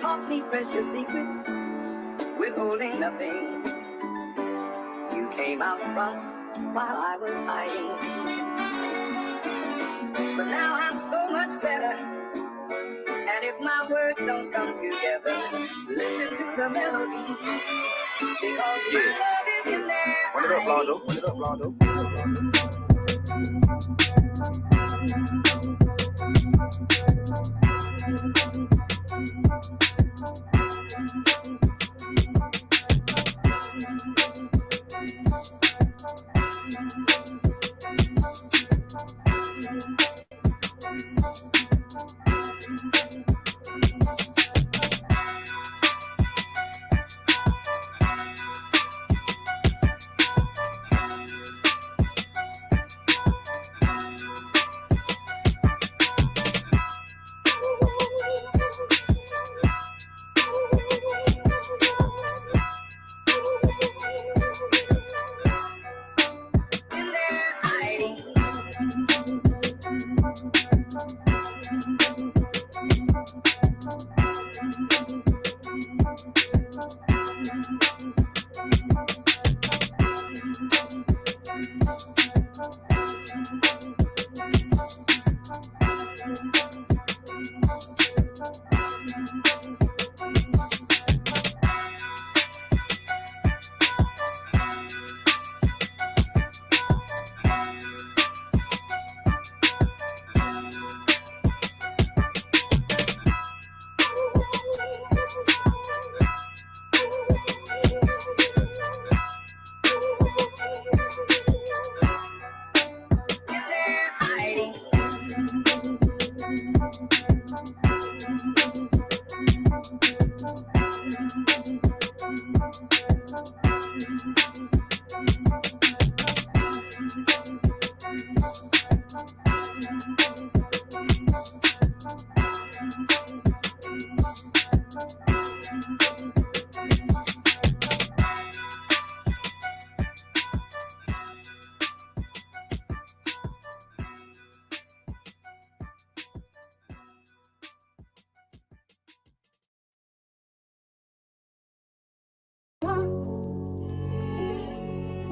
taught me precious secrets, withholding nothing. You came out front while I was hiding. But now I'm so much better. And if my words don't come together, listen to the melody. Because my love is in there. Run it up, Londo. Run it up, Londo.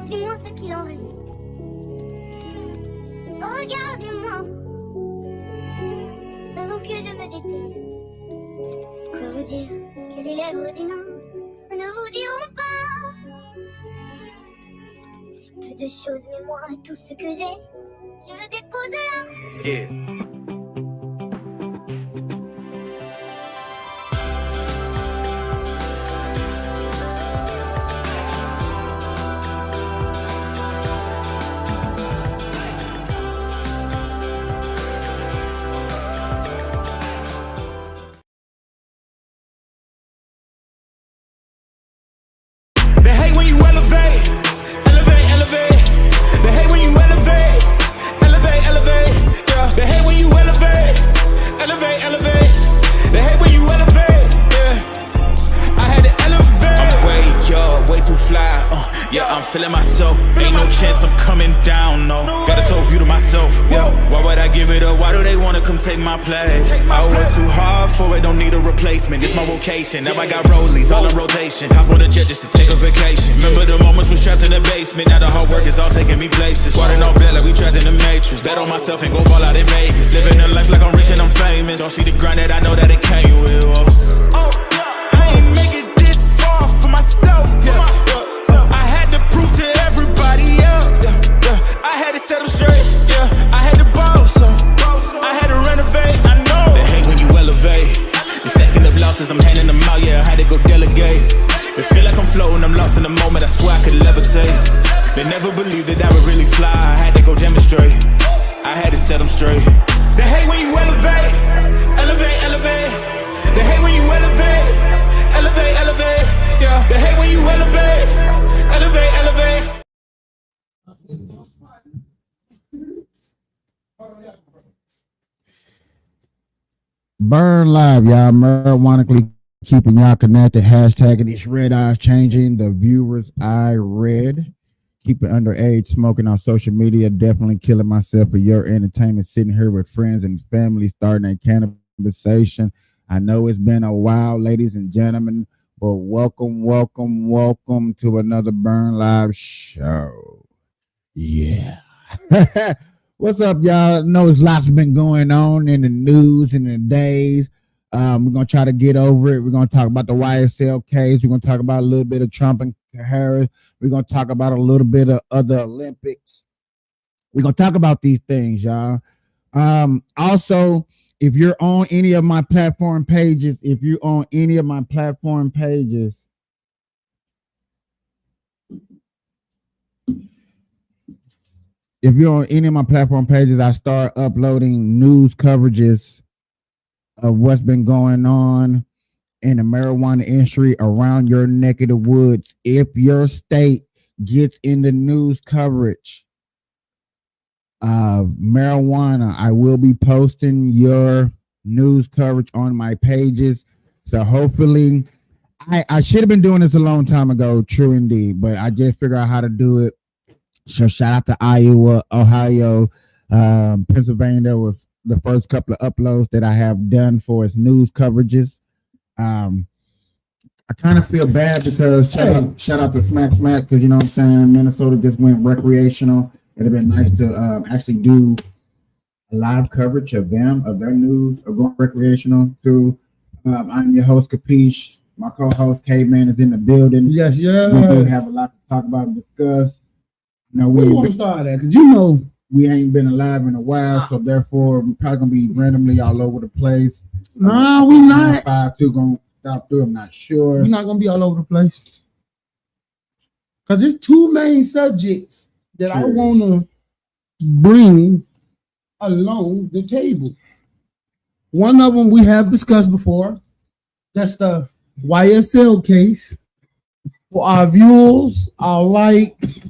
Dis-moi ce qu'il en reste. Regardez-moi, avant que je me déteste. Quoi vous dire que les lèvres d'une autre ne vous diront pas? C'est peu de choses, mais moi, tout ce que j'ai, je le dépose là. Yeah. They hate when you elevate, elevate, elevate. They hate when you elevate, elevate, elevate. Yeah. They hate when you elevate, elevate, elevate. They hate when you elevate. Yeah. I had to elevate. I'm way up, way too fly. Yeah, I'm feeling myself. Ain't no chance I'm coming down. No, got a soul view to myself. Yeah. Why would I give it up? Why do they wanna come take my place? I work too hard for it, don't need a replacement. This my vocation. Now I got rollies all in rotation. Hop on a jet just to take a vacation. Remember the moments was trapped in the basement. Now the hard work is all taking me places. Squatting on bed like we trapped in the matrix. Bet on myself and go ball out in Vegas. Living a life like I'm rich and I'm famous. Don't see the grind that I know that it came with. Oh, I ain't make it this far for myself. Yeah. I had to prove to everybody else. I had to set them straight. Yeah, I had to boss. I had to renovate. I know they hate when you elevate. You're stacking up losses, I'm handing them out. Yeah, I had to go delegate. It feel like I'm floating, I'm lost in the moment. I swear I could levitate. They never believed that I would really fly. I had to go demonstrate. I had to set them straight. They hate when you elevate, elevate, elevate. They hate when you elevate, elevate, elevate. Yeah, they hate when you elevate, elevate, elevate. Burn Live, y'all. Marijuanically keeping y'all connected. Hashtagging these red eyes, changing the viewer's eye red. Keeping underage smoking on social media. Definitely killing myself for your entertainment. Sitting here with friends and family, starting a conversation I know it's been a while, ladies and gentlemen, but welcome to another Burn Live show. Yeah. What's up, y'all? I know there's lots been going on in the news in the days. We're going to try to get over it. We're going to talk about the YSL case. We're going to talk about a little bit of Trump and Harris. We're going to talk about a little bit of other Olympics. We're going to talk about these things, y'all. Also, if you're on any of my platform pages, if you're on any of my platform pages, I start uploading news coverages of what's been going on in the marijuana industry around your neck of the woods. If your state gets in the news coverage of marijuana, I will be posting your news coverage on my pages. So hopefully, I should have been doing this a long time ago, true indeed, but I just figured out how to do it. So shout out to Iowa, Ohio, Pennsylvania was the first couple of uploads that I have done for its news coverages. I kind of feel bad because shout out to Smack because you know what I'm saying, Minnesota just went recreational. It'd have been nice to actually do a live coverage of them, of their news, of going recreational too. I'm your host, Capiche. My co-host, Caveman, is in the building. Yes, yeah. We do have a lot to talk about and discuss. Now we want to start that because you know we ain't been alive in a while, so therefore we're probably gonna be randomly all over the place. No, we not. 5-2 gonna stop through. I'm not sure. We're not gonna be all over the place because there's two main subjects that I want to bring along the table. One of them we have discussed before. That's the YSL case. For our viewers, our likes,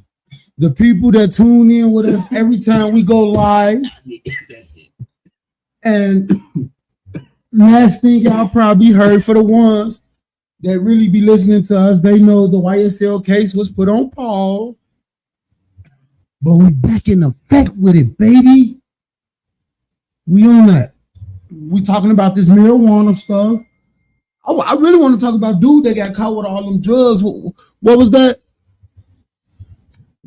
the people that tune in with us every time we go live. And last thing y'all probably heard, for the ones that really be listening to us, they know the YSL case was put on pause. But we back in effect with it, baby. We on that. We talking about this marijuana stuff. I really want to talk about dude that got caught with all them drugs. What was that?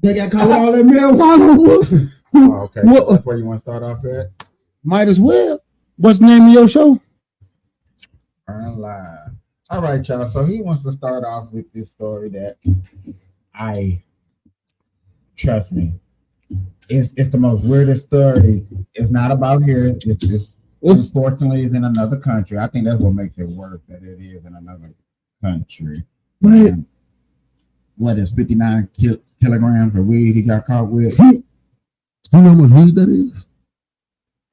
They got caught with all that marijuana. Oh, okay. That's where you want to start off at? Might as well. What's the name of your show? Burn Live. All right, y'all. So he wants to start off with this story that trust me, it's the most weirdest story. It's not about here. It's unfortunately it's in another country. I think that's what makes it worse, that it is in another country. Right. What is 59 kilograms of weed he got caught with? You know how much weed that is?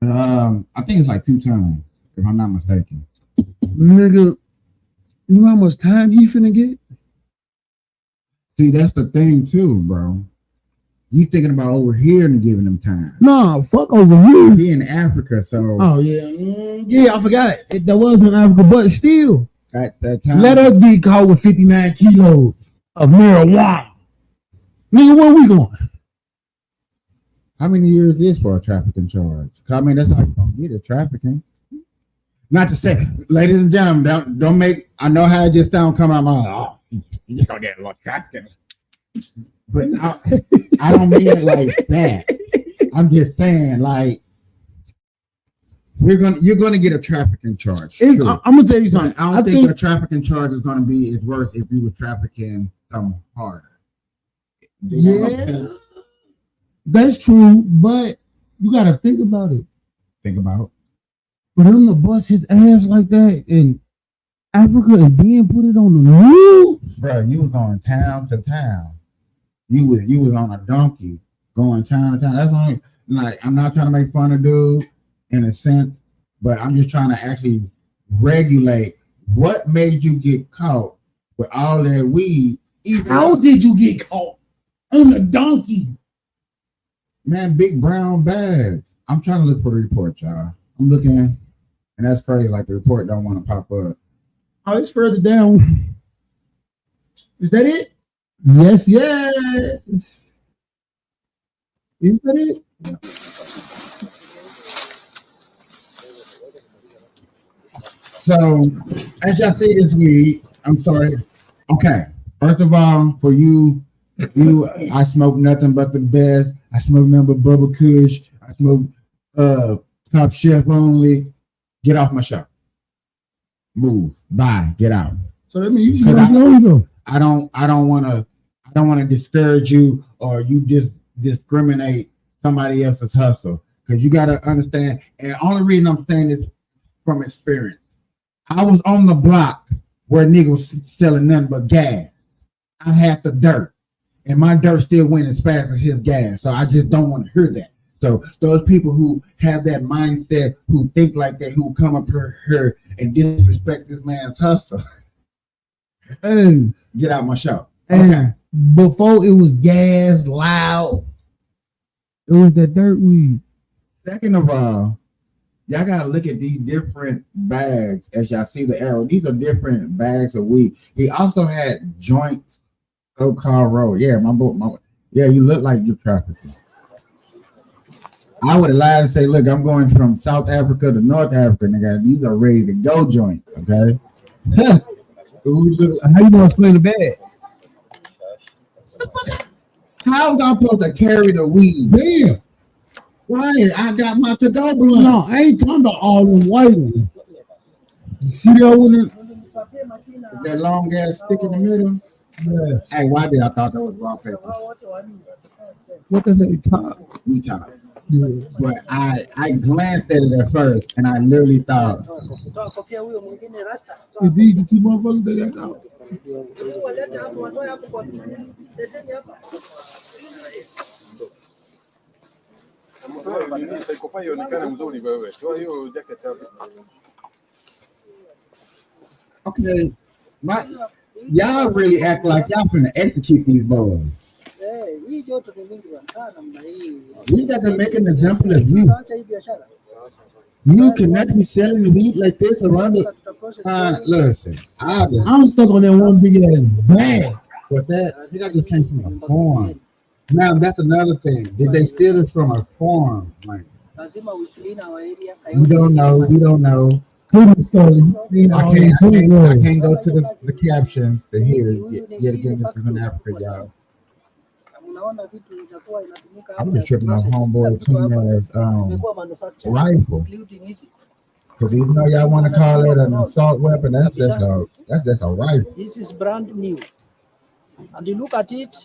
I think it's like 2 tons, if I'm not mistaken. Nigga, you know how much time he finna get? See, that's the thing too, bro. You thinking about over here and giving them time? Nah, fuck over here. He in Africa, so. Oh yeah, yeah, I forgot that was in Africa, but still, at that time, let us be caught with 59 kilos of marijuana. Nigga, where we going? How many years is for a trafficking charge? I mean, that's how you gonna get it, trafficking. Not to say, ladies and gentlemen, don't make. I know how it just sound coming out my mouth. Oh, you gonna get a little trafficking, but I don't mean it like that. I'm just saying, like, you're gonna get a trafficking charge. Sure. I'm gonna tell you something. I don't think a trafficking charge is gonna be as worse if you were trafficking some harder. Yeah, that's true, but you gotta think about it. Think about for them to bust his ass like that in Africa and then put it on the news. Bro, you was going town to town. You was on a donkey going town to town. That's only, like, I'm not trying to make fun of dude in a sense, but I'm just trying to actually regulate what made you get caught with all that weed. How did you get caught on a donkey? Man, big brown bags. I'm trying to look for the report, y'all. I'm looking, and that's crazy. Like, the report don't want to pop up. Oh, it's further down. Is that it? Yes. Is that it? Yeah. So, as y'all see this week, I'm sorry. Okay, first of all, for you, I smoke nothing but the best. I smoke nothing but Bubba Kush. I smoke Top Chef only. Get off my show. Move. Bye. Get out. So that means you Because should I don't want to discourage you or you discriminate somebody else's hustle, because you got to understand. And the only reason I'm saying this from experience, I was on the block where niggas was selling nothing but gas. I had the dirt, and my dirt still went as fast as his gas. So I just don't want to hear that. So those people who have that mindset, who think like that, who come up here and disrespect this man's hustle, Hey, get out my show. and Okay. before it was gas, loud. It was that dirt weed. Second of all, y'all gotta look at these different bags as y'all see the arrow. These are different bags of weed. He also had joints, so-called road. Yeah, yeah, you look like you're trafficking. I would have lied and say, look, I'm going from South Africa to North Africa, nigga. These are ready to go joints, okay? How you gonna explain the bag? How was I supposed to carry the weed? Damn. Why? I got my to-go blunt. No, I ain't talking about all the white ones. You see that one? That long ass stick in the middle. Yes. Hey, why did I thought that was raw paper? What does it top? We talk. Yeah. But I glanced at it at first, and I literally thought, Is these the two motherfuckers that got out? okay, y'all really act like y'all finna execute these boys. We got to make an example of you. You cannot be selling the weed like this around the. Listen, I'm stuck on that one big ass bag. with that, you got just came from a farm. Now that's another thing. Did they steal it from a farm? Like, we don't know. We don't know. Cleveland story. I can't go to the captions to hear yet again. This is in Africa, y'all. I'm just tripping off homeboy clean as rifle. Because even though y'all want to call it an assault weapon, that's just a rifle. This is brand new. And you look at it,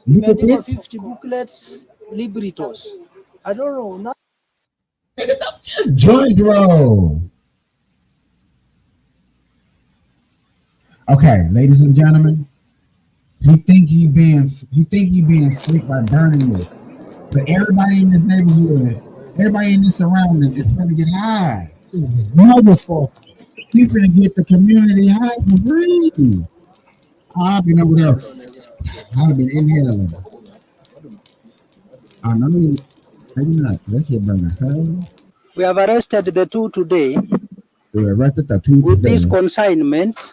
Look at made over it. 50 booklets, librettos. I don't know. Not Nigga, don't just joint roll. Okay, ladies and gentlemen, he think he being slick by burning this, but everybody in this neighborhood, everybody in this surrounding is gonna get high. Motherfucker. He's gonna get the community high for free. I've been over there. I've been inhaling. I know you. Maybe not. That shit burning hell. we have arrested the two today We arrested the two with this today. consignment.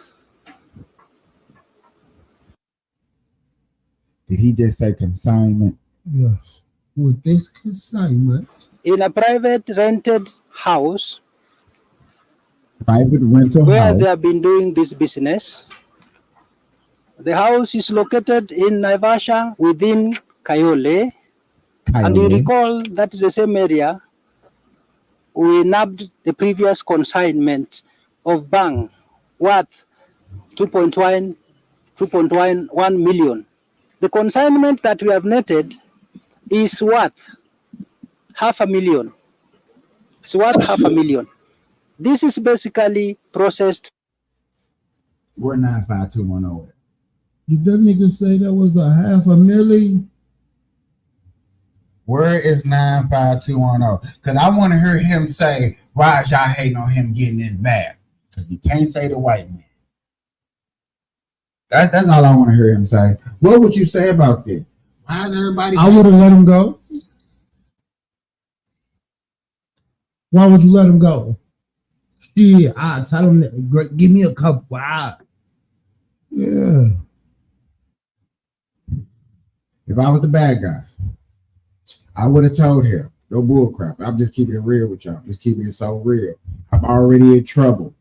Did he just say consignment? Yes. With this consignment. In a private rented house Private rental where house. they have been doing this business. The house is located in Naivasha within Kayole. And you Coyote. recall that is the same area we nabbed the previous consignment of bang worth 2.1 million. The consignment that we have netted is worth $500,000. It's worth $500,000. This is basically processed. We're 95210. Did that nigga say that was a $500,000? Where is 95210? Because I want to hear him say, why is y'all hating on him getting his back? Because he can't say the white man. That's all I want to hear him say. What would you say about this? Why is everybody? I would have let him go. Why would you let him go? Shit, I tell him that, give me a couple. Wow. Yeah. If I was the bad guy, I would have told him, no bull crap. I'm just keeping it real with y'all. Just keeping it so real. I'm already in trouble.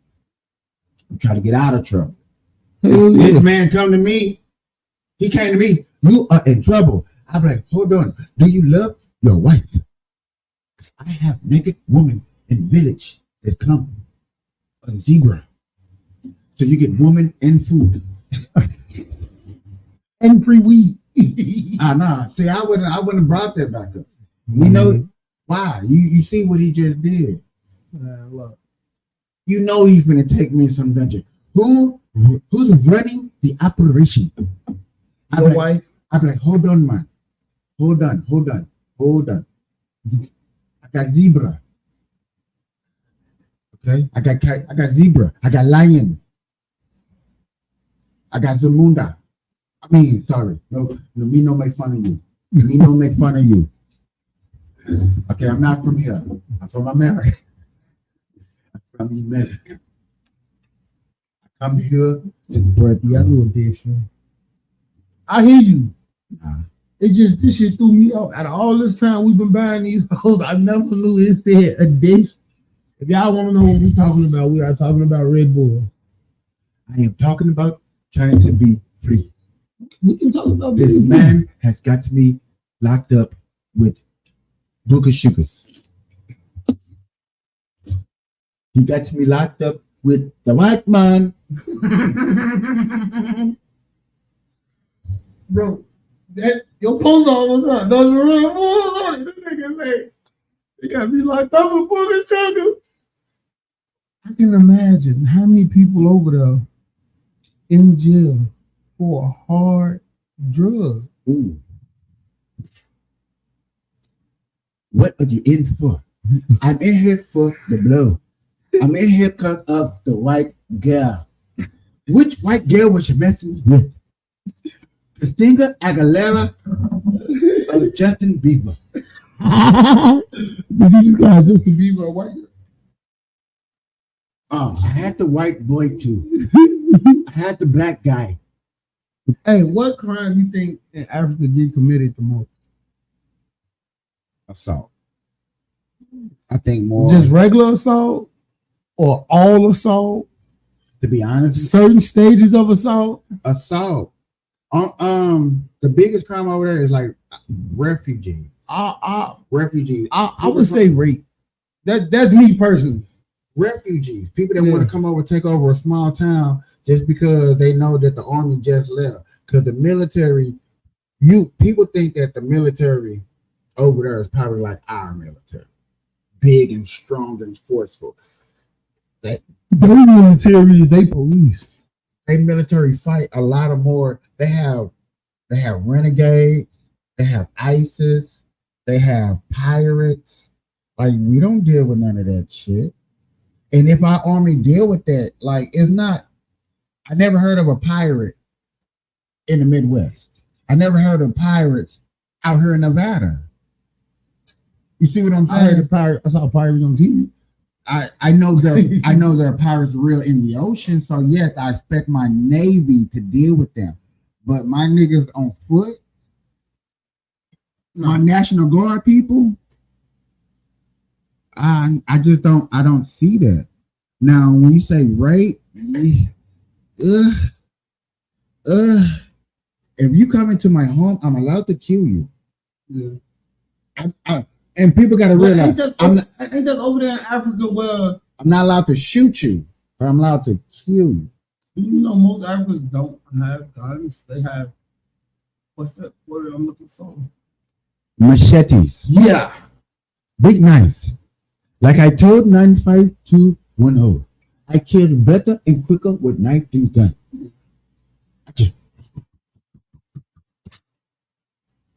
try to get out of trouble. Hell yeah. This man come to me. He came to me. You are in trouble. I'm like, hold on. Do you love your wife? I have naked woman in village that come on zebra. So you get woman and food. And free weed. Nah. See, I wouldn't have brought that back up. You know why? You see what he just did. Look. You know he's gonna take me in some dungeon. Who's running the operation? Your wife? I'm like, hold on, man. Hold on. I got zebra. Okay? I got zebra. I got lion. I got Zamunda. Sorry. No, me no make fun of you. Me no make fun of you. Okay, I'm not from here. I'm from America. I'm from America. I come here to spread the other edition. I hear you. Nah. It just, this shit threw me off. Out of all this time we've been buying these hoes, I never knew it said a dish. If y'all want to know what we're talking about, we are talking about Red Bull. I am talking about trying to be free. We can talk about This man has got me locked up with Booker Sugars. He got me locked up with the white man. Bro, that your post all the time. Those are real bulls on it. This nigga say they got me locked up with Booker Sugars. I can imagine how many people over there in jail for a hard drug. Ooh. What are you in for? I'm in here for the blow. I'm in here because of the white girl. Which white girl was you messing with? Christina Aguilera or Justin Bieber? These guys Justin Bieber, white girl. Oh, I had the white boy too. I had the black guy. Hey, what crime you think in Africa get committed the most? Assault. I think more. Just regular assault or all assault? To be honest, Certain stages of assault? assault. The biggest crime over there is like refugees. Refugees. I would say rape. That's me personally. Refugees, people that want to come over, take over a small town just because they know that the army just left. Because the military, people think that the military over there is probably like our military, big and strong and forceful. They military is they police. They military fight a lot of more. They have renegades. They have ISIS. They have pirates. Like, we don't deal with none of that shit. And if our army deal with that, like, it's not. I never heard of a pirate in the Midwest. I never heard of pirates out here in Nevada. You see what I'm saying? I saw pirates on TV. I know there are pirates real in the ocean, so yes, I expect my Navy to deal with them. But my niggas on foot, my National Guard people, I don't see that. Now, when you say rape, if you come into my home, I'm allowed to kill you. Yeah. And people got to realize, ain't that over there in Africa where I'm not allowed to shoot you, but I'm allowed to kill you. you know most Africans don't have guns? They have, what's that word I'm looking for? Machetes. Yeah. Big knives. Like I told 95210, I kill better and quicker with knife than gun.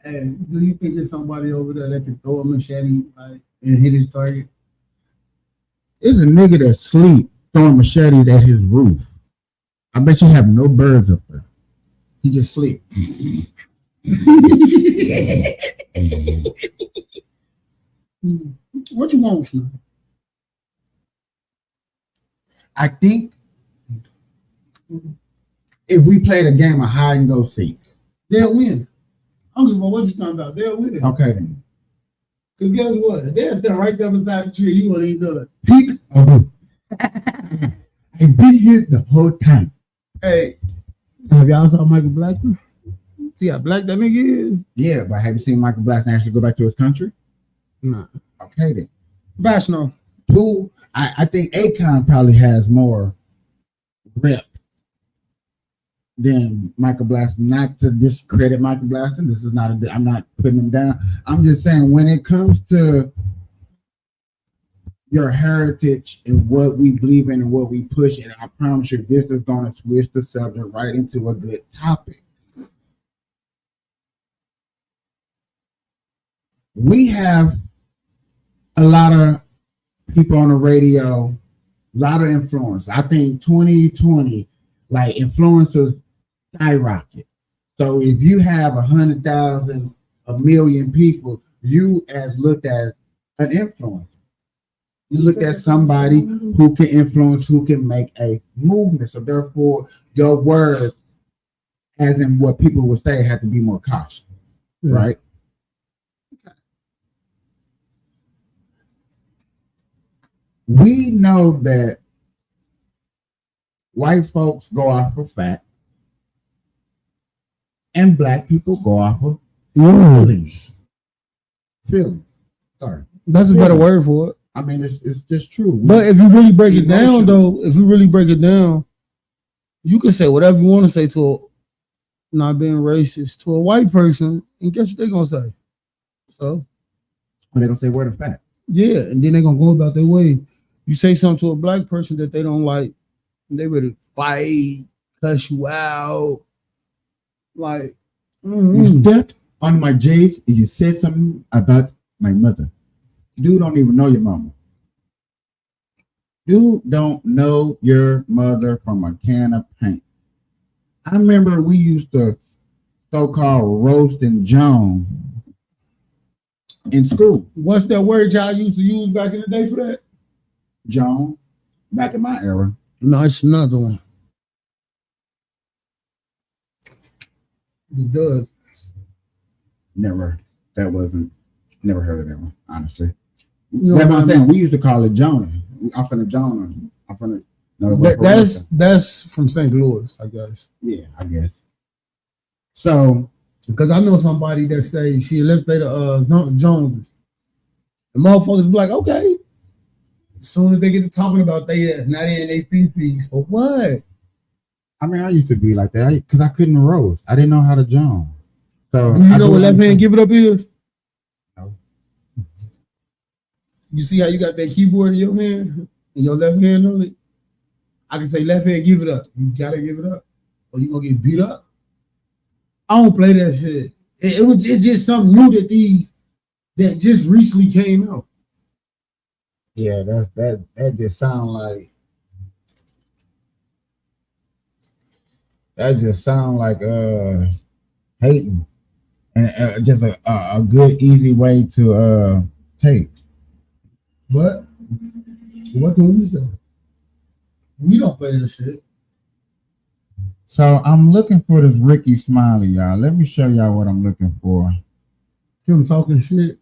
And do you think there's somebody over there that can throw a machete and hit his target? There's a nigga that sleep throwing machetes at his roof. I bet you have no birds up there. He just sleep. What you want, Shna? I think if we played a game of hide and go seek, They'll win. I don't give a fuck what you're talking about. They'll win. okay then. Because guess what? They're standing right there beside the tree. You won't even know that. Peek. I've been here the whole time. Hey, have y'all saw Michael Blackson? See how black that nigga is? Yeah, but have you seen Michael Blackson actually go back to his country? Nah. Okay then. Bash no. Who I think Akon probably has more rep than Michael Blackson. Not to discredit Michael Blackson. This is not I'm not putting him down. I'm just saying when it comes to your heritage and what we believe in and what we push, and I promise you this is going to switch the subject right into a good topic. We have a lot of people on the radio, a lot of influence. I think 2020, like influencers skyrocket. So if you have 100,000, a million people, you as looked as an influencer. You look at somebody who can influence, who can make a movement. So therefore, your words, as in what people would say, have to be more cautious, right? We know that white folks go off of facts and black people go off of feelings. Feelings. Sorry. That's a better word for it. I mean, it's just true. But if you really break it Emotional. down, though, if you really break it down, you can say whatever you want to say to a not being racist to a white person, and guess what they're gonna say? So they're gonna say word of fact. Yeah, and then they're gonna go about their way. You say something to a black person that they don't like, and they ready to fight, cuss you out. Like, You stepped on my J's and you said something about my mother. Dude don't even know your mama. Dude don't know your mother from a can of paint. I remember we used to so-called roasting Joan in school. What's that word y'all used to use back in the day for that? Joan, back in my era. No, it's another one. It does. Never heard of that one, honestly. You know That's what what I'm saying. We used to call it Jonah. I'm finna Jonah. I'm finna. No, That's from St. Louis, I guess. Yeah, I guess. So, because I know somebody that say, "Shit, let's play the Joneses." The motherfuckers be like, "Okay." As soon as they get to talking about their ass, now they in their fees for what? I mean, I used to be like that because I couldn't roast. I didn't know how to Joan. So, Do you know what left hand give it up is? No. You see how you got that keyboard in your hand and your left hand on it? I can say left hand give it up. You gotta give it up, or you gonna get beat up. I don't play that shit. It's just something new that just recently came out. Yeah, that just sound like hating, and just a good easy way to take. But what can we say? We don't play that shit. So I'm looking for this Ricky Smiley, y'all. Let me show y'all what I'm looking for. Him talking shit.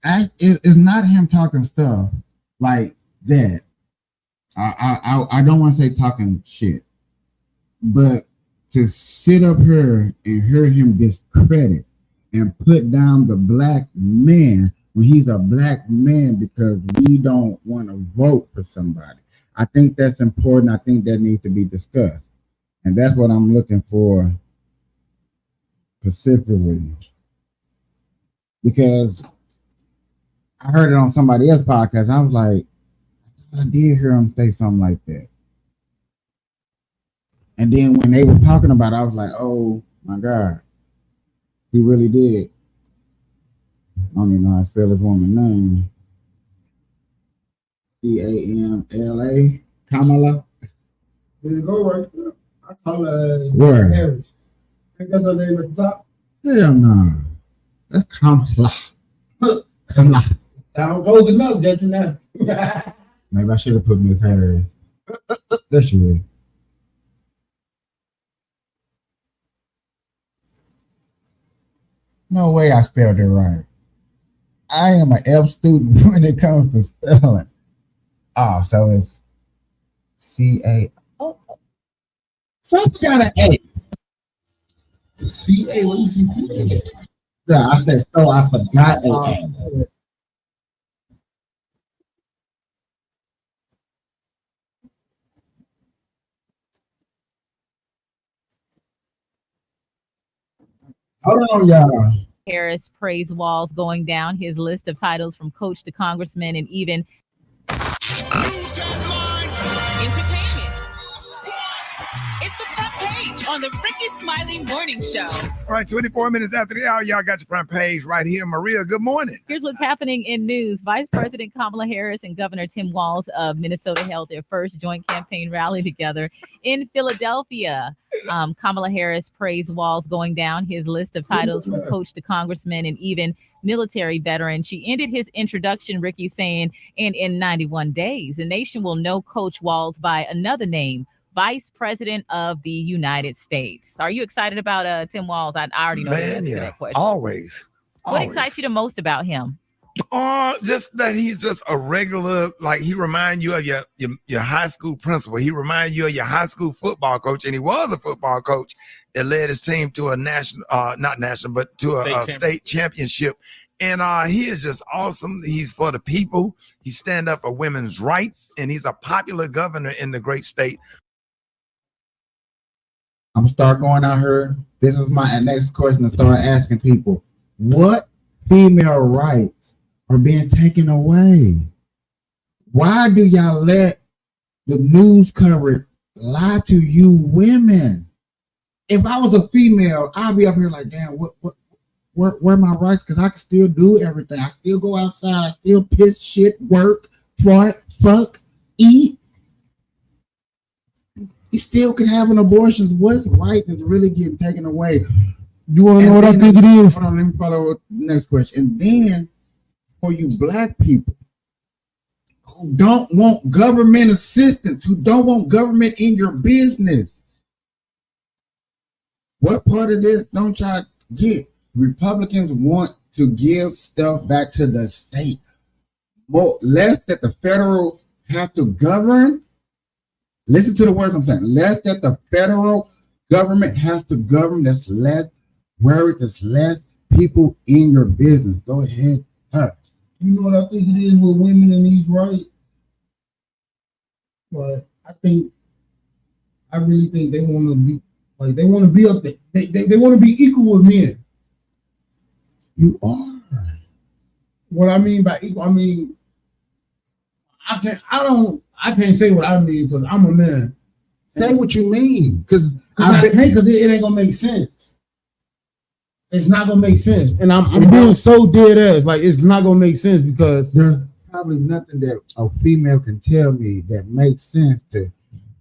It's not him talking stuff like that. I don't want to say talking shit, but to sit up here and hear him discredit and put down the black man when he's a black man because we don't want to vote for somebody. I think that's important. I think that needs to be discussed. And that's what I'm looking for specifically. Because I heard it on somebody else's podcast. I was like, I did hear him say something like that. And then when they was talking about it, I was like, oh my God. He really did. I don't even know how to spell his woman's name. Camala. Kamala. There you go right there. I call her Where? Harris. I think that's her name at the top. Hell no. That's Kamala. Kamala. Sound close enough, just enough. Maybe I should have put Miss Harris. There she is. No way I spelled it right. I am an F student when it comes to spelling. Oh, so it's C-A. Oh, Something got an A. C-A, what you see? Yeah, I said so. I forgot A. Hold on, y'all. Harris praised Walls going down his list of titles from coach to congressman and even News headlines, entertainment, sports. It's the front page on the Ricky Smiley Morning Show. All right, 24 minutes after the hour, y'all got your front page right here. Maria, good morning. here's what's happening in news. Vice President Kamala Harris and Governor Tim Walz of Minnesota held their first joint campaign rally together in Philadelphia. Kamala Harris praised Walz going down his list of titles from coach to congressman and even military veteran. She ended his introduction, Ricky, saying, and in 91 days, the nation will know Coach Walz by another name, Vice President of the United States. Are you excited about Tim Walz? I already know the answer to that question. Always. What excites you the most about him? Just that he's just a regular, like he reminds you of your high school principal. He reminds you of your high school football coach, and he was a football coach that led his team to a national, not national, but to a state championship. And he is just awesome. He's for the people. He stand up for women's rights, and he's a popular governor in the great state. I'm gonna start going out here. This is my next question to start asking people. What female rights are being taken away? Why do y'all let the news coverage lie to you women? If I was a female, I'd be up here like, damn, where are my rights? Because I can still do everything. I still go outside. I still piss, shit, work, fart, fuck, eat. You still can have an abortion. What's right is really getting taken away. You want to know what I think it is? Hold on, let me follow with the next question. And then for you black people who don't want government assistance, who don't want government in your business, what part of this don't y'all get? Republicans want to give stuff back to the state. More, less that the federal have to govern. Listen to the words I'm saying. Less that the federal government has to govern. That's less worried. That's less people in your business. Go ahead, sir. You know what I think it is with women in these rights? But I really think they want to be like, they want to be up there. They want to be equal with men. You are. What I mean by equal, I mean, I can't say what I mean because I'm a man. Say what you mean, because it ain't gonna make sense. It's not gonna make sense, and I'm being so dead ass. Like it's not gonna make sense because there's probably nothing that a female can tell me that makes sense. To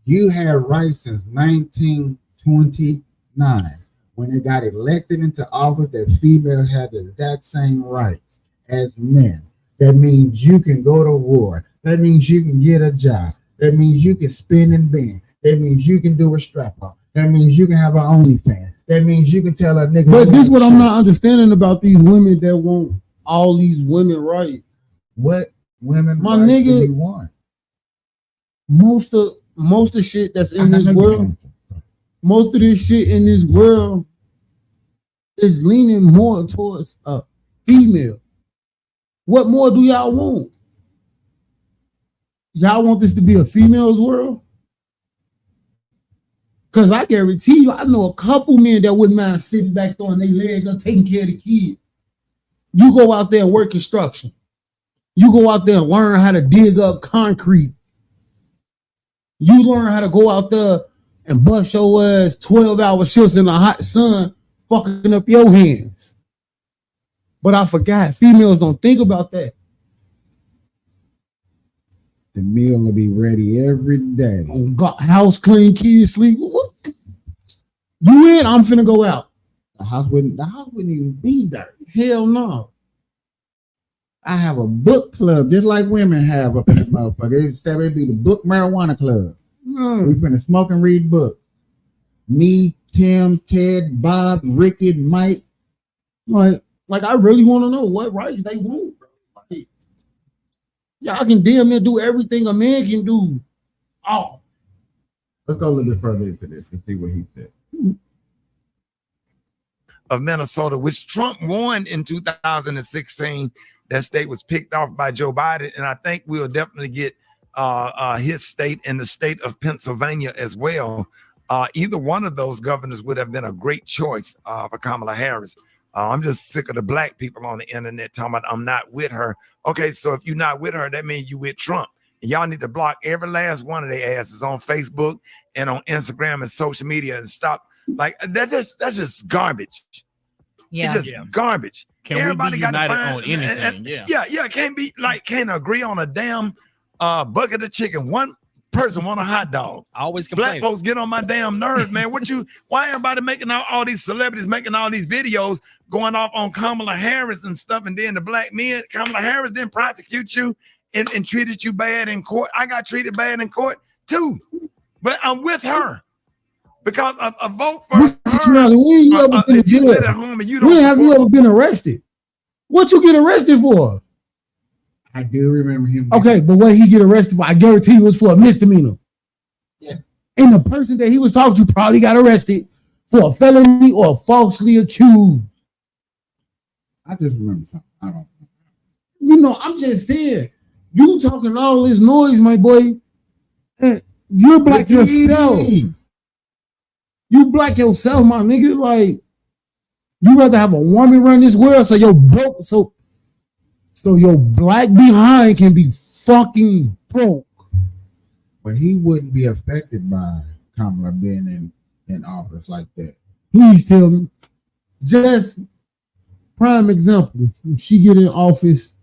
you had rights since 1929 when they got elected into office. That females had the exact same rights as men. That means you can go to war. That means you can get a job. That means you can spin and bend. That means you can do a strap up. That means you can have an OnlyFans. That means you can tell a nigga. But this is what I'm not understanding about these women that want all these women right. What women my rights nigga do you want? Most of shit that's in this world, most of this shit in this world is leaning more towards a female. What more do y'all want? Y'all want this to be a female's world? Because I guarantee you, I know a couple men that wouldn't mind sitting back there on their leg up taking care of the kid. You go out there and work construction. You go out there and learn how to dig up concrete. You learn how to go out there and bust your ass 12-hour shifts in the hot sun, fucking up your hands. But I forgot, females don't think about that. The meal will be ready every day. House clean, kids sleep. What? You in? I'm finna go out. The house wouldn't even be there. Hell no. I have a book club just like women have up in the motherfucker. It'd be the book marijuana club. We finna smoke and read books. Me, Tim, Ted, Bob, Ricky, Mike. Like I really want to know what rights they want. Like, y'all can damn near do everything a man can do. Oh, Let's go a little bit further into this and see what he said. Of Minnesota, which Trump won in 2016. That state was picked off by Joe Biden, and I think we'll definitely get his state and the state of Pennsylvania as well. Either one of those governors would have been a great choice for Kamala Harris. I'm just sick of the black people on the internet talking about I'm not with her. Okay, so if you're not with her, that means you with Trump. And y'all need to block every last one of their asses on Facebook and on Instagram and social media and stop. Like that's just garbage. Yeah. It's just garbage. Can Everybody we be got to united find on anything? Yeah. Can't agree on a damn bucket of chicken. One person want a hot dog. I always Black complain. folks get on my damn nerves, man. Why everybody making all these celebrities making all these videos going off on Kamala Harris and stuff, and then the black men, Kamala Harris didn't prosecute you and treated you bad in court. I got treated bad in court too, but I'm with her because a vote for her. When you ever been to If you jail? sit at home and you don't When have you support- ever been arrested? What you get arrested for? I do remember him. Okay, but what he get arrested for, I guarantee you, was for a misdemeanor. Yeah. And the person that he was talking to probably got arrested for a felony or falsely accused. I just remember something. I don't know. You know, I'm just saying, you talking all this noise, my boy. You're black yourself. You black yourself, my nigga. Like, you rather have a woman run this world so your broke, so your black behind can be fucking broke. But he wouldn't be affected by Kamala being in office like that. Please tell me. Just prime example. When she get in office,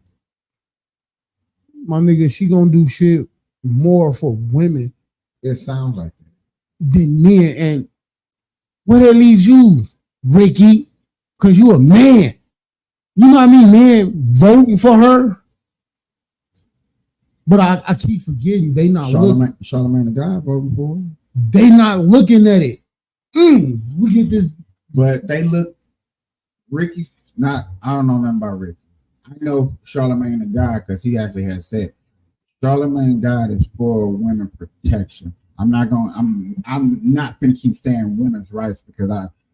my nigga, she gonna do shit more for women It sounds like that. than men. And where that leaves you, Ricky, because you a man. You know what I mean? Men voting for her. But I keep forgetting they not looking. Charlamagne the guy voting for him. They not looking at it. We get this. But they look. Ricky's not. I don't know nothing about Ricky. I know Charlamagne the guy because he actually has said Charlamagne God is for women protection. I'm not gonna keep saying women's rights because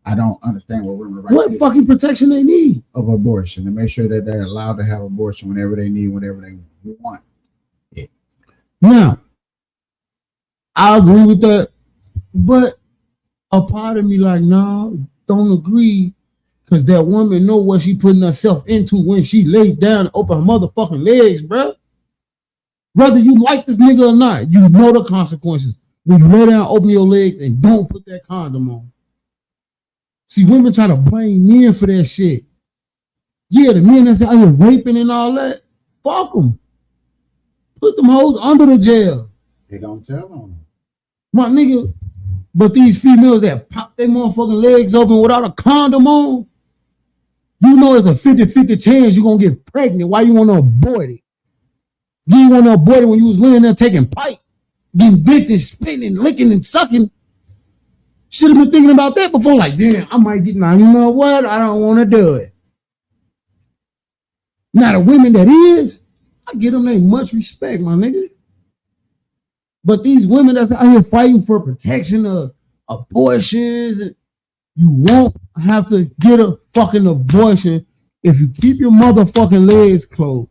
I don't understand what women's rights What is fucking protection they need? of abortion and make sure that they're allowed to have abortion whenever they need, whenever they want. Now, I agree with that, but a part of me like, nah, don't agree, because that woman know what she putting herself into when she laid down and open her motherfucking legs, bro. Whether you like this nigga or not, you know the consequences when you lay down, open your legs, and don't put that condom on. See, women try to blame men for that shit. Yeah, the men that's out here raping and all that, fuck them. Put them hoes under the jail. They don't tell on them. My nigga, but these females that pop their motherfucking legs open without a condom on, you know it's a 50-50 chance you're going to get pregnant. Why you want to abort it? You didn't want to abort it when you was laying there taking pipe, getting bit and spitting, licking and sucking. Should have been thinking about that before. Like, damn, I might get, now you know what? I don't want to do it. Now the women that is, I give them much respect, my nigga. But these women that's out here fighting for protection of abortions, you won't have to get a fucking abortion if you keep your motherfucking legs closed.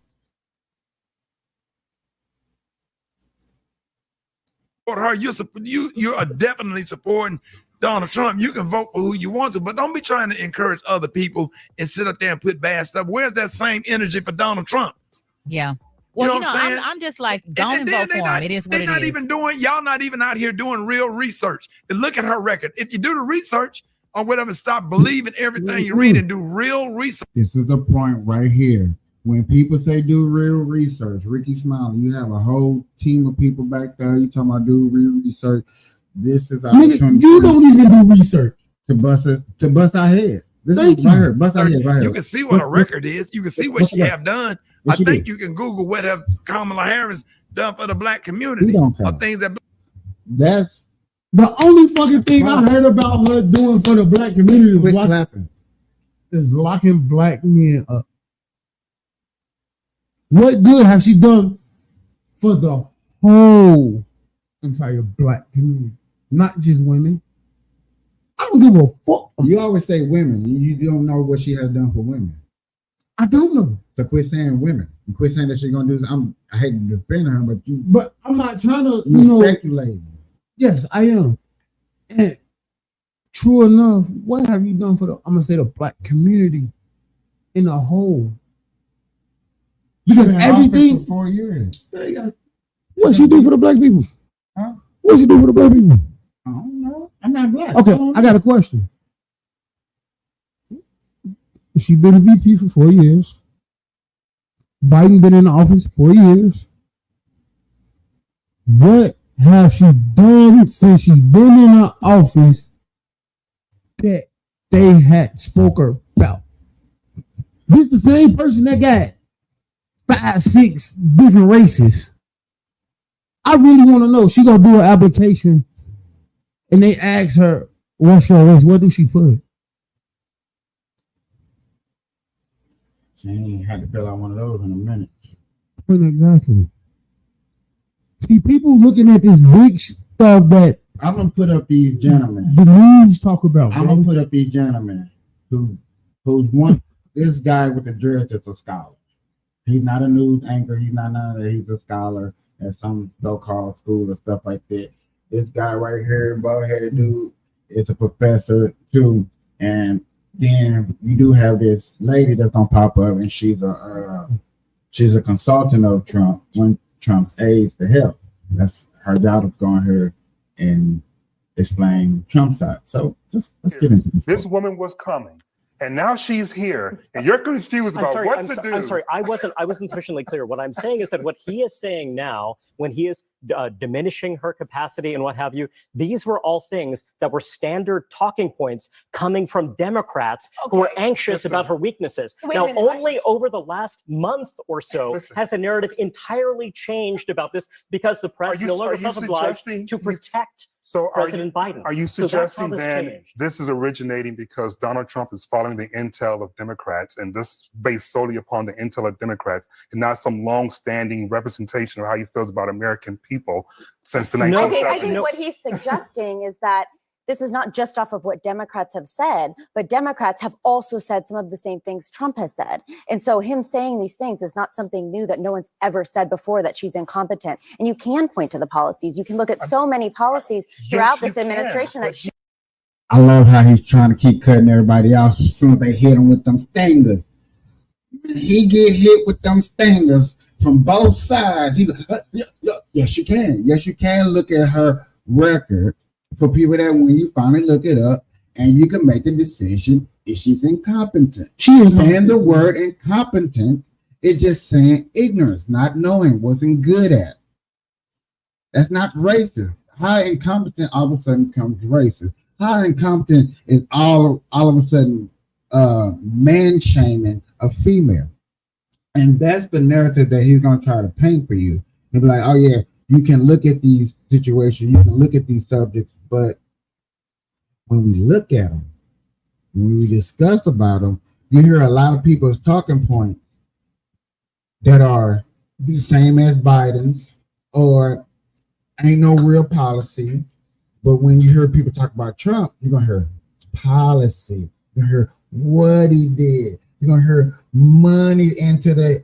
Her, you are definitely supporting Donald Trump. You can vote for who you want to, but don't be trying to encourage other people and sit up there and put bad stuff. Where's that same energy for Donald Trump? Yeah. Well, You know you what know, I'm saying? I'm just like, don't And vote they for him. It is what they're it not is. even doing, y'all not even out here doing real research. And look at her record. If you do the research or whatever, stop believing everything you read and do real research. This is the point right here. When people say do real research, Ricky Smiley, you have a whole team of people back there. You talking about do real research. This is our Nigga, opportunity you don't even do research. to bust our head. This Thank is right you. here. Bust our head right here. You can see what her record is. You can see what she have done. What I she think did. you can Google what have Kamala Harris done for the black We community don't or care. things that That's The only fucking thing I heard about her doing for the black community quit was clapping. locking black men up. What good have she done for the whole entire black community? not just women. I don't give a fuck. You always say women. You don't know what she has done for women. I don't know. So quit saying women. And quit saying that she's gonna do this. I hate to defend her, but But I'm not trying to, speculating. Yes, I am. And true enough, what have you done for the black community in a whole? Because She's been in office everything for 4 years. What she do for the black people? Huh? What she do for the black people? I don't know. I'm not black. Okay, I got a question. She been a VP for 4 years. Biden been in the office 4 years. What have she done since she been in the office that they had spoke about? This the same person that got 5, 6 different races. I really want to know. She gonna do an application, and they ask her, "What's your race?" What do she put? She ain't had to fill out one of those in a minute. Exactly. See, people looking at this big stuff that I'm gonna put up these gentlemen. the news talk about. I'm gonna put up these gentlemen who's one. This guy with the dress is a scholar. He's not a news anchor. He's not none of that. He's a scholar at some so-called school or stuff like that. This guy right here, bald-headed dude, is a professor too. And then you do have this lady that's gonna pop up, and she's a consultant of Trump when Trump's aides to help. That's her job of going here and explain Trump's side. So let's get into this. This woman was coming, and now she's here, and you're confused about what to do. I'm sorry, I wasn't sufficiently clear. What I'm saying is that what he is saying now, when he is diminishing her capacity and what have you, these were all things that were standard talking points coming from Democrats who were anxious about her weaknesses. Wait now, a minute, only over the last month or so has the narrative entirely changed about this because the press no longer felt obliged to protect President Biden. Are you So that's how suggesting this then changed. this is originating because Donald Trump is following the intel of Democrats, and this is based solely upon the intel of Democrats and not some long-standing representation of how he feels about American people since the 1970s? Okay, I think what he's suggesting is that this is not just off of what Democrats have said, but Democrats have also said some of the same things Trump has said. And so him saying these things is not something new that no one's ever said before, that she's incompetent. And you can point to the policies. You can look at so many policies throughout this administration that she. I love how he's trying to keep cutting everybody off as soon as they hit him with them stingers. He get hit with them stingers from both sides. He, yes, you can. Yes, you can look at her record for people that when you finally look it up and you can make the decision if she's incompetent. She is saying the word incompetent. It's just saying ignorance, not knowing, wasn't good at. That's not racist. How incompetent all of a sudden becomes racist. How incompetent is all of a sudden man shaming a female. And that's the narrative that he's going to try to paint for you. He'll be like, oh yeah, you can look at these situations, you can look at these subjects, but when we look at them, when we discuss about them, you hear a lot of people's talking points that are the same as Biden's or ain't no real policy. But when you hear people talk about Trump, you're going to hear policy. You're going to hear what he did. You're going to hear money into the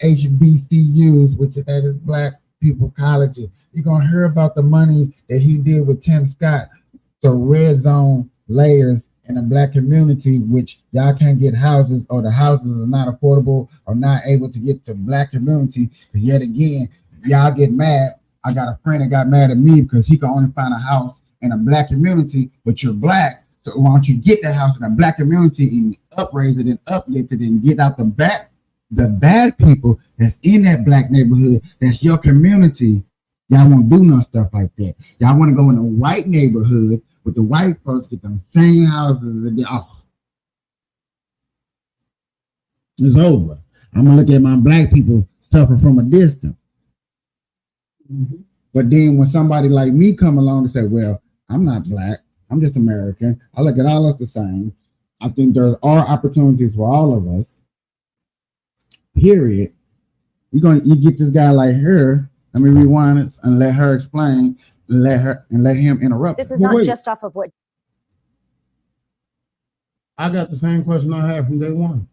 HBCUs, which that is black people colleges. You're going to hear about the money that he did with Tim Scott, the red zone layers in the black community, which y'all can't get houses or the houses are not affordable or not able to get to black community. Because yet again, y'all get mad. I got a friend that got mad at me because he can only find a house in a black community, but you're black. So why don't you get that house in a black community and upraise it and uplift it and get out the bad people that's in that black neighborhood, that's your community. Y'all won't do no stuff like that. Y'all want to go in the white neighborhoods with the white folks, get them same houses. And it's over. I'm going to look at my black people suffer from a distance. Mm-hmm. But then when somebody like me come along and say, well, I'm not black, I'm just American, I look at all of us the same. I think there are opportunities for all of us. Period. You get this guy like her. Let me rewind it and let her explain. let him interrupt. This her. is But not wait. just off of what I got the same question I had from day one.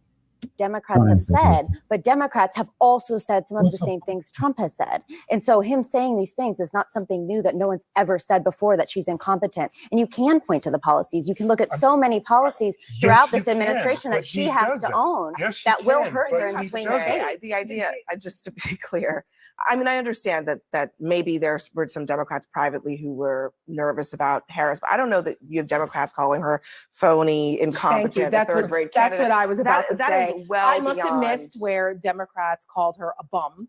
Democrats Fine, have said, Professor. but Democrats have also said some of the What's up? same things Trump has said. And so him saying these things is not something new that no one's ever said before, that she's incompetent. And you can point to the policies. You can look at so many policies throughout Yes, this you can, administration but that she he has to doesn't. own Yes, you that will can, hurt but her in he swing doesn't. states. The idea, just to be clear, I mean, I understand that maybe there were some Democrats privately who were nervous about Harris, but I don't know that you have Democrats calling her phony, incompetent, That's third grade that's candidate. what I was about to That say. is well I must have missed beyond- where Democrats called her a bum.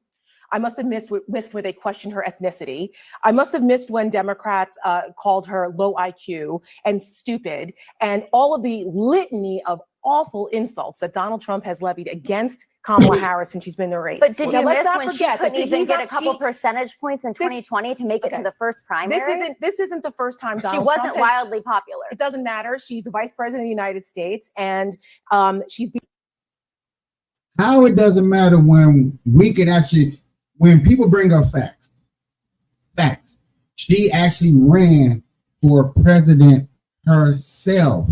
I must have missed where they questioned her ethnicity. I must have missed when Democrats called her low IQ and stupid, and all of the litany of awful insults that Donald Trump has levied against Kamala Harris since she's been in the race. But did Now, you let's miss not when she forget that couldn't even he's get a not- couple she- percentage points in 2020 to make it to okay. the first primary? This isn't the first time Donald She wasn't Trump has- wildly popular. It doesn't matter. She's the vice president of the United States, and she's How it doesn't matter when we can actually, when people bring up facts. She actually ran for president herself.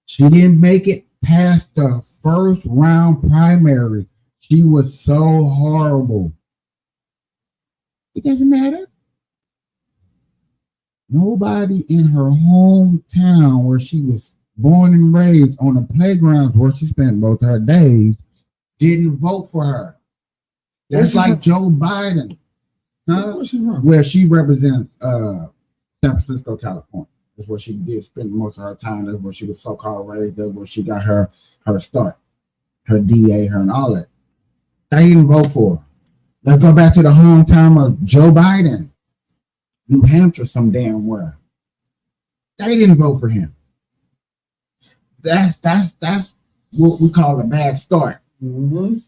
She didn't make it past the first round primary. She was so horrible. It doesn't matter. Nobody in her hometown where she was born and raised on the playgrounds where she spent most of her days didn't vote for her. That's like Joe Biden, huh? Where she represents San Francisco, California. That's where she did spend most of her time. That's where she was so-called raised. That's where she got her start, her DA, her and all that. They didn't vote for her. Let's go back to the hometown of Joe Biden, New Hampshire, some damn where. They didn't vote for him. That's what we call a bad start. Mm-hmm.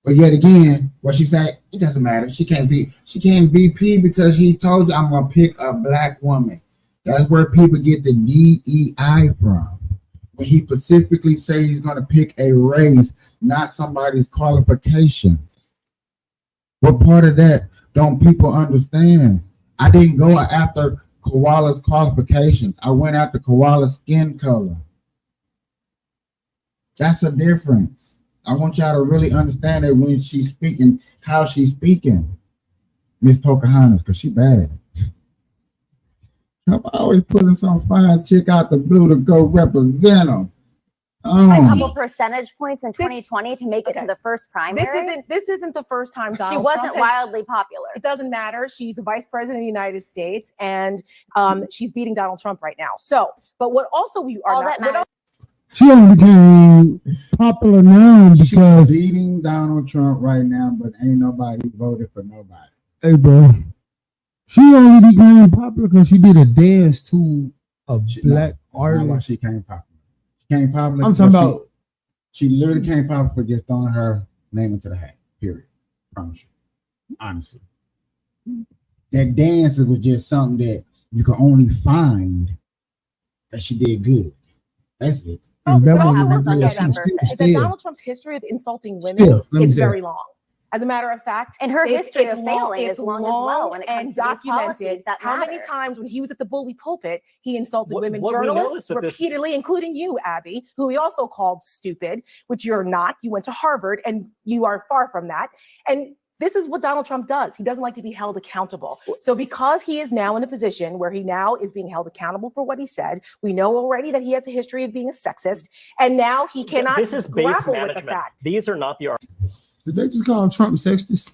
But yet again, what she said, it doesn't matter. She can't VP because he told you I'm gonna pick a black woman. That's where people get the DEI from. When he specifically says he's gonna pick a race, not somebody's qualifications. What part of that don't people understand? I didn't go after Koala's qualifications. I went after Koala's skin color. That's a difference. I want y'all to really understand that when she's speaking, how she's speaking. Miss Pocahontas, because she bad. I'm always putting some fine chick out the blue to go represent them. A couple percentage points in 2020 to make it to the first primary. This isn't the first time Donald She wasn't Trump has- wildly popular. It doesn't matter. She's the vice president of the United States, and she's beating Donald Trump right now. So, but what also we are All not, that what matters. She only became popular now because She's beating Donald Trump right now, but ain't nobody voted for nobody. hey, bro, she only became popular because she did a dance to a black Not why artist. she came popular. She came popular. I'm talking because about She literally came popular for just throwing her name into the hat. Period. Promise you. Honestly. That dance was just something that you can only find that she did good. That's it. Also, That but was also a let's not real- forget that still. Donald Trump's history of insulting women Still, let me is say very that. long. As a matter of fact, And her history it's of failing it's is long as well when it and comes to these documented policies that how many matter. times when he was at the bully pulpit, he insulted What- women what we know is journalists that this- repeatedly, including you, Abby, who he also called stupid, which you're not. You went to Harvard and you are far from that. And this is what Donald Trump does. He doesn't like to be held accountable. So because he is now in a position where he now is being held accountable for what he said, we know already that he has a history of being a sexist, and now he cannot This is base grapple with the management. fact. These are not the Did they just call Trump sexist?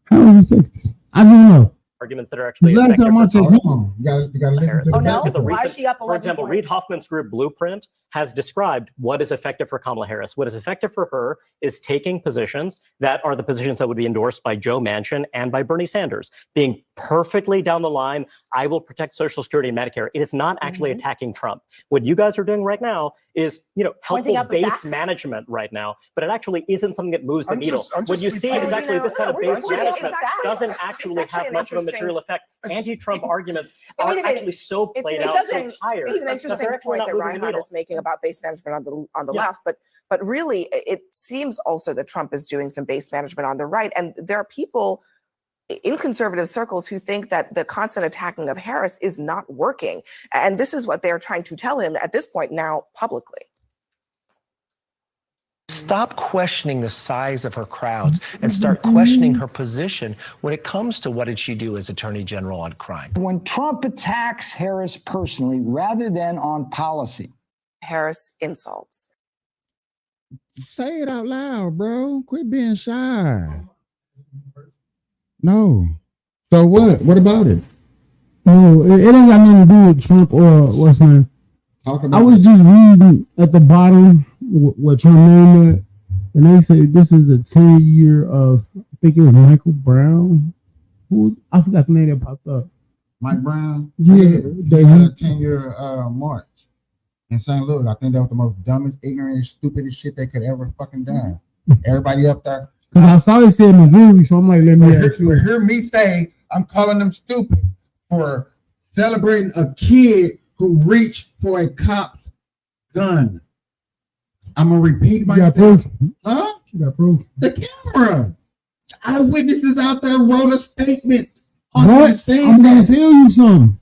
How is he sexist? I don't know. arguments that are actually Last effective time I for checked, Kamala hold on. You gotta listen Harris. to Oh, the no? Look at the Why is recent- she up for 11 example, points? Reid Hoffman's group Blueprint has described what is effective for Kamala Harris. What is effective for her is taking positions that are the positions that would be endorsed by Joe Manchin and by Bernie Sanders, being perfectly down the line. I will protect Social Security and Medicare. It is not actually Mm-hmm. attacking Trump. What you guys are doing right now is, Pointing helpful out the base facts. management right now, but it actually isn't something that moves the I'm needle. just- I'm What you just see is repeating- actually this kind of No, base we're just- management it's actually- doesn't it's actually actually have an much of a interesting- material effect. Anti-Trump arguments Wait a are minute. actually so It's played an out, so interesting- tired. It's an that interesting they're actually point not that moving the Reinhardt needle. is making about base management on the Yeah. left, but really it seems also that Trump is doing some base management on the right, and there are people in conservative circles who think that the constant attacking of Harris is not working. And this is what they're trying to tell him at this point now publicly. Stop questioning the size of her crowds and start questioning her position when it comes to what did she do as Attorney General on crime. When Trump attacks Harris personally rather than on policy. Harris insults. Say it out loud, bro. Quit being shy. No. So what? What about it? No, it ain't got nothing to do with Trump or what's his name. I was just reading at the bottom what Trump named it, and they say this is a 10-year of, I think it was Michael Brown. Who I forgot the name that popped up. Mike Brown? Yeah, they had a 10-year march in St. Louis. I think that was the most dumbest, ignorant, stupidest shit they could ever fucking done. Everybody up there. Because I saw it said Missouri, so I'm like, let me ask you. Hear me say, I'm calling them stupid for celebrating a kid who reached for a cop's gun. I'm gonna repeat myself. You got proof? Huh? You got proof? The camera. Eyewitnesses out there wrote a statement. But I'm gonna tell you something.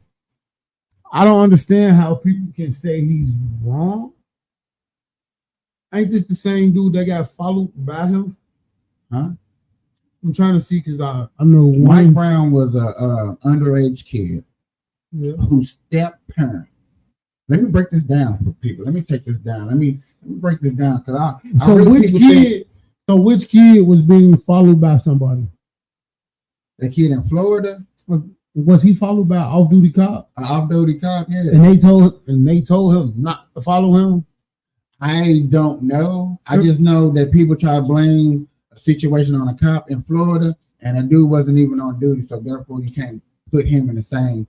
I don't understand how people can say he's wrong. Ain't this the same dude that got followed by him? Huh? I'm trying to see because I know Mike Brown was a underage kid whose step parent. Let me break this down for people. Let me take this down. Let me break this down because So which kid was being followed by somebody? The kid in Florida. Was he followed by an off-duty cop? An off-duty cop, yeah. And they told him not to follow him. I don't know. I just know that people try to blame a situation on a cop in Florida, and a dude wasn't even on duty, so therefore you can't put him in the same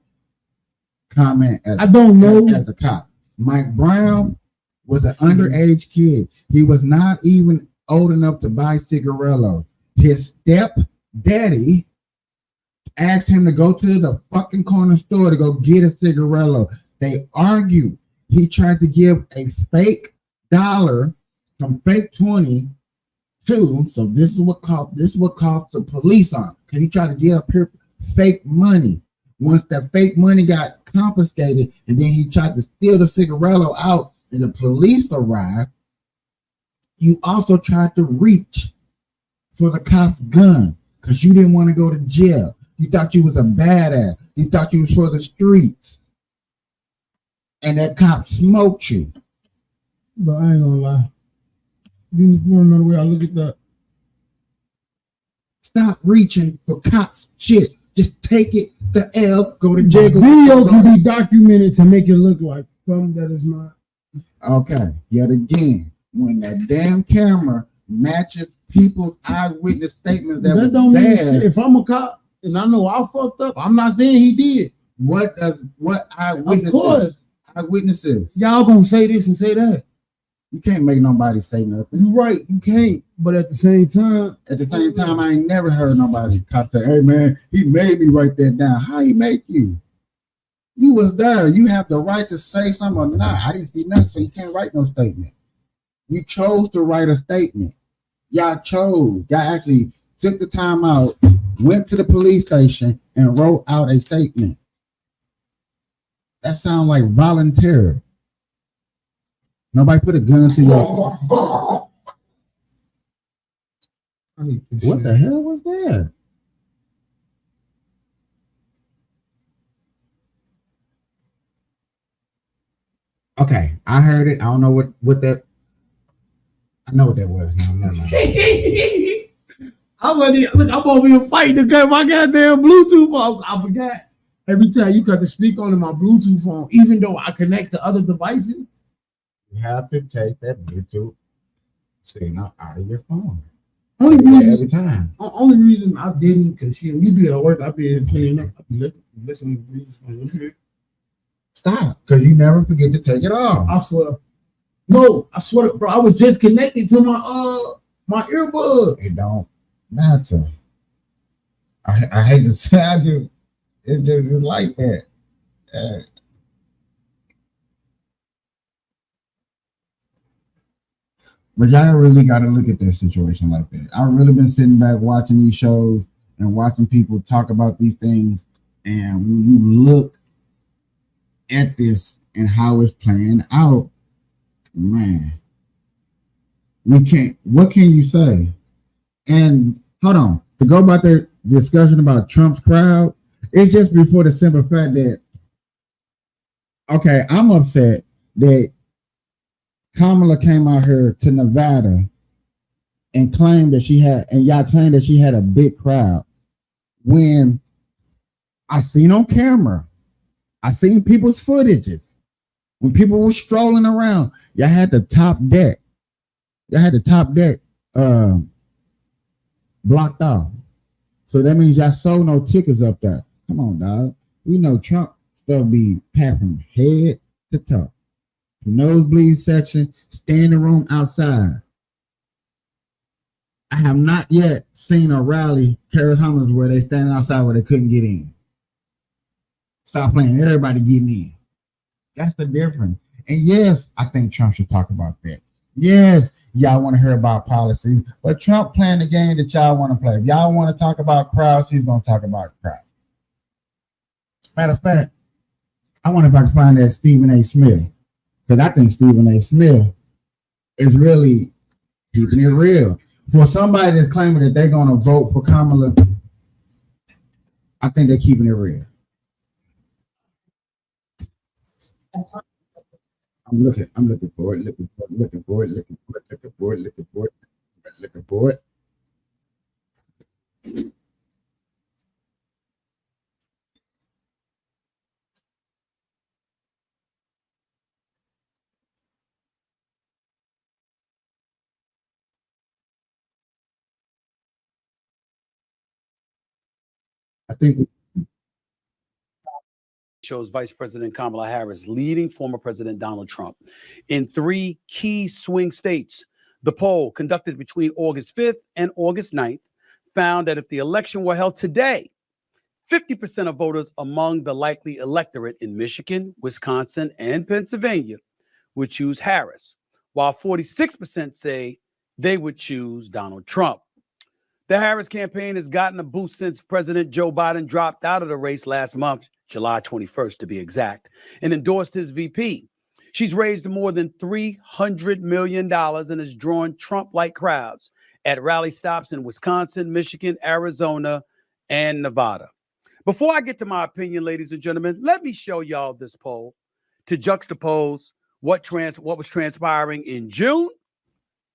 comment as I don't know as the cop. Mike Brown was an underage kid. He was not even old enough to buy cigarillos. His step daddy asked him to go to the fucking corner store to go get a cigarillo. They argued. He tried to give a fake dollar, some fake 20 to. So this is what caught the police on him, because he tried to give up fake money. Once that fake money got confiscated, and then he tried to steal the cigarillo out, and the police arrived, you also tried to reach for the cop's gun because you didn't want to go to jail. You thought you was a badass. You thought you was for the streets. And that cop smoked you. But I ain't gonna lie. You want to know the way I look at that? Stop reaching for cops shit. Just take it, the L, go to jail. Video can be documented to make it look like something that is not. Okay, yet again, when that damn camera matches people's eyewitness statements that was don't there. mean if I'm a cop and I know I fucked up, I'm not saying he did. What eyewitnesses? Of course. Eyewitnesses. Y'all gonna say this and say that. You can't make nobody say nothing. You're right, you can't. But at the same time, I ain't never heard nobody cop say, "Hey man, he made me write that down." How he make you? You was there. You have the right to say something or not. I didn't see nothing, so you can't write no statement. You chose to write a statement. Y'all chose. Y'all actually took the time out, went to the police station, and wrote out a statement. That sounds like voluntary. Nobody put a gun to your. What the hell was that? Okay, I heard it. I don't know what that. I know what that was. No, never mind. I'm over here fighting to cut my goddamn Bluetooth off. I forgot. Every time you cut the speaker on my Bluetooth phone, even though I connect to other devices, you have to take that Bluetooth signal out of your phone. Every time. Only reason I didn't, because you be at work, I be cleaning up, I be listening to music. Stop, because you never forget to take it off. I swear. No, I swear, bro. I was just connected to my earbuds. It don't matter. I hate to say, it's just like that. But y'all really got to look at that situation like that. I've really been sitting back watching these shows and watching people talk about these things. And when you look at this and how it's playing out, man, what can you say? And hold on, to go about the discussion about Trump's crowd, it's just before the simple fact that, okay, I'm upset that Kamala came out here to Nevada and claimed that y'all claimed that she had a big crowd. When I seen on camera, I seen people's footages. When people were strolling around, y'all had the top deck. Blocked off. So that means y'all sold no tickets up there. Come on, dog. We know Trump stuff be packed from head to toe. Nosebleed section, standing room outside. I have not yet seen a rally, Karis Hummers, where they standing outside where they couldn't get in. Stop playing, everybody getting in. That's the difference. And yes, I think Trump should talk about that. Yes, y'all want to hear about policy, but Trump playing the game that y'all want to play. If y'all want to talk about crowds, he's going to talk about crowds. Matter of fact, I wonder if I can find that Stephen A. Smith, because I think Stephen A. Smith is really keeping it real. For somebody that's claiming that they're going to vote for Kamala, I think they're keeping it real. I'm looking for it. I think shows Vice President Kamala Harris leading former President Donald Trump in 3 key swing states. The poll conducted between August 5th and August 9th found that if the election were held today, 50% of voters among the likely electorate in Michigan, Wisconsin, and Pennsylvania would choose Harris, while 46% say they would choose Donald Trump. The Harris campaign has gotten a boost since President Joe Biden dropped out of the race last month, July 21st to be exact, and endorsed his VP. She's raised more than $300 million and has drawn Trump-like crowds at rally stops in Wisconsin, Michigan, Arizona, and Nevada. Before I get to my opinion, ladies and gentlemen, let me show y'all this poll to juxtapose what was transpiring in June.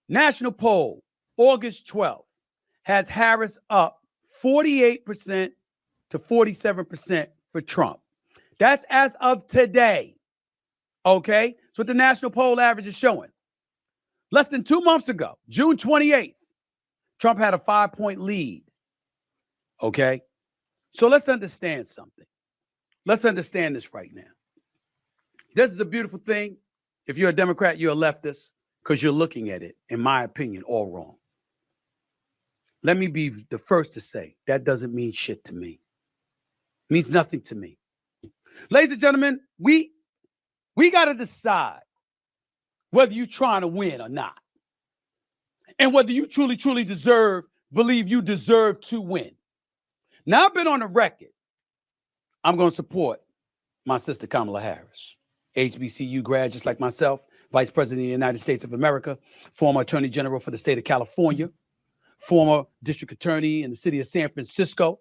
National poll, August 12th, has Harris up 48% to 47% for Trump. That's as of today. Okay? That's what the national poll average is showing. Less than 2 months ago, June 28th, Trump had a 5-point lead. Okay? So let's understand something. Let's understand this right now. This is a beautiful thing. If you're a Democrat, you're a leftist, because you're looking at it, in my opinion, all wrong. Let me be the first to say that doesn't mean shit to me. It means nothing to me. Ladies and gentlemen, we got to decide whether you're trying to win or not. And whether you truly believe you deserve to win. Now, I've been on the record. I'm going to support my sister Kamala Harris, HBCU grad just like myself, Vice President of the United States of America, former Attorney General for the state of California, former district attorney in the city of San Francisco.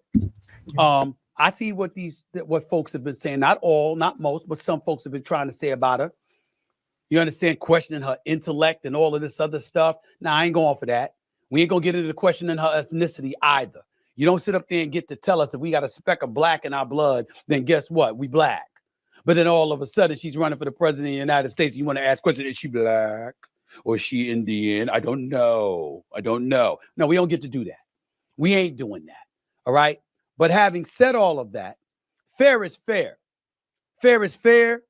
I see what folks have been saying, not all, not most, but some folks have been trying to say about her. You understand, questioning her intellect and all of this other stuff. Now, I ain't going for that. We ain't going to get into the questioning her ethnicity either. You don't sit up there and get to tell us if we got a speck of black in our blood, then guess what? We black. But then all of a sudden, she's running for the president of the United States. You want to ask questions, is she black or is she Indian? I don't know. No, we don't get to do that. We ain't doing that. All right? But having said all of that, fair is fair. Fair is fair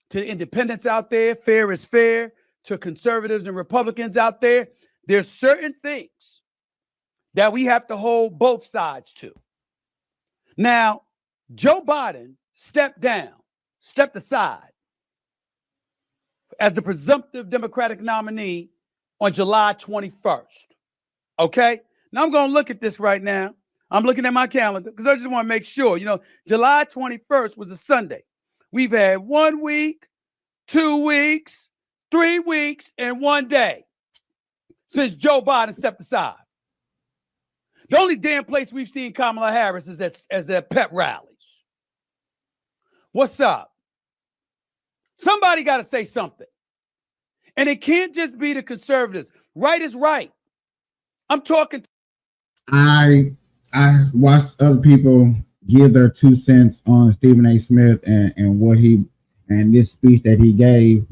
to independents out there. Fair is fair to conservatives and Republicans out there. There's certain things that we have to hold both sides to. Now, Joe Biden stepped aside as the presumptive Democratic nominee on July 21st. Okay? Now I'm going to look at this right now. I'm looking at my calendar because I just want to make sure. July 21st was a Sunday. We've had 1 week, 2 weeks, 3 weeks, and 1 day since Joe Biden stepped aside. The only damn place we've seen Kamala Harris is at pep rallies. What's up? Somebody got to say something. And it can't just be the conservatives. Right is right. I'm talking. I watched other people give their 2 cents on Stephen A. Smith and what he and this speech that he gave.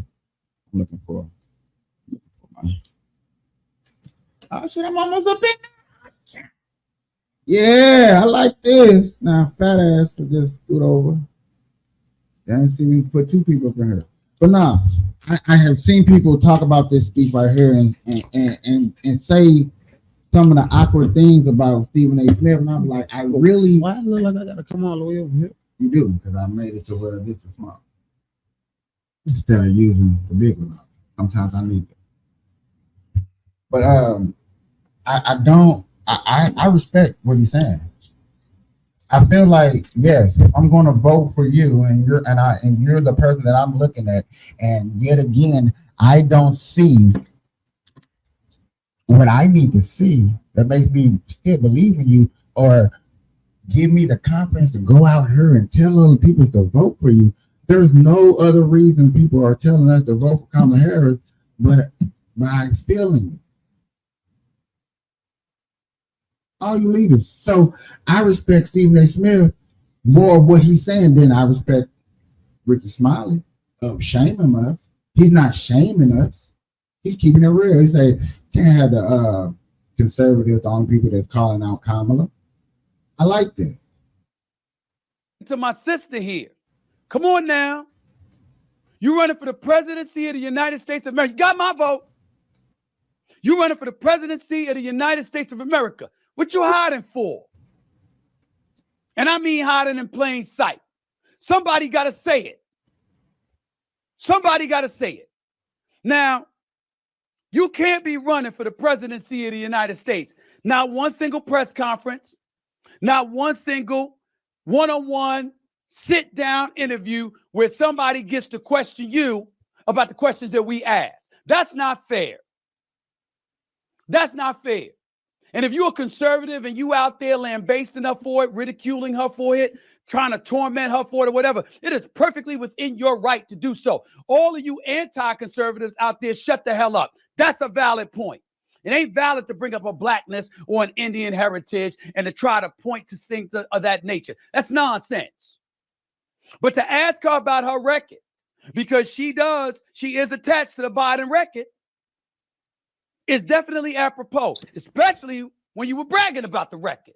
I'm looking for my. Oh shit! I'm almost up in. Yeah, I like this. Now, fat ass to just scoot over. I didn't see me put 2 people up in here. But now, I have seen people talk about this speech right here and say some of the awkward things about Stephen A. Smith. And I'm like, why I look like I got to come all the way over here? You do, because I made it to where this is small. Instead of using the big one. Sometimes I need it. But I respect what he's saying. I feel like, yes, if I'm going to vote for you and you're the person that I'm looking at, and yet again, I don't see what I need to see that makes me still believe in you or give me the confidence to go out here and tell other people to vote for you. There's no other reason people are telling us to vote for Kamala Harris but my feelings. All you leaders. So I respect Stephen A. Smith more of what he's saying than I respect Ricky Smiley of shaming us. He's not shaming us. He's keeping it real. He say, can't have the conservatives, the only people that's calling out Kamala. I like this. To my sister here. Come on now. You running for the presidency of the United States of America. You got my vote. You running for the presidency of the United States of America. What you hiding for? And I mean hiding in plain sight. Somebody got to say it. Somebody got to say it. Now, you can't be running for the presidency of the United States. Not one single press conference, not one single one-on-one sit-down interview where somebody gets to question you about the questions that we ask. That's not fair. That's not fair. And if you're a conservative and you out there lambasting her for it, ridiculing her for it, trying to torment her for it or whatever, it is perfectly within your right to do so. All of you anti-conservatives out there, shut the hell up. That's a valid point. It ain't valid to bring up a blackness or an Indian heritage and to try to point to things of that nature. That's nonsense. But to ask her about her record, because she is attached to the Biden record, is definitely apropos, especially when you were bragging about the record.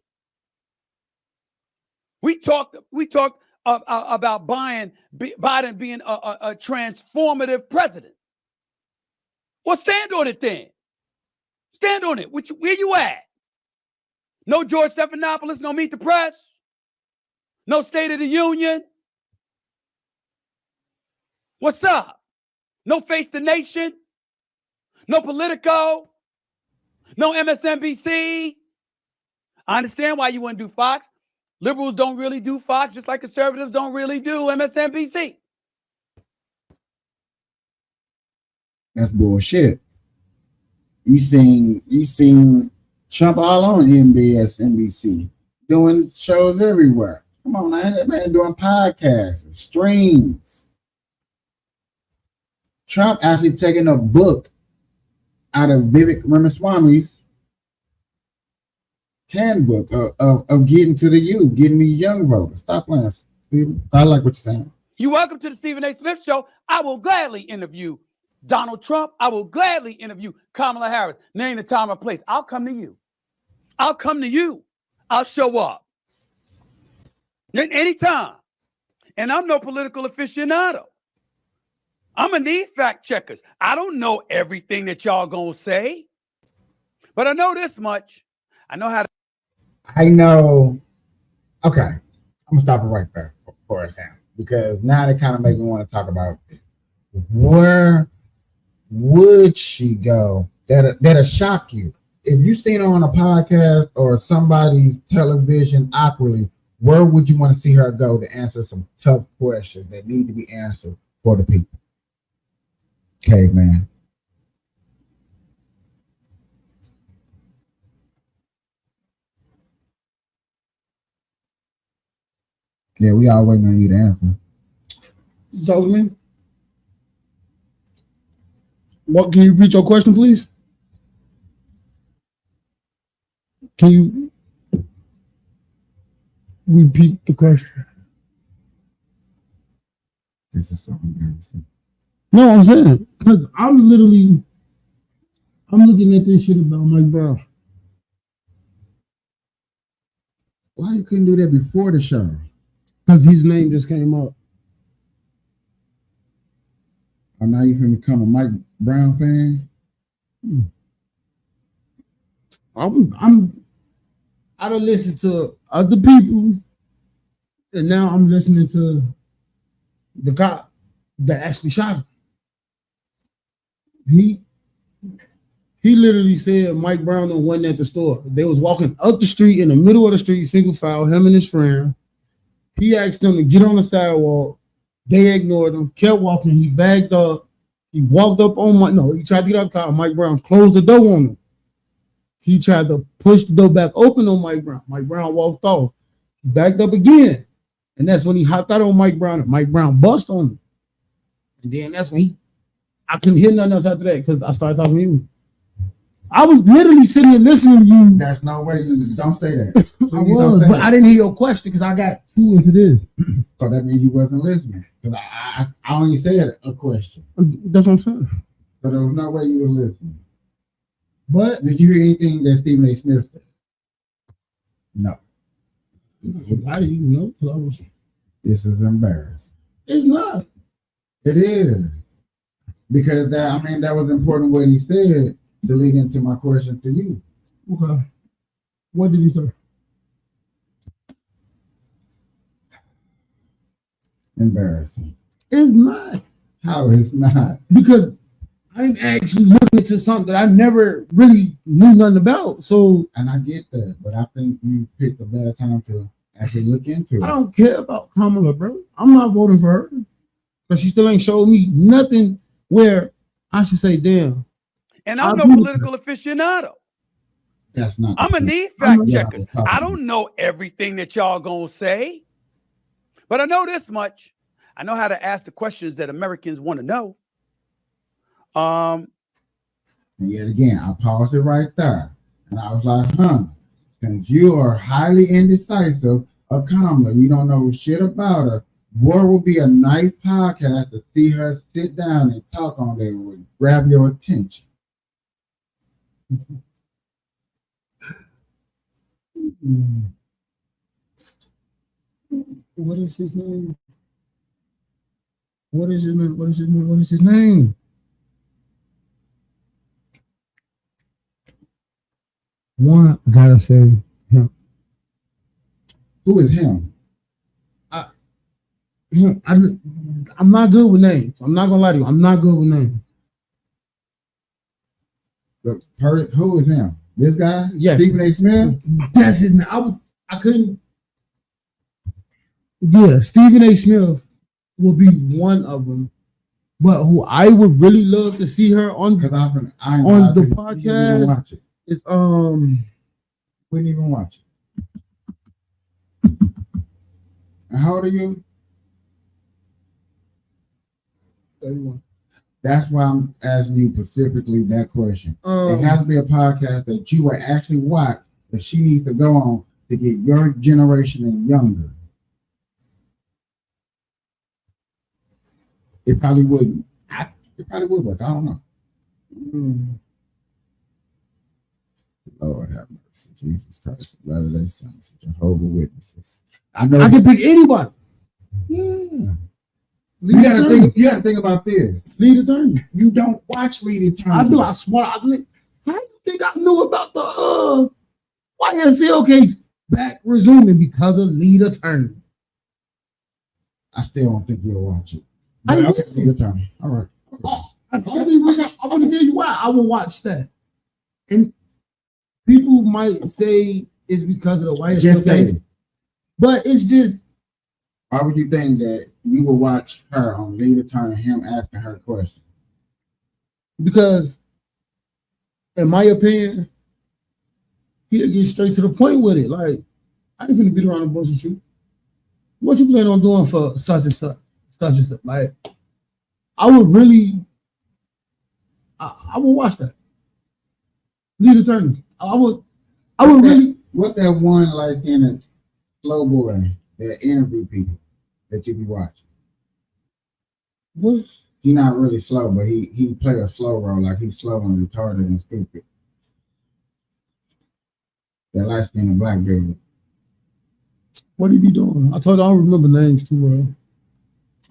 We talked about Biden being a transformative president. Well, stand on it then. Stand on it. Where you at? No George Stephanopoulos, no Meet the Press, no State of the Union. What's up? No Face the Nation. No Politico, no MSNBC. I understand why you wouldn't do Fox. Liberals don't really do Fox, just like conservatives don't really do MSNBC. That's bullshit. You seen Trump all on MSNBC, doing shows everywhere. Come on, man. That man doing podcasts, streams. Trump actually taking a book out of Vivek Ramaswamy's handbook of getting to the youth, getting the young voters. Stop playing, Stephen. I like what you're saying. You're welcome to the Stephen A. Smith Show. I will gladly interview Donald Trump. I will gladly interview Kamala Harris. Name the time or place. I'll come to you. I'll come to you. I'll show up. Anytime. And I'm no political aficionado. I'm going to need fact checkers. I don't know everything that y'all going to say, but I know this much. I know how to. I know. Okay. I'm going to stop it right there for a second, because now they kind of make me want to talk about where would she go that'll shock you if you seen her on a podcast or somebody's television awkwardly, where would you want to see her go to answer some tough questions that need to be answered for the people? Caveman. Yeah, we all waiting on you to answer. Dolman, what? Can you repeat your question, please? Can you repeat the question? This is so embarrassing. No, I'm saying because I'm looking at this shit about Mike Brown. Why you couldn't do that before the show? Because his name just came up. Oh, now you can become a Mike Brown fan? I don't listen to other people, and now I'm listening to the cop that actually shot him. He literally said Mike Brown wasn't at the store. They was walking up the street in the middle of the street, single file, him and his friend. He asked them to get on the sidewalk. They ignored him, kept walking. He backed up. He walked up on he tried to get out of the car. Mike Brown closed the door on him. He tried to push the door back open on Mike Brown. Mike Brown walked off. He backed up again. And that's when he hopped out on Mike Brown. And Mike Brown bust on him. And then that's when I couldn't hear nothing else after that because I started talking to you. I was literally sitting here listening to you. That's no way. You don't say that. I was, but I didn't hear your question because I got too into this. So that means you wasn't listening. Because I only said a question. That's what I'm saying. So there was no way you were listening. But did you hear anything that Stephen A. Smith said? No. Why do you know? This is embarrassing. It's not. It is. Because that was important what he said to lead into my question to you. Okay. What did he say? Embarrassing. It's not. How it's not? Because I'm actually looking into something that I never really knew nothing about. So, and I get that, but I think you picked a bad time to actually look into it. I don't care about Kamala, bro. I'm not voting for her because she still ain't showed me nothing where I should say, damn. And I'm no political aficionado. That's not. I'm a need fact checker. I don't know everything that y'all gonna say, but I know this much. I know how to ask the questions that Americans want to know. And yet again, I paused it right there. And I was like, since you are highly indecisive of Kamala, you don't know shit about her, what would be a nice podcast to see her sit down and talk on there would grab your attention? What is his name? What is his name? What is his name? What is his name? One, I gotta say him. Who is him? I'm not good with names. I'm not gonna lie to you. I'm not good with names. Who is him? This guy? Yes. Stephen A. Smith? That's his name. I couldn't. Yeah, Stephen A. Smith will be one of them. But who I would really love to see her on the podcast is wouldn't even watch it. And how old are you? 31. That's why I'm asking you specifically that question. It has to be a podcast that you will actually watch that she needs to go on to get your generation and younger. It probably wouldn't. It probably would work. I don't know. Lord have mercy. Jesus Christ. Latter-day Saints, Jehovah's Witnesses. I know I can pick anybody. Yeah. You gotta think about this. Lead Attorney. You don't watch Lead Attorney. I do. I swear. How do you think I knew about the YSL case back resuming because of Lead Attorney? I still don't think you'll watch it. I Okay, Lead Attorney. All right. I want to tell you why I will watch that. And people might say it's because of the YSL Just case, say, but it's just why would you think that you would watch her on Lead Attorney, him asking her questions? because, in my opinion, he'll get straight to the point with it. Like, I ain't finna beat around the bush with you. What you plan on doing for such and such, such and such? Like, I would really, I would watch that. Lead Attorney. I would really. What's that one like in a slow boy that interview people that you be watching? What? He not really slow, but he play a slow role, like he's slow and retarded and stupid. That light skinned black dude. What he be doing? I told you I don't remember names too well.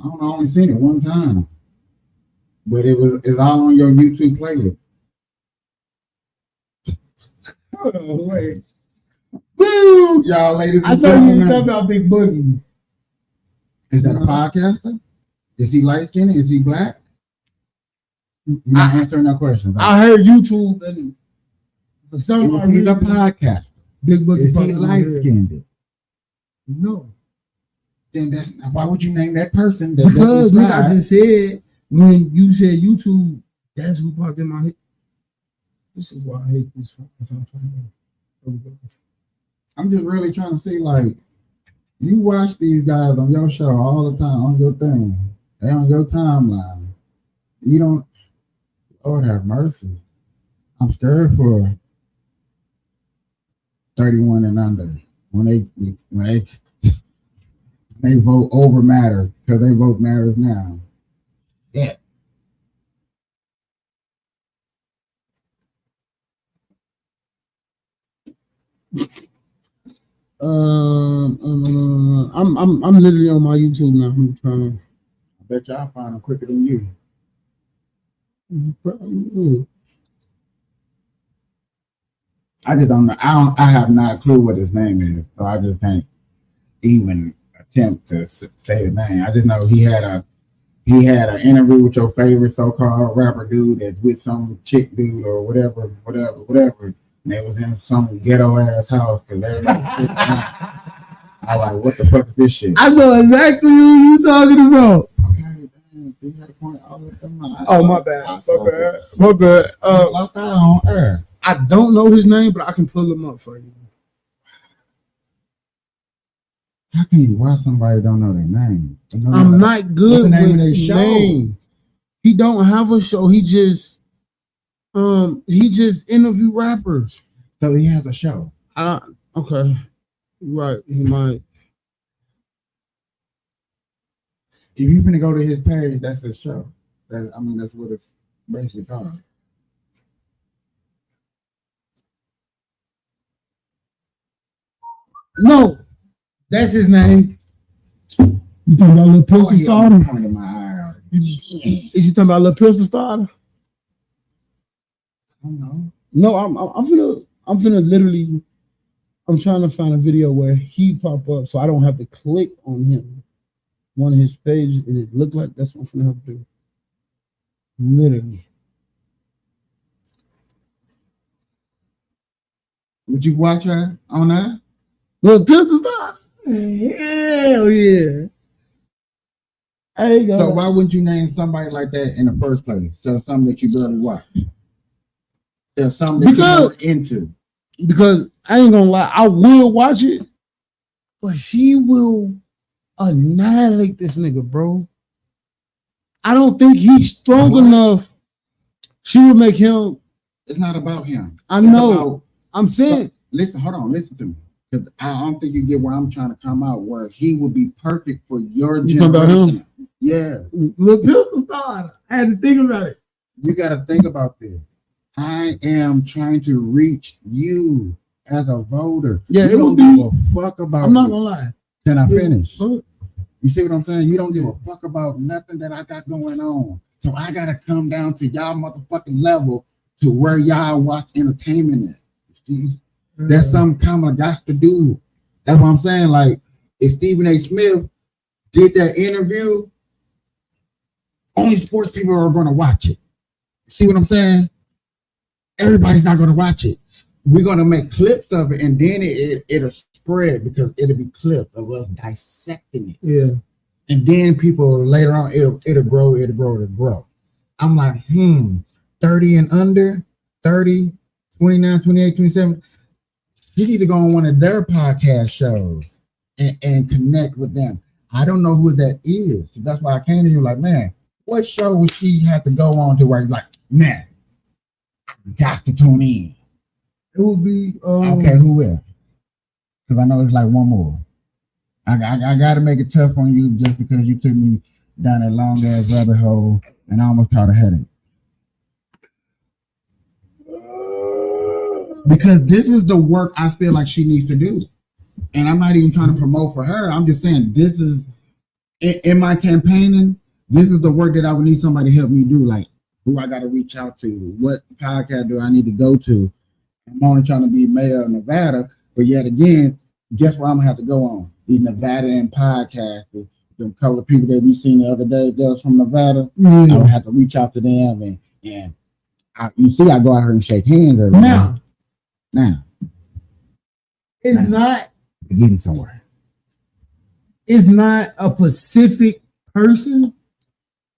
I don't know, I only seen it one time. But it's all on your YouTube playlist. Hold on, wait. Woo! Y'all ladies I and thought you were gentlemen. talking about Big Boogie. Is that a podcaster? Is he light skinned? Is he black? You're not answering that question. I heard YouTube and for some He's a reason, podcaster. Big Boogie. Is he probably light here. skinned? No. Then that's why would you name that person? That Because doesn't nigga, I slide? just said when you said YouTube, that's who popped in my head. This is why I hate this. I'm just really trying to see, like, you watch these guys on your show all the time, on your thing. They on your timeline. You don't, Lord have mercy. I'm scared for 31 and under. When they vote over matters, because they vote matters now. Yeah. I'm literally on my YouTube now. I'm trying to. I bet y'all find them quicker than you. I just don't know. I have not a clue what his name is, so I just can't even attempt to say the name. I just know he had an interview with your favorite so-called rapper dude that's with some chick dude or whatever. And they was in some ghetto ass house because everybody. I like, what the fuck is this shit? I know exactly who you talking about. Okay, damn, you had a point. Oh, my bad. My bad. Lost out on air. I don't know his name, but I can pull him up for you. How can you watch somebody don't know their name? I'm not good What's the name with of their show? name. He don't have a show. He just interview rappers. So he has a show. Okay. Right. He might. If you finna go to his page, that's his show. That's what it's basically called. No, that's his name. You talking about Lil Pistol Starter? Pointing my eye out. Is you talking about Lil Pistol Starter? I don't know. No, I'm finna literally. I'm trying to find a video where he pop up, so I don't have to click on him. One of his pages, and it looked like that's what I'm finna have to do. Literally. Would you watch her on that? Lil Pistol Starter? Hell yeah. So why wouldn't you name somebody like that in the first place? So something that you barely watch. There's something that you're into. Because I ain't gonna lie, I will watch it, but she will annihilate this nigga, bro. I don't think he's strong enough. She will make him. It's not about him. I It's know. about- I'm saying. Listen, hold on, listen to me. Because I don't think you get where I'm trying to come out, where he would be perfect for your You talking about generation. him? Yeah. Lil Pistol Starter. I had to think about it. You got to think about this. I am trying to reach you as a voter. Yeah, you it don't would give be. a fuck about. I'm not me. gonna lie. Can I Yeah. finish? Go ahead. You see what I'm saying? You don't give a fuck about nothing that I got going on. So I gotta come down to y'all motherfucking level to where y'all watch entertainment at. See? That's something Kamala got to do. That's what I'm saying. Like, if Stephen A. Smith did that interview, only sports people are gonna watch it. See what I'm saying? Everybody's not gonna watch it. we're gonna make clips of it, and then it'll spread because it'll be clips of us dissecting it. Yeah. And then people later on, it'll grow. I'm like, 30 and under, 30, 29, 28, 27. You need to go on one of their podcast shows and connect with them. I don't know who that is. So that's why I came to you like, man, what show would she have to go on to where you're like, man, I got to tune in? It would be okay, who will? Because I know it's like one more. I got to make it tough on you just because you took me down that long ass rabbit hole and I almost caught a headache. Because this is the work I feel like she needs to do. And I'm not even trying to promote for her. I'm just saying this is, in my campaigning, this is the work that I would need somebody to help me do. Like, who I got to reach out to? What podcast do I need to go to? I'm only trying to be mayor of Nevada, but yet again, guess where I'm gonna have to go on? These Nevada and podcasters, them couple of people that we seen the other day that was from Nevada. I would have to reach out to them and you see, I go out here and shake hands every day. Now, it's not we're getting somewhere. It's not a specific person,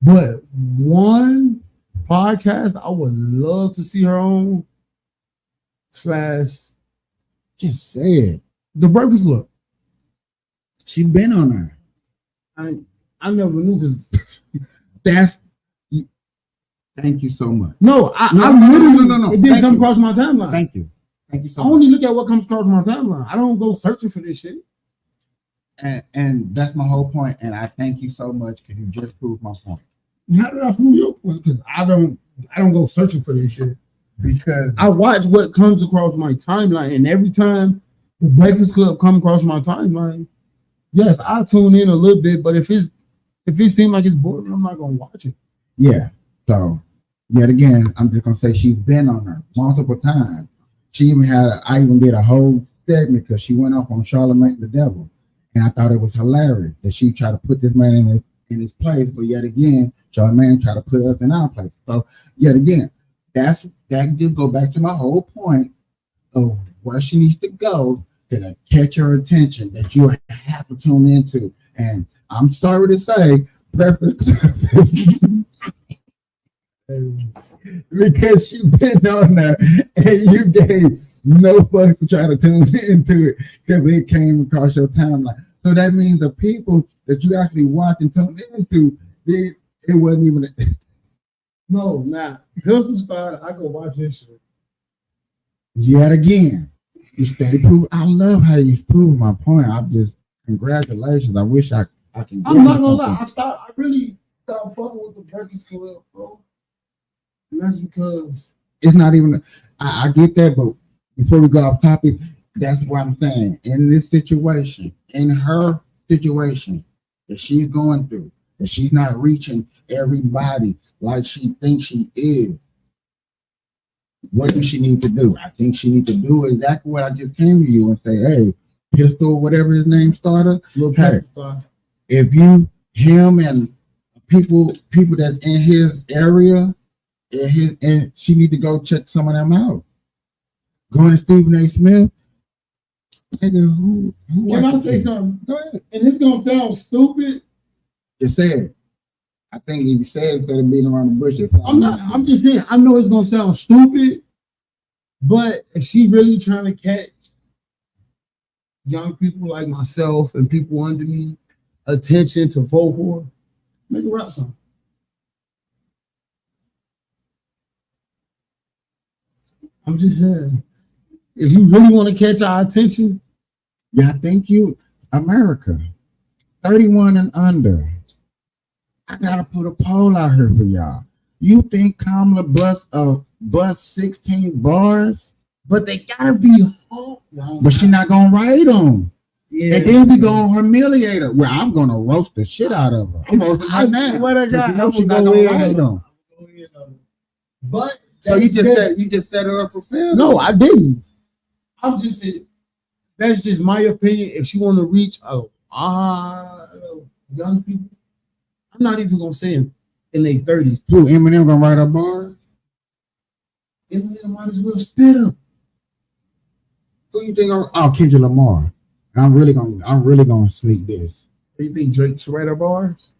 but one podcast I would love to see her on. Just say it. The Breakfast Club. She's been on there. I never knew because that's. Thank you so much. No. It didn't come across my timeline. Thank you so I much. only look at what comes across my timeline. I don't go searching for this shit. And that's my whole point. And I thank you so much because you just proved my point. How did I prove your point? Because I don't go searching for this shit. Because I watch what comes across my timeline, and every time the Breakfast Club come across my timeline, yes, I tune in a little bit. But if it seems like it's boring, I'm not gonna watch it. Yeah. So yet again, I'm just gonna say she's been on her multiple times. She even I even did a whole segment because she went off on Charlamagne the Devil, and I thought it was hilarious that she tried to put this man in his place. But yet again, Charlamagne tried to put us in our place. So yet again, that did go back to my whole point of where she needs to go to catch her attention that you have to tune into. And I'm sorry to say, Breakfast Club, because she been on there and you gave no fucks to try to tune into it because it came across your timeline. So that means the people that you actually watch and tune into, it wasn't even. No, nah. Pistol started. I go watch this shit. Yet again, you steady prove. I love how you prove my point. I'm just congratulations. I wish I can. I'm not gonna lie. I really stopped fucking with the Breakfast Club, bro. And that's because it's not even. I get that, but before we go off topic, that's what I'm saying. In this situation, in her situation that she's going through, that she's not reaching everybody like she thinks she is. What does she need to do? I think she need to do exactly what I just came to you and say, hey, Pistol, whatever his name started, hey, if him and people that's in his area, and she need to go check some of them out. Going to Stephen A. Smith. Nigga, who can I say something? Go ahead. And it's gonna sound stupid. Just say it. I think if you say it instead of beating around the bushes. I'm just saying, I know it's gonna sound stupid, but if she really trying to catch young people like myself and people under me attention to vote for, make a rap song. I'm just saying, if you really want to catch our attention, yeah, thank you, America. 31 and under. I gotta put a poll out here for y'all. You think Kamala bust 16 bars? But they gotta be hard. But she not gonna write them. Yeah. And then we gonna humiliate her. Well, I'm gonna roast the shit out of her. I'm roasting her now. What I got? You she not gonna write them. But so you just set her up for failure? No, I didn't. I'm just saying, that's just my opinion. If she want to reach young people, I'm not even gonna say in their 30s. Who, Eminem gonna write her bars? Eminem might as well spit them. Who you think? Oh, Kendrick Lamar. And I'm really gonna sneak this. You think Drake should write her bars?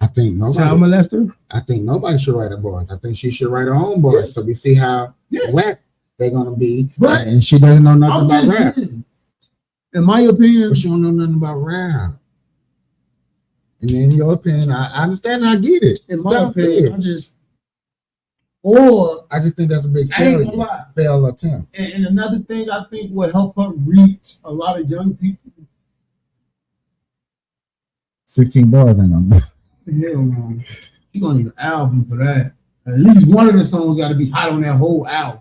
I think nobody. Child molester? I think nobody should write her bars. I think she should write her own bars. Yeah. So we see how Yeah. whack they're gonna be. But and she doesn't know nothing I'm about just rap. saying, in my opinion, But she don't know nothing about rap. And in your opinion, I understand. I get it. in my Sounds opinion, good. I I just think that's a big ain't failure. gonna lie. Fail attempt. And another thing I think would help her reach a lot of young people. 16 bars ain't gonna be. Hell no. She gonna need an album for that. At least one of the songs gotta be hot on that whole album.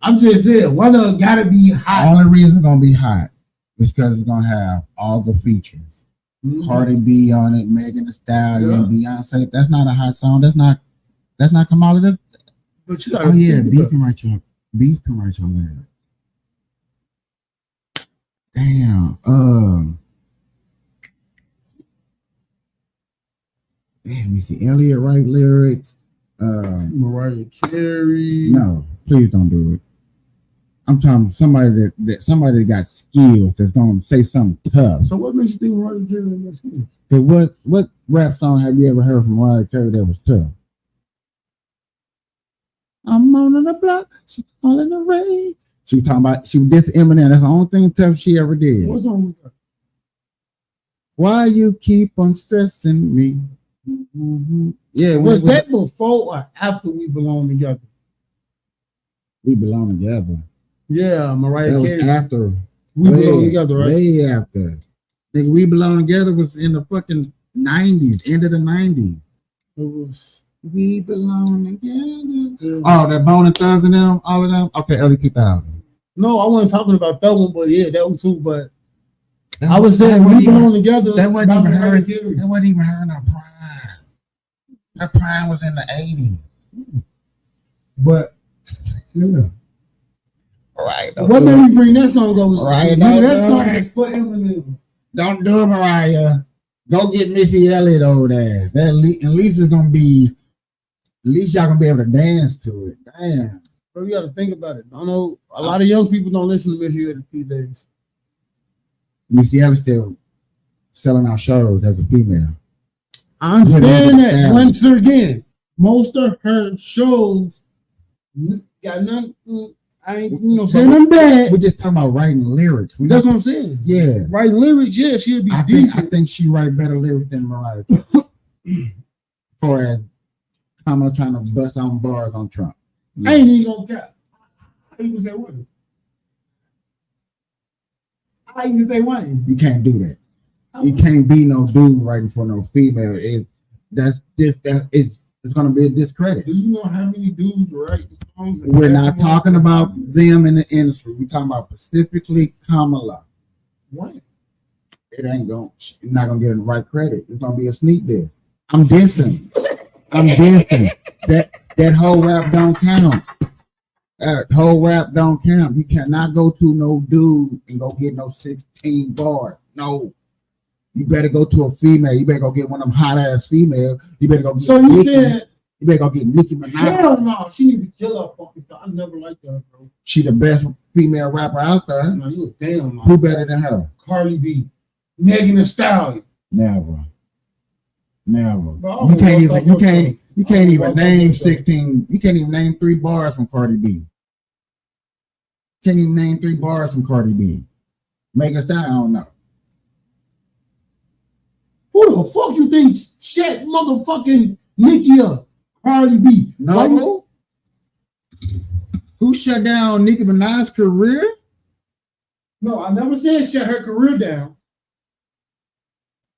I'm just saying, one of them gotta be The hot. only reason it's gonna be hot is because it's gonna have all the features. Mhm. Cardi B on it, Megan Thee Stallion, Beyonce. That's not a hot song. That's not Kamala. That's, But you gotta oh yeah, think B about- can write your lyrics. Damn. Let me see. Elliot write lyrics. Mariah Carey. No, please don't do it. I'm talking somebody that got skills that's gonna say something tough. So what makes you think Mariah Carey got skills? Cause what rap song have you ever heard from Mariah Carey that was tough? I'm on the block, she all in the rain. She was talking about she was this Eminem. That's the only thing tough she ever did. What's wrong with that? Why you keep on stressing me? Mhm. Yeah, when Was it that before or after We Belong Together? We Belong Together? Yeah, Mariah That was Carey. after. We Belong Together, right? Way after. Nigga, We Belong Together was in the fucking 90s, end of the 90s. It was. We belong together. Oh, that Bone and Thugs and them, all of them. Okay, early 2000. No, I wasn't talking about that one, but yeah, that one too. But That I was saying wasn't We even- Belong Together. That wasn't by even Mariah her. Carey. That wasn't even her in her prime. Her prime was in the 80s. But yeah. Right. What made me bring that song up was Right, nigga, that don't song do it. is for Eminem. Don't do it, Mariah. Go get Missy Elliott old ass. That at least it's gonna be. At least y'all gonna be able to dance to it. Damn. Bro, you got to think about it. I know a lot of young people don't listen to Missy Elliott these days. Missy Elliott still selling out shows as a female. I understand that. Yeah. Once again, most of her shows got none. I ain't saying nothing bad. We're just talking about writing lyrics. That's what I'm saying. Yeah. Writing lyrics, yeah, she'll be I decent. think she write better lyrics than Mariah. For as Kamala trying to bust on bars on Trump. I ain't even gonna cap. I even say Wayne. I even say Wayne. You can't do that. You can't be no dude writing for no female. It's gonna be a discredit. Do you know how many dudes write songs? and We're rap not them talking off? about them in the industry. We're talking about specifically Kamala. Wayne. It ain't going. You're not gonna get the right credit. It's gonna be a sneak diss. I'm dissing. That whole rap don't count. That whole rap don't count. You cannot go to no dude and go get no 16 bars. No. You better go to a female. You better go get one of them hot ass females. You better go get So you Nicki. said, You better go get Nicki Minaj. hell no, she need to kill her fucking stuff. I never liked her, bro. She the best female rapper out there. No, you a damn man. Who better than her? Cardi B, Megan Thee Stallion. Never. Bro, You can't even. You can't even walk name off the 16. You can't even name 3 bars from Cardi B. Can't even name 3 bars from Cardi B. Megan Thee Stallion, I don't know. Who the fuck you think shit motherfucking Nicki up? Cardi B. No. Who shut down Nicki Minaj's career? No, I never said shut her career down.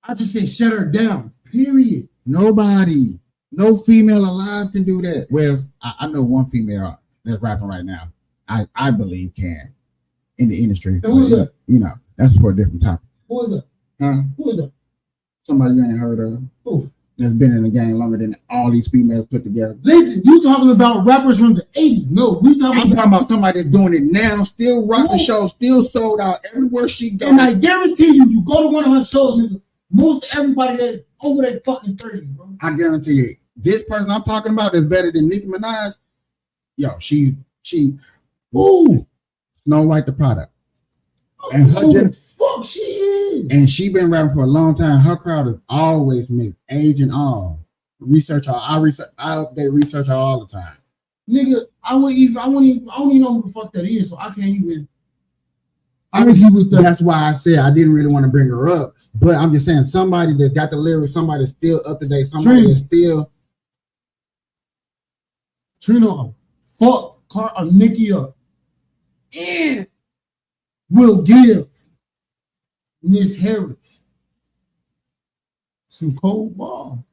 I just said shut her down. Period. Nobody. No female alive can do that. Whereas I know one female that's rapping right now. I believe can in the industry. Who is that? You know, that's for a different topic. Who is that? Huh? Who is that? Somebody you ain't heard of. Who? That's been in the game longer than all these females put together. Listen, you talking about rappers from the 80s. No, we talking I'm talking about somebody that's doing it now, still rock the No. show, still sold out everywhere she goes. And I guarantee you go to one of her shows, nigga, most everybody that's over their fucking 30s, bro. I guarantee you, this person I'm talking about is better than Nicki Minaj. Yo, she Snow White the product. And her Who the fuck she is? and she been rapping for a long time. Her crowd is always mixed, age and all. Research her. I update research her all the time. Nigga, I don't even know who the fuck that is, so I can't even argue with that. That's why I said I didn't really want to bring her up. But I'm just saying somebody that got the lyrics, somebody that's still up to date, somebody that's still Trina, fuck Nicki up. And will give Miss Harris some cold ball.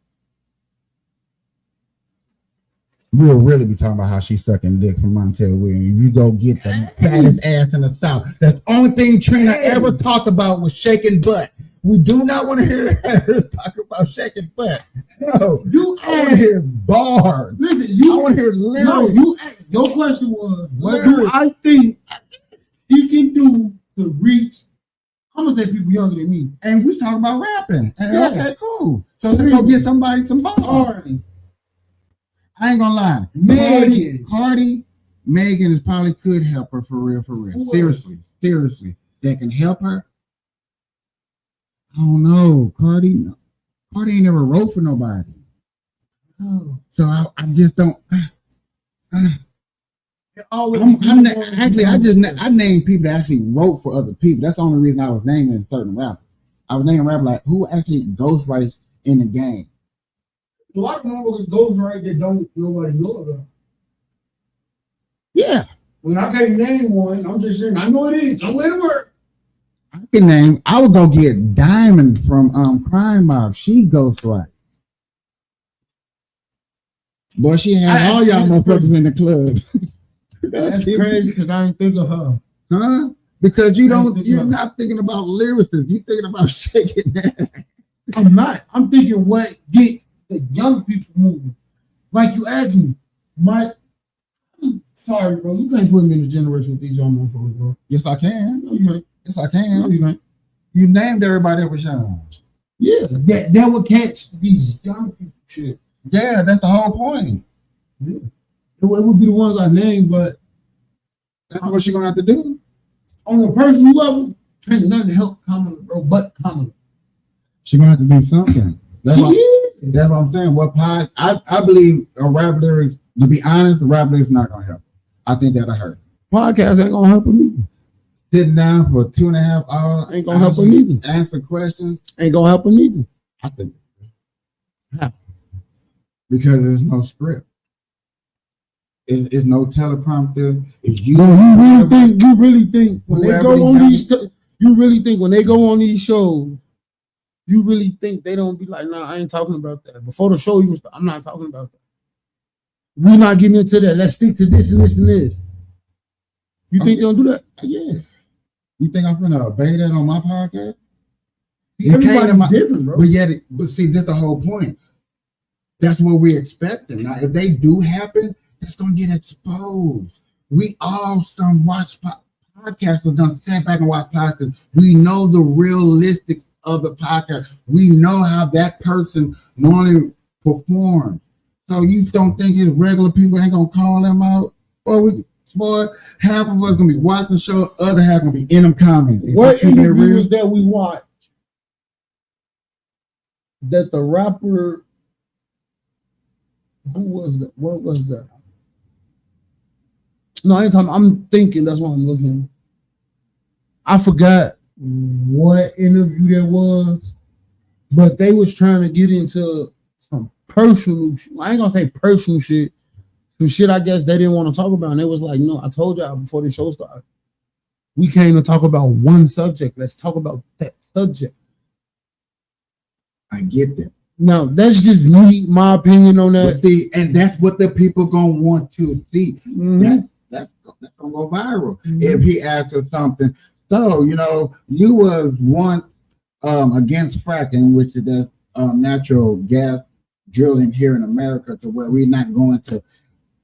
We'll really be talking about how she's sucking dick from Montel Williams. You go get the fattest ass in the South. That's the only thing Trina ever talked about was shaking butt. We do not want to hear her talk about shaking butt. No, I want to hear bars. Listen, I want to hear lyrics. No, your question was, what do I think he can do to reach? I'm gonna say people younger than me, and we talking about rapping. And Yeah. Okay, cool. So let's go get somebody some bars. I ain't gonna lie. Cardi, Megan is probably could help her for real. Seriously, that can help her. I don't know. Cardi ain't never wrote for nobody. Oh. So I just don't. I named people that actually wrote for other people. That's the only reason I was naming certain rappers. I was naming rappers like who actually ghostwrites in the game. A lot of motherfuckers ghostwrite that don't nobody know about. Yeah. When I can't name one, I'm just saying I know it is. I'm going to work. I would go get Diamond from Crime Mob. She ghostwrites. Boy, she had all y'all motherfuckers in the club. That's crazy because I ain't think of her. Huh? Because you're not thinking about lyricists. You're thinking about shaking that. I'm not. I'm thinking what gets the young people moving. Like you asked me, sorry, bro, you can't put me in a generation with these young motherfuckers, bro. Yes, I can. No, you ain't. Yes, I can. No, you ain't. You named everybody that was young. Yeah, that would catch these young people shit. Yeah, that's the whole point. Yeah. It would be the ones I named, but that's what she's gonna have to do. On a personal level, ain't nothing to help Kamala, bro, but Kamala. She's gonna have to do something. That's what I'm saying. I believe a rap lyrics, to be honest, the rap lyrics not gonna help. I think that'll hurt. Podcast ain't gonna help her either. Sitting down for 2.5 hours ain't gonna help her neither. Answer questions ain't gonna help her neither. I think because there's no script. It's no teleprompter. It's you. You really think when they go on these? You really think when they go on these shows? You really think they don't be like, nah, I ain't talking about that. Before the show, I'm not talking about that. We're not getting into that. Let's stick to this and this and this. You think they don't do that? Yeah. You think I'm gonna obey that on my podcast? Everybody's different, bro. But see, that's the whole point. That's what we're expecting. Now, if they do happen, it's gonna get exposed. We all watch podcasters done sit back and watch podcasts. We know the realistics of the podcast. We know how that person normally performs. So you don't think his regular people ain't gonna call them out? Boy, half of us gonna be watching the show, other half gonna be in them comments. What interviews that we watch that the rapper, who was that? What was that? No, anytime I'm thinking, that's what I'm looking. I forgot what interview that was, but they was trying to get into some personal. I ain't gonna say personal shit. Some shit I guess they didn't want to talk about, and they was like, "No, I told y'all before the show started. We came to talk about one subject. Let's talk about that subject." I get that. Now that's just me, my opinion on that. But see, and that's what the people gonna want to see. Mm-hmm. That's gonna go viral if he asks her something. So you was once against fracking, which is that natural gas drilling here in America, to where we're not going to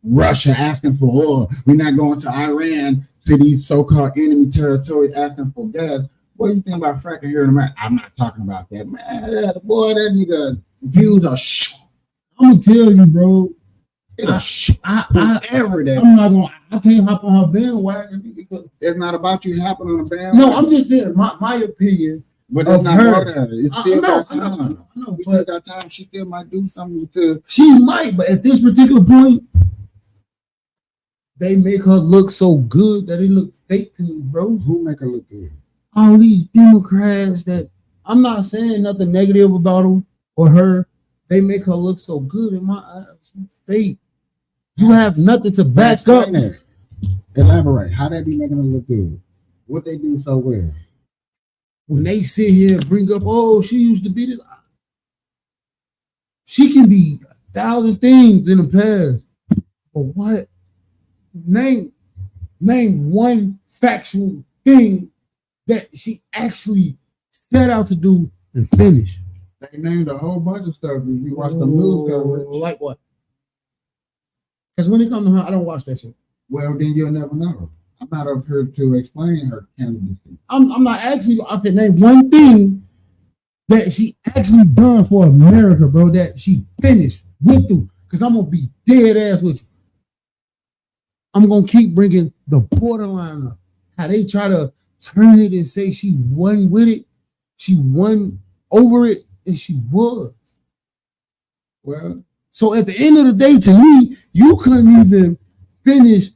Russia asking for oil. We're not going to Iran, to these so-called enemy territories asking for gas. What do you think about fracking here in America? I'm not talking about that, man. Boy, that nigga views are. I'm gonna tell you, bro. Whoever that. I'm not gonna. I can't hop on her bandwagon because it's not about you hopping on the bandwagon. No, I'm just saying my opinion. But that's of not her. about her. It's still got time. We still got time. She still might do something to. She might, but at this particular point, they make her look so good that it looks fake to me, bro. Who make her look good? All these Democrats that I'm not saying nothing negative about them or her. They make her look so good in my eyes. She's fake. You have nothing to back up. That. Elaborate. How they be making her look good? What they do so well? When they sit here and bring up, oh, she used to be this. She can be 1,000 things in the past. But what? Name one factual thing that she actually set out to do and finish. They named a whole bunch of stuff. If you watch the news coverage. Like what? Because when it comes to her, I don't watch that shit. Well, then you'll never know. I'm not up here to explain her candidacy. I'm not asking you. I can name one thing that she actually done for America, bro. That she finished, went through. Because I'm gonna be dead ass with you. I'm gonna keep bringing the borderline up. How they try to turn it and say she won with it, she won over it, and she was. Well, so at the end of the day, to me, you couldn't even finish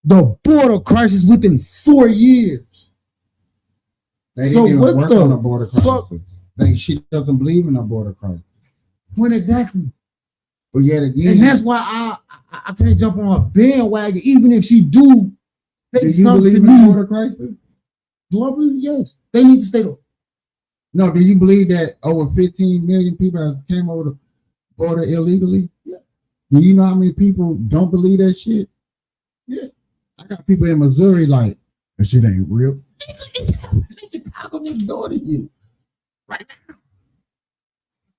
the border crisis within 4 years. They didn't even work on a border crisis. She doesn't believe in a border crisis. When exactly? But yet again, and that's why I can't jump on her bandwagon, even if she do. Do you believe in a border crisis? Do I believe? Yes. They need to stay there. No, do you believe that over 15 million people have came over the border illegally? Yeah. Do you know how many people don't believe that shit? Yeah. I got people in Missouri like, that shit ain't real. It's Chicago next door to you. Right now.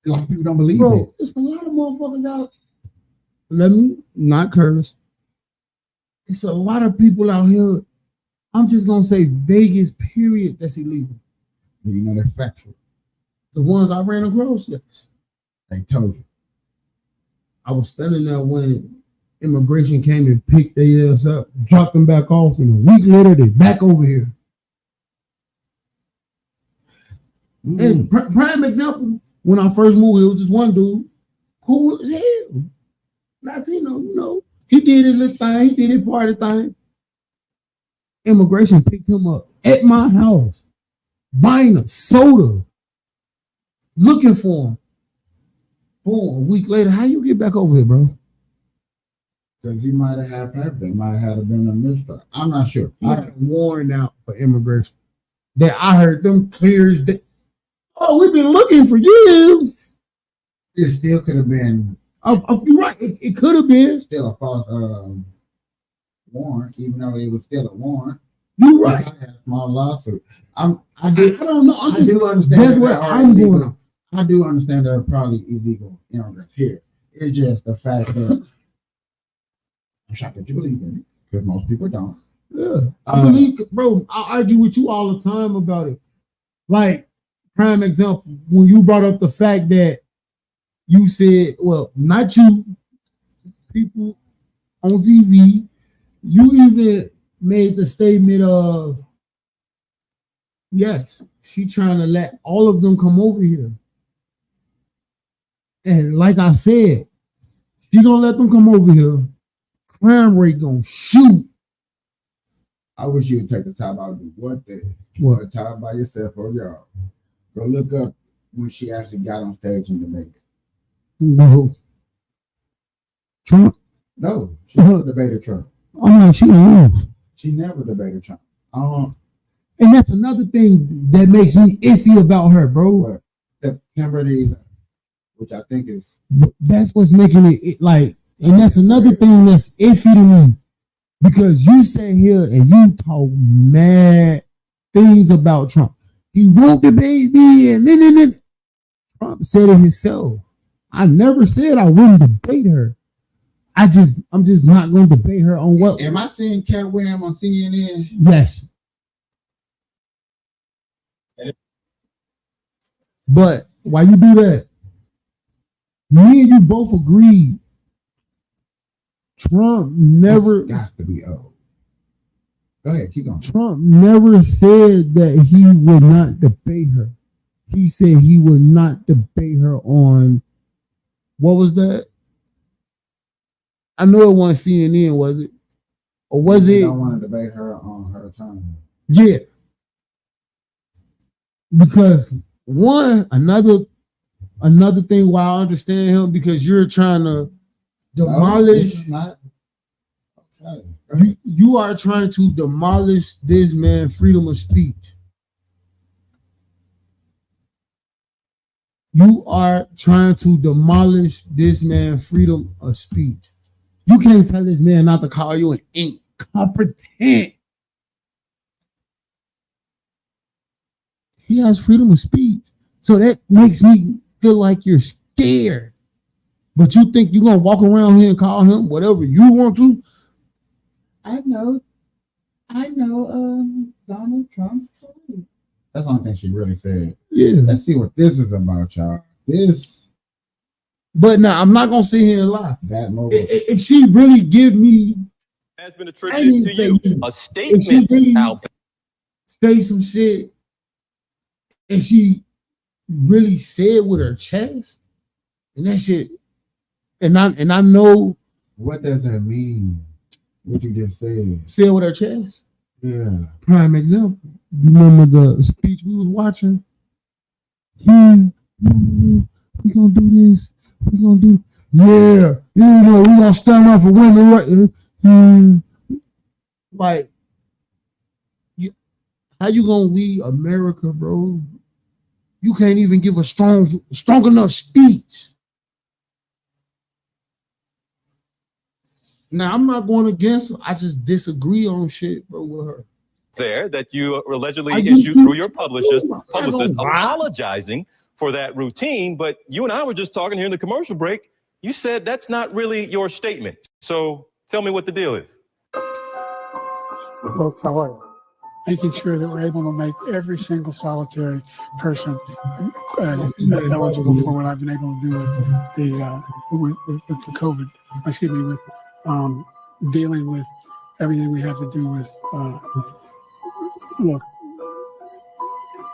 A lot of people don't believe it. There's a lot of motherfuckers out. Let me not curse. It's a lot of people out here. I'm just gonna say Vegas, period. That's illegal. Do you know they're factual? The ones I ran across, yes. They told you. I was standing there when immigration came and picked their ass up, dropped them back off, and a week later they back over here. And prime example, when I first moved, it was just one dude, cool as hell, Latino, you know. He did his little thing, he did his party thing. Immigration picked him up at my house, buying a soda, looking for him. Boom, a week later, how you get back over here, bro? Because he might have had paper. They might have been a mistrial. I'm not sure. I had a warrant out for immigration that I heard them clear as day. Oh, we've been looking for you. It still could have been. You're right. It could have been still a false warrant, even though it was still a warrant. You're right. I had a small lawsuit. I don't know. I do understand. That's what I'm doing. I do understand there are probably illegal immigrants here. It's just the fact that I'm shocked that you believe in it, because most people don't. Yeah, I believe, bro. I argue with you all the time about it. Like, prime example, when you brought up the fact that you said, well, not you, people on TV, you even made the statement of, yes, she trying to let all of them come over here. And like I said, she gonna let them come over here. Crime rate gonna shoot. I wish you'd take the time out and do one thing. What? The time by yourself or y'all. Go look up when she actually got on stage and debated. No. Trump? No, she never debated Trump. I'm like, she lose. She never debated Trump. And that's another thing that makes me iffy about her, bro. What? September the 11th, which I think is. That's what's making it like, and that's another thing that's iffy to me. Because you sit here and you talk mad things about Trump. He won't debate me, and then Trump said it himself. I never said I wouldn't debate her. I'm just not going to debate her on what. Am I seeing Cat Williams on CNN? Yes. But why you do that? Me and you both agreed Trump never got to be old. Go ahead, keep going. Trump never said that he would not debate her. He said he would not debate her on what was that? I know it wasn't CNN, was it? Or was it? Don't want to debate her on her time. Yeah. Because another thing why I understand him, because you're trying to demolish. You are trying to demolish this man's freedom of speech. You are trying to demolish this man's freedom of speech. You can't tell this man not to call you an incompetent. He has freedom of speech. So that makes me feel like you're scared. But you think you're going to walk around here and call him whatever you want to? I know Donald Trump's Tony. That's the only thing she really said. Yeah. Let's see what this is about, y'all. But now I'm not gonna sit here and lie. That movie. If she really give me has been attributed to you. A if statement she really out say some shit and she really said with her chest and that shit, and I know what does that mean? What you just said. Said with her chest. Yeah. Prime example. You remember the speech we was watching? We gonna do this. We gonna do. Yeah, we gonna stand up for women. Right? Like, how you gonna lead America, bro? You can't even give a strong enough speech. Now, I'm not going against her. I just disagree on shit, bro, with her. there that you allegedly issued through your publicist apologizing for that routine. But you and I were just talking here in the commercial break. You said that's not really your statement. So tell me what the deal is. Folks, how are you? Making sure that we're able to make every single solitary person eligible for what I've been able to do with the COVID. Excuse me, with dealing with everything we have to do with. Look,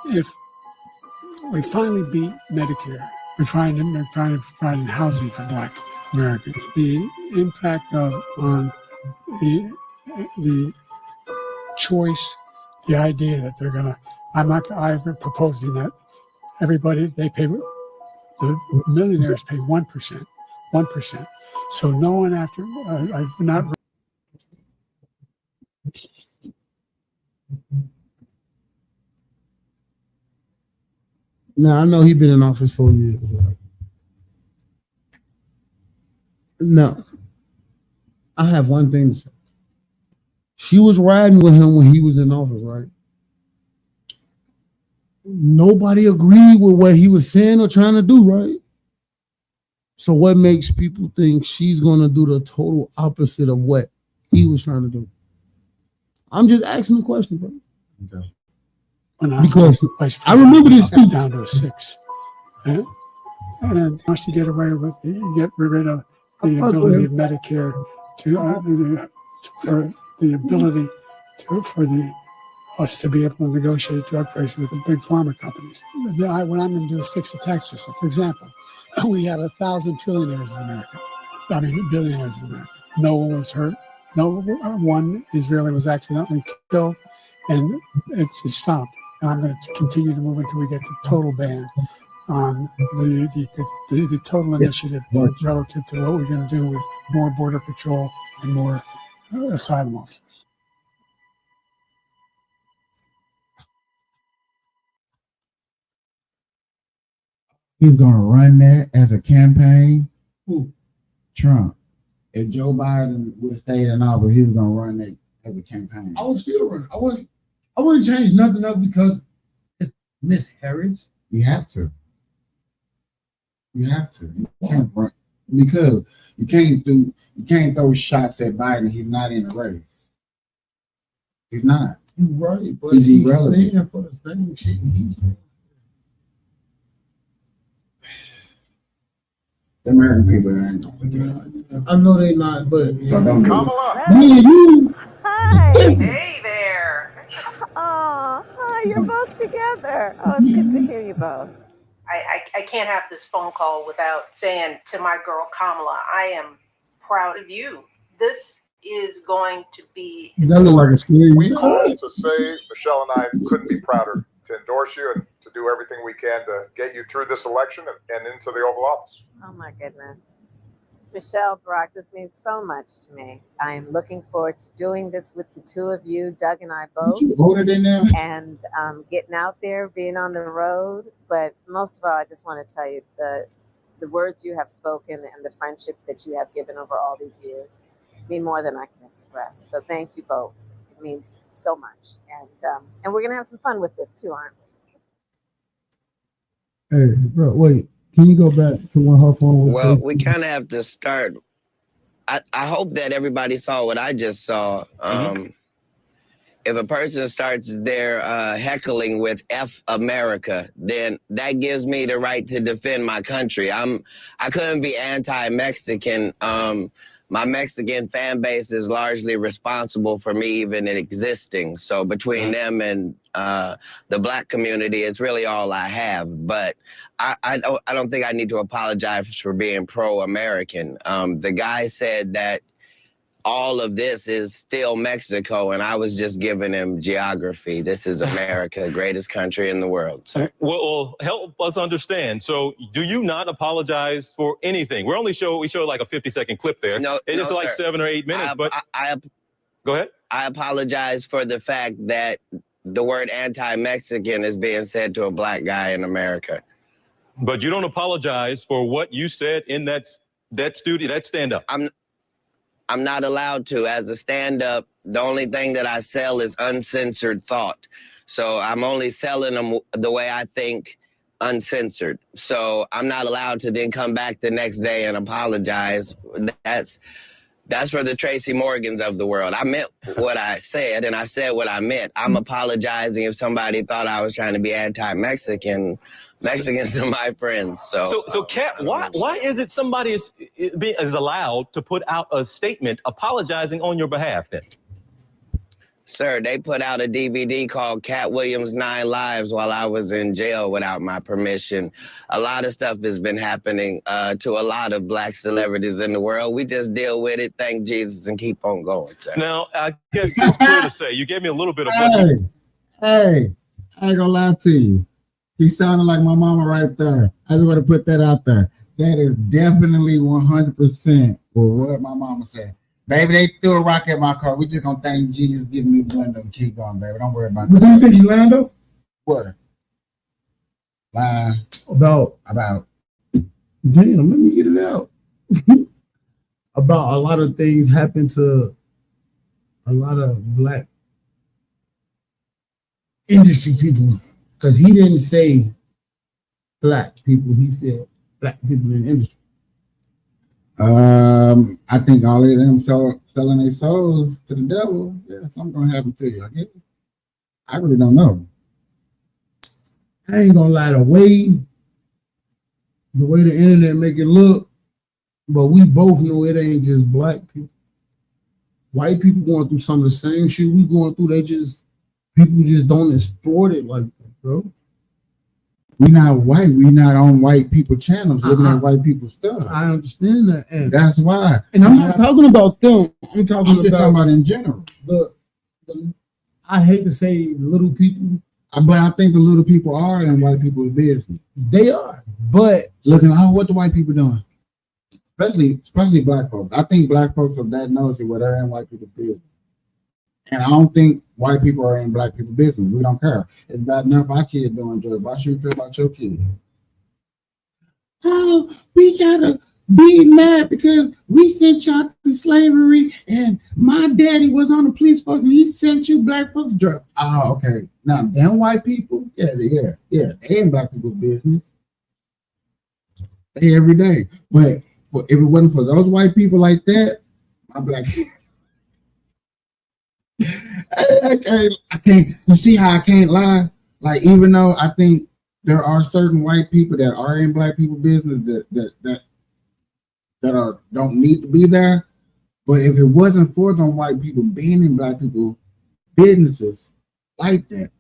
if we finally beat Medicare, we're trying to provide housing for Black Americans. The impact on the choice. The idea that they're gonna, I'm proposing that everybody, they pay, the millionaires pay 1%. So no one after, I've not. Now, I know he's been in office 4 years. No, I have one thing to say. She was riding with him when he was in office, right? Nobody agreed with what he was saying or trying to do, right? So what makes people think she's going to do the total opposite of what he was trying to do? I'm just asking the question, bro. Okay. Because I remember this speech. Down to a 6. And once you get away with it, you get rid of the ability of Medicare for the ability for us to be able to negotiate drug prices with the big pharma companies. What I'm going to do is fix the tax system. For example, we have 1,000 trillionaires in America. I mean, billionaires in America. No one was hurt. No one Israeli was accidentally killed, and it just stopped. And I'm going to continue to move until we get the total ban on the total initiative relative to what we're going to do with more border patrol and more asylum officers. He's going to run that as a campaign. Who? Trump. If Joe Biden would have stayed in office, he was going to run that as a campaign. I would still run. I wouldn't change nothing up because it's Miss Harris. You have to. You can't run because you can't throw shots at Biden. He's not in the race. He's not. You're right, but he's he's irrelevant. standing for the same shit. The American people ain't gonna look at it like that. I know they not, but So don't do it. me and you. Hi. Hey there. Oh, hi. You're both together. Oh, it's good to hear you both. I can't have this phone call without saying to my girl Kamala, I am proud of you. This is going to be. That look like a scary. We called to say Michelle and I couldn't be prouder to endorse you and to do everything we can to get you through this election and into the Oval Office. Oh, my goodness. Michelle, Barack, this means so much to me. I am looking forward to doing this with the two of you, Doug and I both. You older than them? And getting out there, being on the road. But most of all, I just want to tell you the words you have spoken and the friendship that you have given over all these years mean more than I can express. So thank you both. It means so much. And we're going to have some fun with this too, aren't we? Hey, bro, wait. Can you go back to when her phone was? Well, facing? we kind of have to start. I hope that everybody saw what I just saw. If a person starts their heckling with F America, then that gives me the right to defend my country. I couldn't be anti-Mexican. My Mexican fan base is largely responsible for me even existing. So between them and the black community, it's really all I have. But I don't think I need to apologize for being pro-American. The guy said that all of this is still Mexico, and I was just giving him geography. This is America, greatest country in the world. So. Well, help us understand. So, do you not apologize for anything? We show like a 50-second clip there. No, it's no, like sir. 7 or 8 minutes. Go ahead. I apologize for the fact that the word anti-Mexican is being said to a black guy in America. But you don't apologize for what you said in that studio, that stand-up. I'm not allowed to. As a stand-up, the only thing that I sell is uncensored thought. So I'm only selling them the way I think, uncensored. So I'm not allowed to then come back the next day and apologize. That's for the Tracy Morgans of the world. I meant what I said, and I said what I meant. I'm apologizing if somebody thought I was trying to be anti-Mexican. Mexicans are my friends. So Kat, why is it somebody is allowed to put out a statement apologizing on your behalf then? Sir, they put out a DVD called Cat Williams 9 Lives while I was in jail without my permission. A lot of stuff has been happening to a lot of black celebrities in the world. We just deal with it, thank Jesus, and keep on going, sir. Now, I guess it's clear to say, you gave me a little bit of Hey, I ain't gonna lie to you. He sounded like my mama right there. I just want to put that out there. That is definitely 100% what my mama said. Baby, they threw a rock at my car. We just gonna thank Jesus giving me the window and keep going, baby. Don't worry about that. But do you think he lied though? What? Lie About. Damn, let me get it out. About a lot of things happen to a lot of black industry people. Because he didn't say black people, he said black people in the industry. I think all of them selling their souls to the devil. Yeah, something gonna happen to you. I really don't know. I ain't gonna lie, the way the internet make it look, but we both know it ain't just black people. White people going through some of the same shit we going through. People just don't exploit it like that, bro. We not white. We not on white people channels looking at white people stuff. I understand that. And that's why. And I'm not talking about them. I'm just talking about in general. I hate to say little people, but I think the little people are in white people's business. They are. But looking at what the white people doing, especially black folks. I think black folks are that nosy where they're in white people's business. And I don't think white people are in black people's business. We don't care. It's bad enough our kids don't enjoy it. Why should we care about your kids? Oh, we gotta be mad because we sent y'all to slavery and my daddy was on the police force and he sent you black folks drugs. Oh, okay. Now, them white people, yeah, they in black people's business. They every day. But if it wasn't for those white people like that, my black I can't. You see how I can't lie? Like, even though I think there are certain white people that are in black people business that that don't need to be there. But if it wasn't for them white people being in black people businesses like that.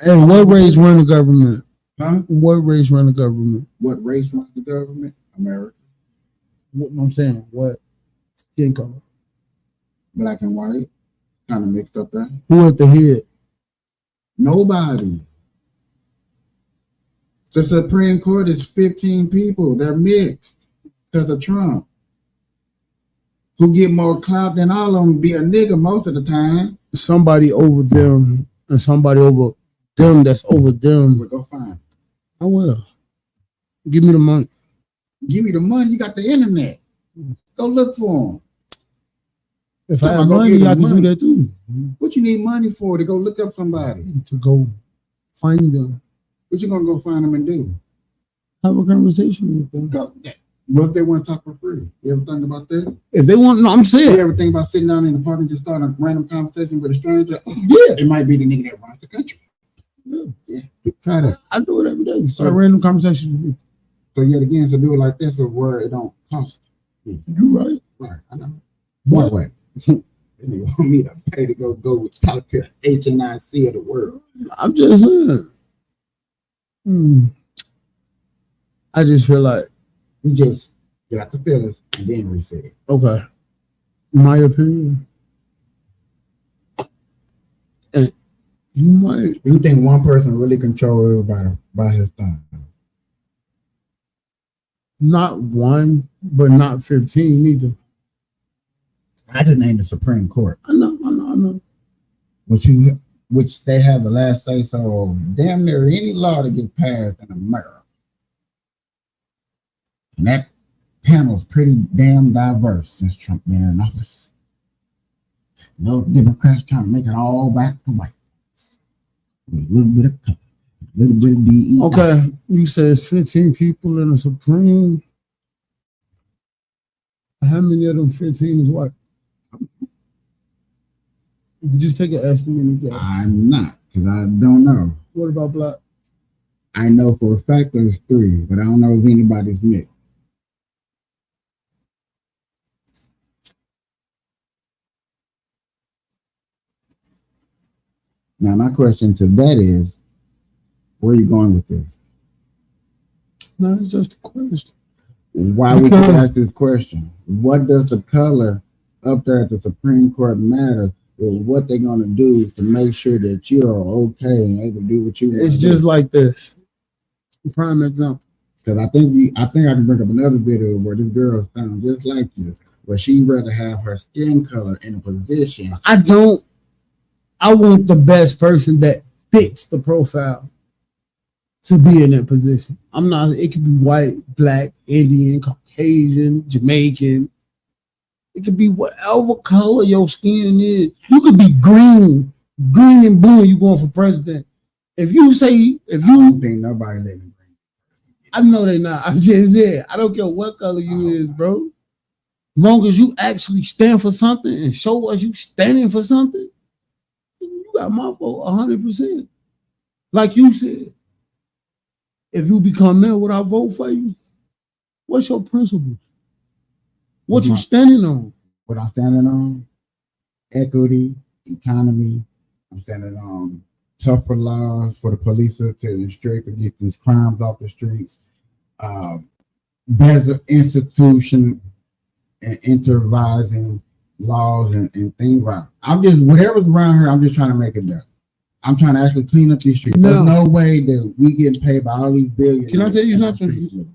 And what race run the government? Huh? What race run the government? What race runs the government? America. What I'm saying, what skin color? Black and white. Kind of mixed up there. Who at the head? Nobody. The Supreme Court is 15 people. They're mixed because of Trump. Who get more clout than all of them be a nigga most of the time. Somebody over them and somebody over them that's over them. We'll go find. I will. Give me the money. Give me the money. You got the internet. Go look for them. If I have money, I can do that too. What you need money for? To go look up somebody? To go find them. What you gonna go find them and do? Have a conversation with them. Go. What if they want to talk for free? You ever think about that? If they want, no, I'm saying. You ever think about sitting down in the park and just starting a random conversation with a stranger? Yeah. It might be the nigga that runs the country. Yeah. Try that. I do it every day. Start random conversations with you. So yet again, so do it like this, so where it don't cost. You right. Right. I know. What way? They want me to pay to go talk to the HNIC of the world. I'm just saying. I just feel like you just get out the feelings and then reset it. Okay. My opinion. And you think one person really controls everybody by his thumb? Not one, but not 15 either. I just named the Supreme Court. I know. Which they have the last say so of damn near any law that gets passed in America. And that panel's pretty damn diverse since Trump been in office. No Democrats trying to make it all back to white. With a little bit of color, a little bit of DE. Okay, you said 15 people in the Supreme. How many of them 15 is white? Just take an estimate. I'm not, because I don't know. What about black? I know for a fact there's 3, but I don't know if anybody's mixed. Now, my question to that is, where are you going with this? No, it's just a question. Why would you ask this question? What does the color up there at the Supreme Court matter with what they're going to do to make sure that you are okay and able to do what you want? It's just like this. Prime example. Because I think I can bring up another video where this girl sounds just like you, where she'd rather have her skin color in a position. I want the best person that fits the profile to be in that position. It could be white, black, Indian, Caucasian, Jamaican. It could be whatever color your skin is. You could be green and blue, and you going for president. I don't think nobody living green. I know they not. I'm just there. I don't care what color you is, bro. Long as you actually stand for something and show us you standing for something, you got my vote 100%. Like you said, if you become mayor, would I vote for you? What's your principles? What you standing on? What I'm standing on? Equity, economy. I'm standing on tougher laws for the police to restrict to get these crimes off the streets. There's an institution and intervising laws and things right. Whatever's around here, I'm just trying to make it better. I'm trying to actually clean up these streets. There's no way that we get paid by all these billions. Can I tell you something?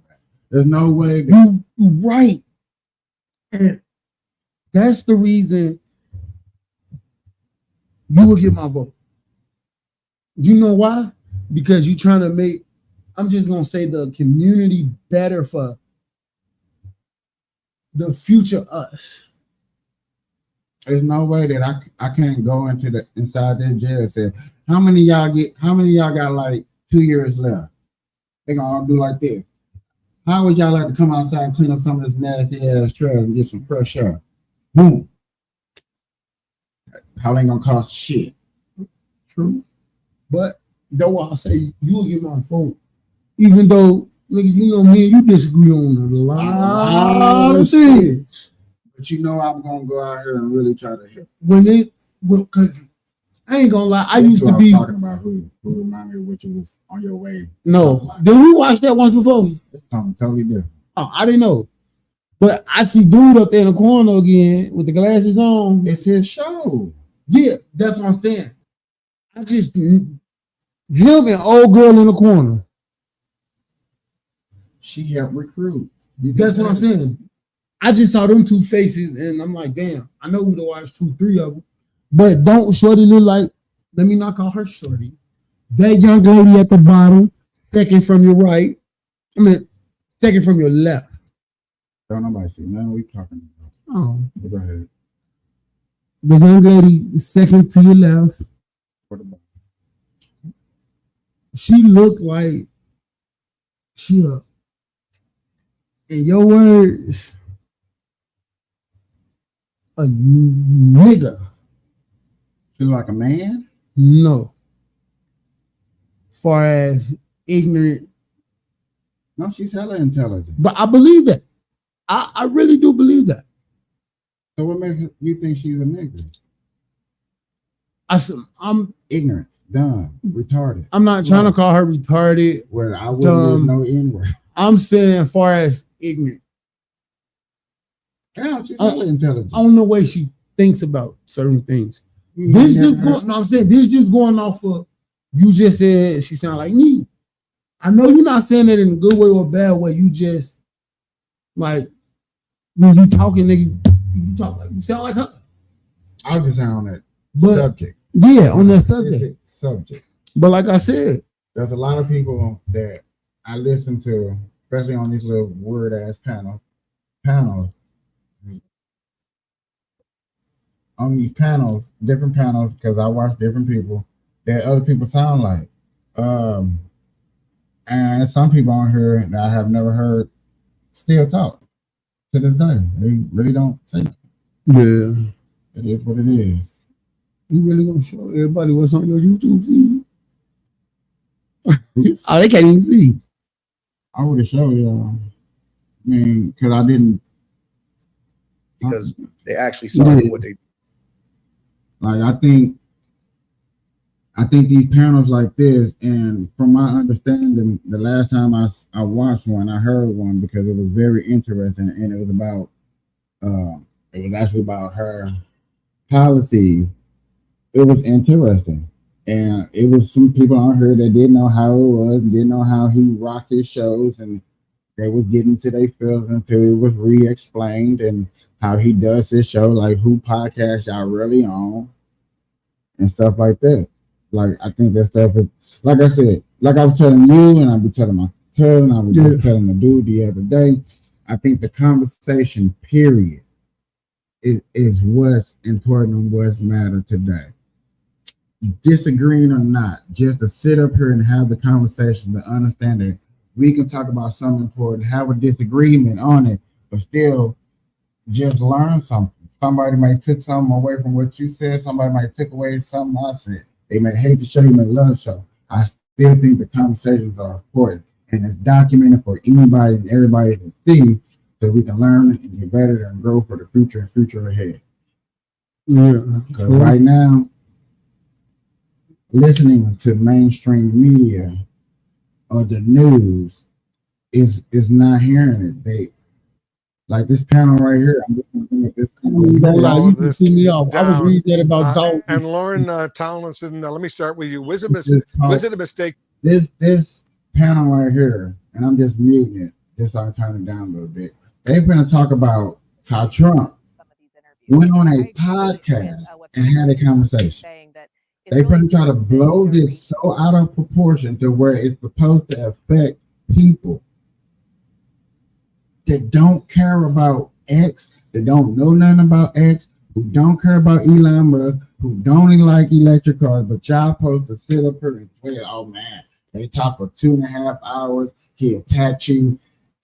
There's no way that right. And that's the reason you will get my vote. You know why? Because you're trying to make, I'm just going to say, the community better for the future us. There's no way that I can't go into inside this jail and say, how many of y'all got like 2 years left? They're gonna all do like this. How would y'all like to come outside and clean up some of this nasty ass trash and get some fresh air? Boom. How ain't gonna cost shit. True. But though I say you will get my vote, even though Nigga, you know me and you disagree on a lot of things. But you know I'm gonna go out here and really try to hit. Because I ain't gonna lie, I That's used what to I was be. talking about who remind me of what you was on your way. No, did we watch that once before? It's something totally different. Oh, I didn't know. But I see dude up there in the corner again with the glasses on. It's his show. Yeah, that's what I'm saying. I just him and old girl in the corner. She helped recruit. That's what I'm saying. I just saw them two faces and I'm like, damn, I know who to watch 2, 3 of them. But don't Shorty look like, let me not call her Shorty. That young lady at the bottom, second from your right. I mean, second from your left. Don't nobody see nothing we talking about. Oh. Go ahead. The young lady, second to your left. She looked like she in your words, a nigga. She like a man? No. Far as ignorant. No, she's hella intelligent. But I believe that. I really do believe that. So what makes you think she's a nigga? I'm ignorant, dumb, retarded. I'm not trying to call her retarded. Well, I wouldn't use no N-word. I'm saying as far as ignorant. Yeah, she's hella intelligent. I don't know the way she thinks about certain things. This just going. No, I'm saying this just going off of you just said she sound like me. I know you're not saying it in a good way or a bad way. You just like when you talking, nigga, you talk like you sound like her. I'll just sound on that subject. Yeah, on that subject. But like I said, there's a lot of people that I listen to, especially on these little word ass panels. On these panels, different panels, because I watch different people that other people sound like. And some people on here that I have never heard still talk to this day. They really don't say it. Yeah. It is what it is. You really gonna show everybody what's on your YouTube feed? Oh, they can't even see. I would have showed y'all. I mean, because I didn't. Because they actually saw what they. Like I think these panels like this, and from my understanding, the last time I watched one, I heard one because it was very interesting, and it was about it was actually about her policies. It was interesting, and it was some people on here that didn't know how it was, didn't know how he rocked his shows, and they was getting to their feels until it was re-explained and how he does his show, like who podcast y'all really on, and stuff like that. Like I think that stuff is, like I said, like I was telling you, and I'll be telling my cousin, I was just telling the dude the other day. I think the conversation, period, is what's important and what's matter today. Disagreeing or not, just to sit up here and have the conversation to understand that we can talk about something important, have a disagreement on it, but still just learn something. Somebody might take something away from what you said. Somebody might take away something I said. They may hate the show, you may love the show. I still think the conversations are important, and it's documented for anybody and everybody to see, so we can learn and get better and grow for the future and future ahead. Yeah. Because right now, listening to mainstream media or the news is not hearing it. They like this panel right here. I'm just looking at this. You can see me off. I was reading that about Dalton. And Lauren Tomlinson, let me start with you. Was it a mistake? This panel right here, and I'm just muting it, just so I turn it down a little bit. They're going to talk about how Trump went on a podcast and had a conversation. They're going to try to blow this so out of proportion to where it's supposed to affect people that don't care about X, that don't know nothing about X, who don't care about Elon Musk, who don't even like electric cars, but y'all supposed to sit up here and swear, oh man, they talk for 2.5 hours, he attacked you,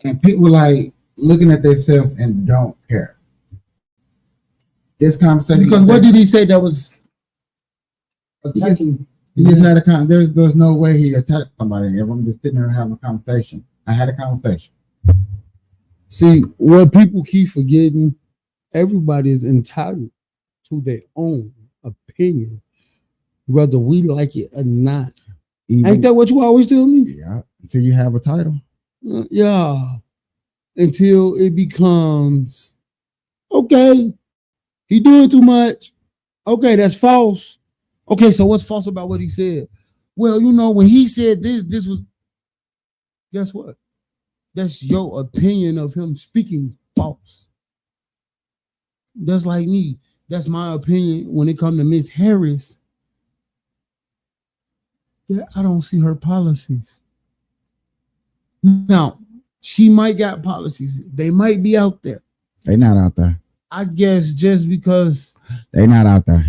and people like looking at themselves and don't care. This conversation, because what did he say that was attacking? He just had a there's no way he attacked somebody. Everyone just sitting there having a conversation. I had a conversation. See, what people keep forgetting, everybody is entitled to their own opinion, whether we like it or not. Ain't that what you always tell me? Yeah, until you have a title. Yeah, until it becomes, okay, he doing too much. Okay, that's false. Okay, so what's false about what he said? Well, you know, when he said this was, guess what? That's your opinion of him speaking false. That's like me. That's my opinion when it comes to Miss Harris. Yeah, I don't see her policies. Now, she might got policies. They might be out there. They not out there. I guess just because They not out there.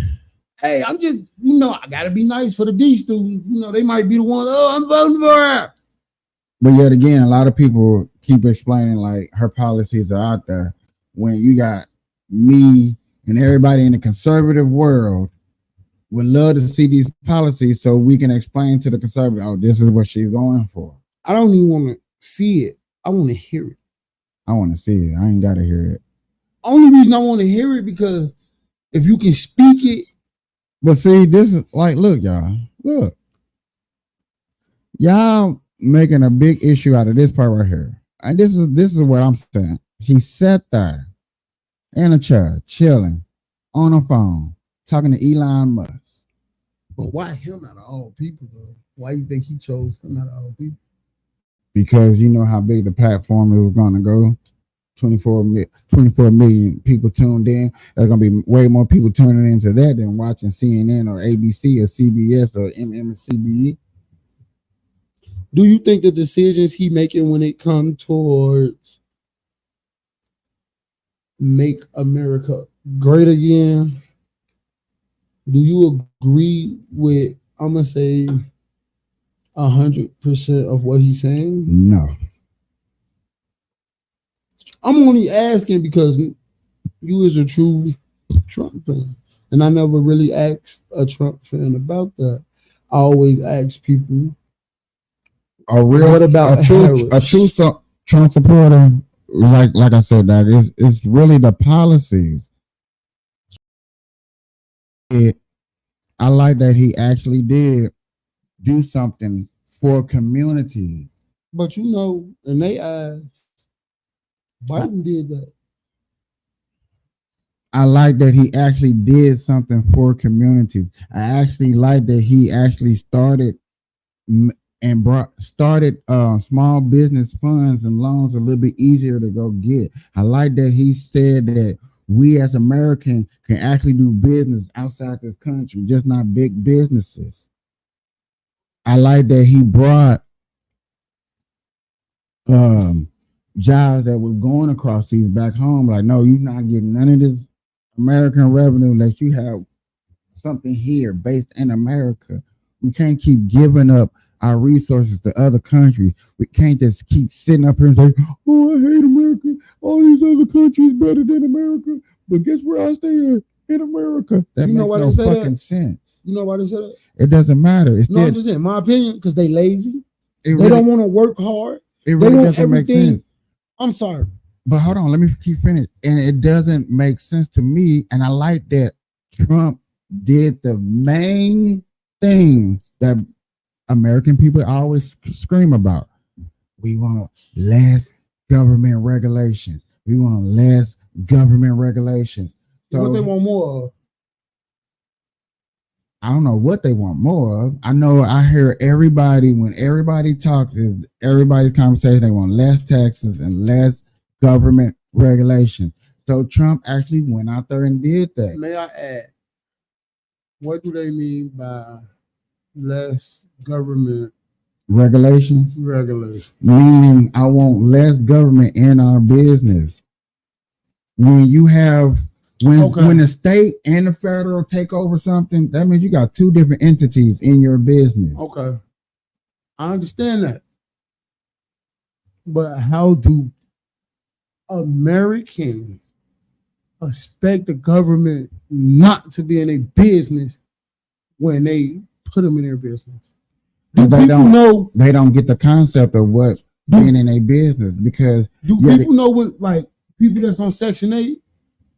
hey, I'm just, you know, I gotta be nice for the D students. You know, they might be the ones, oh, I'm voting for her. But yet again, a lot of people keep explaining like her policies are out there when you got me and everybody in the conservative world would love to see these policies so we can explain to the conservative, oh, this is what she's going for. I don't even want to see it. I want to hear it. I want to see it. I ain't got to hear it. Only reason I want to hear it because if you can speak it. But see, this is like, look, y'all. Look. Y'all making a big issue out of this part right here. And this is what I'm saying. He sat there in a chair, chilling, on a phone, talking to Elon Musk. But why him out of all people, though? Why you think he chose him out of all people? Because you know how big the platform it was going to go. 24 million people tuned in. There's going to be way more people tuning into that than watching CNN or ABC or CBS or MSNBC. Do you think the decisions he making when it comes towards make America great again, do you agree with, I'm going to say, 100% of what he's saying? No. I'm only asking because you is a true Trump fan. And I never really asked a Trump fan about that. I always ask people, what about a true Trump supporter? Like I said, that it's really the policies. I like that he actually did do something for communities. But you know, in they eyes, Biden did that. I like that he actually did something for communities. I actually like that he actually started small business funds and loans a little bit easier to go get. I like that he said that we as Americans can actually do business outside this country, just not big businesses. I like that he brought jobs that were going across seas back home. Like, no, you're not getting none of this American revenue unless you have something here based in America. We can't keep giving up our resources to other countries. We can't just keep sitting up here and say, oh, I hate America. All these other countries better than America. But guess where I stay at? In America. That You know makes why no they say fucking that? sense. You know why they say that? It doesn't matter. It's No, still, I'm just saying, my opinion, because they lazy. It They really- don't want to work hard. it They really want doesn't make everything. sense. I'm sorry. But hold on, let me keep finished. And it doesn't make sense to me. And I like that Trump did the main thing that American people always scream about. We want less government regulations. We want less government regulations. So What they want more of? I don't know what they want more of. I know I hear everybody, when everybody talks, is everybody's conversation, they want less taxes and less government regulations. So Trump actually went out there and did that. May I add, what do they mean by less government Regulations, regulation? meaning I want less government in our business. When you have when the state and the federal take over something, that means you got two different entities in your business. Okay. I understand that. But how do Americans expect the government not to be in a business when they put them in their business? Do But they people don't know? They don't get the concept of what being in a business because do people know when, like, people that's on Section 8,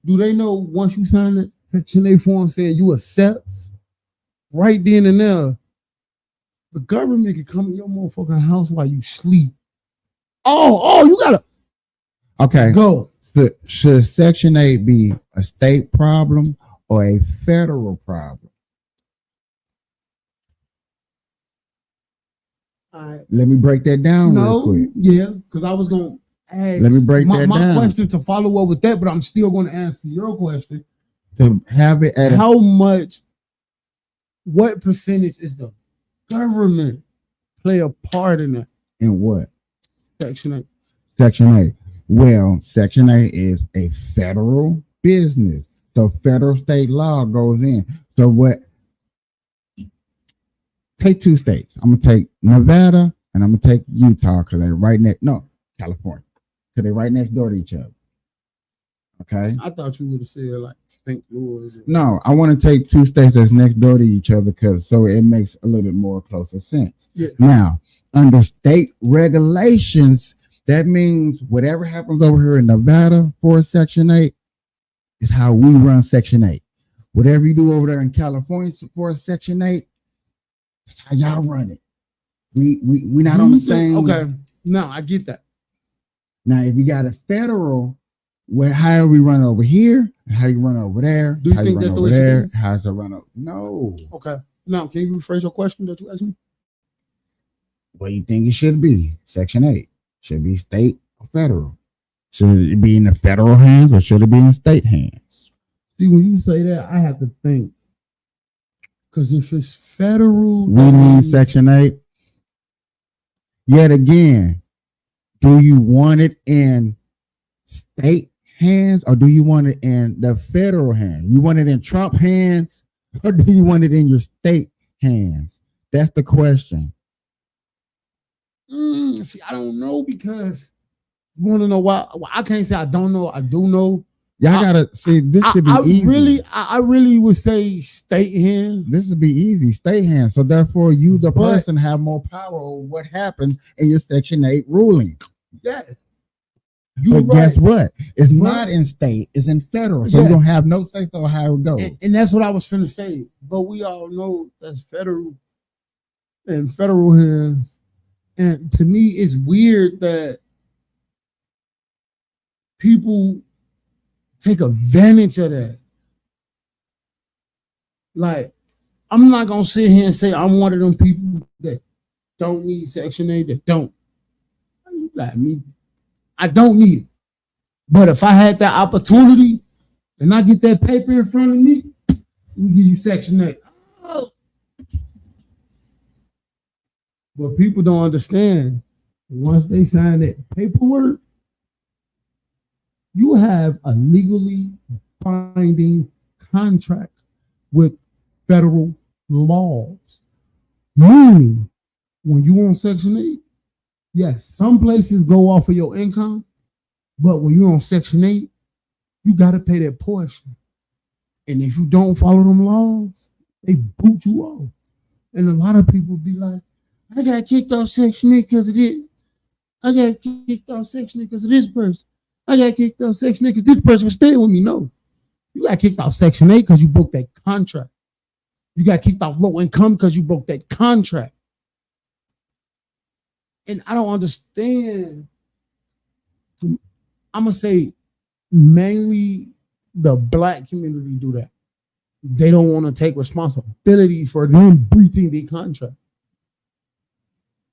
do they know once you sign that Section 8 form saying you accept, right then and there, the government can come in your motherfucking house while you sleep. Oh, you gotta go. Should Section 8 be a state problem or a federal problem? Let me break that down real quick. Yeah, because I was gonna ask. Let me break that my down. question to follow up with that, but I'm still going to answer your question. To have it at how much, what percentage is the government play a part in that? In what? Section 8. Section 8. Well, Section 8 is a federal business. So federal state law goes in. So what? Take two states. I'm going to take Nevada and I'm going to take Utah because they're right next. No, California. Because they're right next door to each other. Okay. I thought you would have said like St. Louis. No, I want to take two states that's next door to each other because so it makes a little bit more closer sense. Yeah. Now, under state regulations, that means whatever happens over here in Nevada for Section 8 is how we run Section 8. Whatever you do over there in California for Section 8, that's how y'all run it. We not on the same. Okay. No, I get that. Now, if you got a federal, where how we run over here, how you run over there, do you how think you that's run the over way there, it should be? how's it run over? No. Okay. Now, can you rephrase your question that you asked me? What do you think it should be? Section 8 should be state or federal. Should it be in the federal hands or should it be in state hands? See, when you say that, I have to think. Because if it's federal, We need Section 8. Yet again, do you want it in state hands or do you want it in the federal hands? You want it in Trump hands or do you want it in your state hands? That's the question. See, I don't know because you want to know why. Well, I can't say I don't know. I do know. Y'all gotta see. This should be easy. I really would say state hands. This would be easy, state hands. So therefore, you, the person, have more power over what happens in your Section 8 ruling. Yes. But guess what? It's not in state, it's in federal. So you don't have no say so how it goes. And that's what I was finna say. But we all know that's federal and federal hands. And to me, it's weird that people take advantage of that. Like, I'm not gonna sit here and say I'm one of them people that don't need Section 8, that don't. Like me, I don't need it. But if I had that opportunity and I get that paper in front of me, we give you Section 8. Oh. But people don't understand. Once they sign that paperwork, you have a legally binding contract with federal laws. Meaning, when you on Section 8, yes, some places go off of your income, but when you're on Section 8, you got to pay that portion. And if you don't follow them laws, they boot you off. And a lot of people be like, I got kicked off Section 8 because of this. I got kicked off Section 8 because of this person. I got kicked off Section 8 because this person was staying with me. No. You got kicked off Section 8 because you broke that contract. You got kicked off low income because you broke that contract. And I don't understand. I'm going to say mainly the Black community do that. They don't want to take responsibility for them breaching the contract.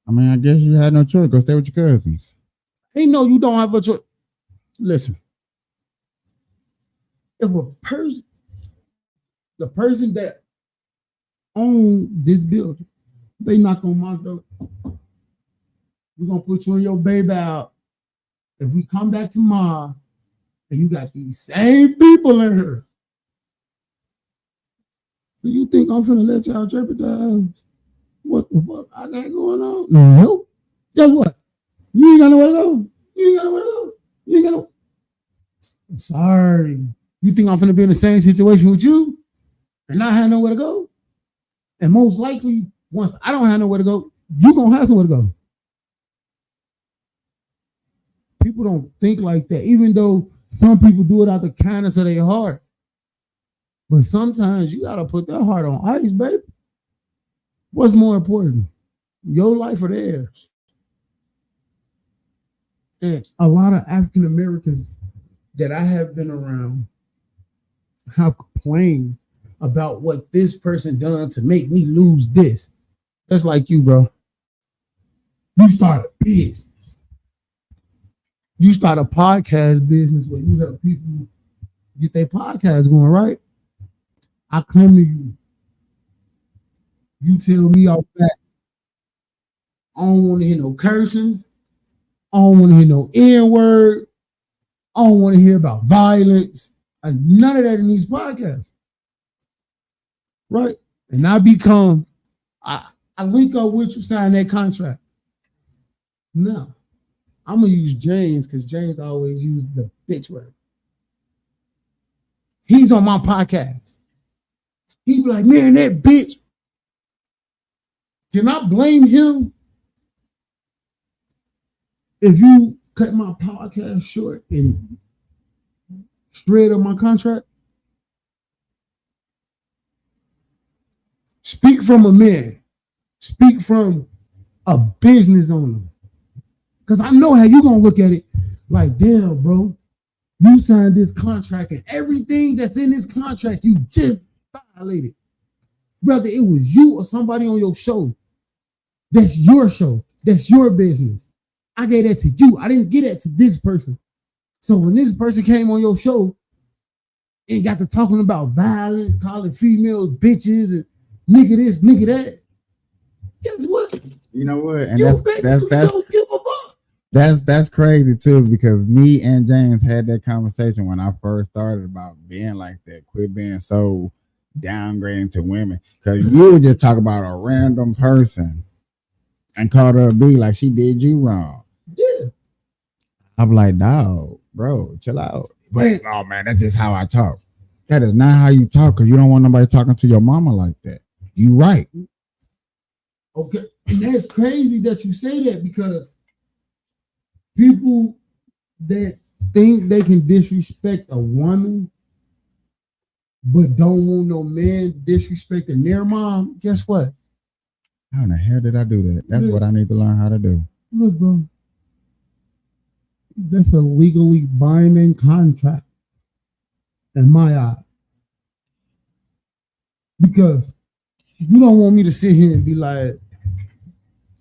I mean, I guess you had no choice. Go stay with your cousins. Hey, no, you don't have a choice. Listen, if a person, the person that own this building, they knock on my door, we're going to put you and your baby out. If we come back tomorrow and you got these same people in here, do you think I'm finna let y'all jeopardize what the fuck I got going on? Nope. Guess what? You ain't got nowhere to go. You ain't got nowhere to go. You ain't got no. I'm sorry. You think I'm finna be in the same situation with you and not have nowhere to go? And most likely, once I don't have nowhere to go, you gonna have somewhere to go. People don't think like that, even though some people do it out the kindness of their heart. But sometimes you gotta put that heart on ice, baby. What's more important, your life or theirs? And a lot of African Americans that I have been around have complained about what this person done to make me lose this. That's like you, bro. You start a business. You start a podcast business where you help people get their podcast going, right? I come to you. You tell me off back. I don't want to hear no cursing. I don't want to hear no N-word. I don't want to hear about violence. None of that in these podcasts. Right? And I link up with you, sign that contract. No. I'm going to use James because James always used the bitch word. He's on my podcast. He be like, man, that bitch. Can I blame him if you cut my podcast short and shred on my contract? Speak from a man. Speak from a business owner. Because I know how you're going to look at it like, damn, bro, you signed this contract and everything that's in this contract, you just violated. Whether it was you or somebody on your show, that's your show. That's your business. I gave that to you. I didn't get that to this person. So when this person came on your show and got to talking about violence, calling females bitches and nigga this, nigga that, guess what? You know what? And You don't give a fuck. that's crazy too, because me and James had that conversation when I first started about being like that, quit being so downgrading to women. Because you would just talk about a random person and call her a B like she did you wrong. Yeah. I'm like, dog, bro, chill out. But oh man, that's just how I talk. That is not how you talk, because you don't want nobody talking to your mama like that. You right. Okay. And that's crazy that you say that, because people that think they can disrespect a woman but don't want no man disrespecting their mom, guess what? How in the hell did I do that? That's Look, what I need to learn how to do. Look, bro. That's a legally binding contract in my eye. Because you don't want me to sit here and be like,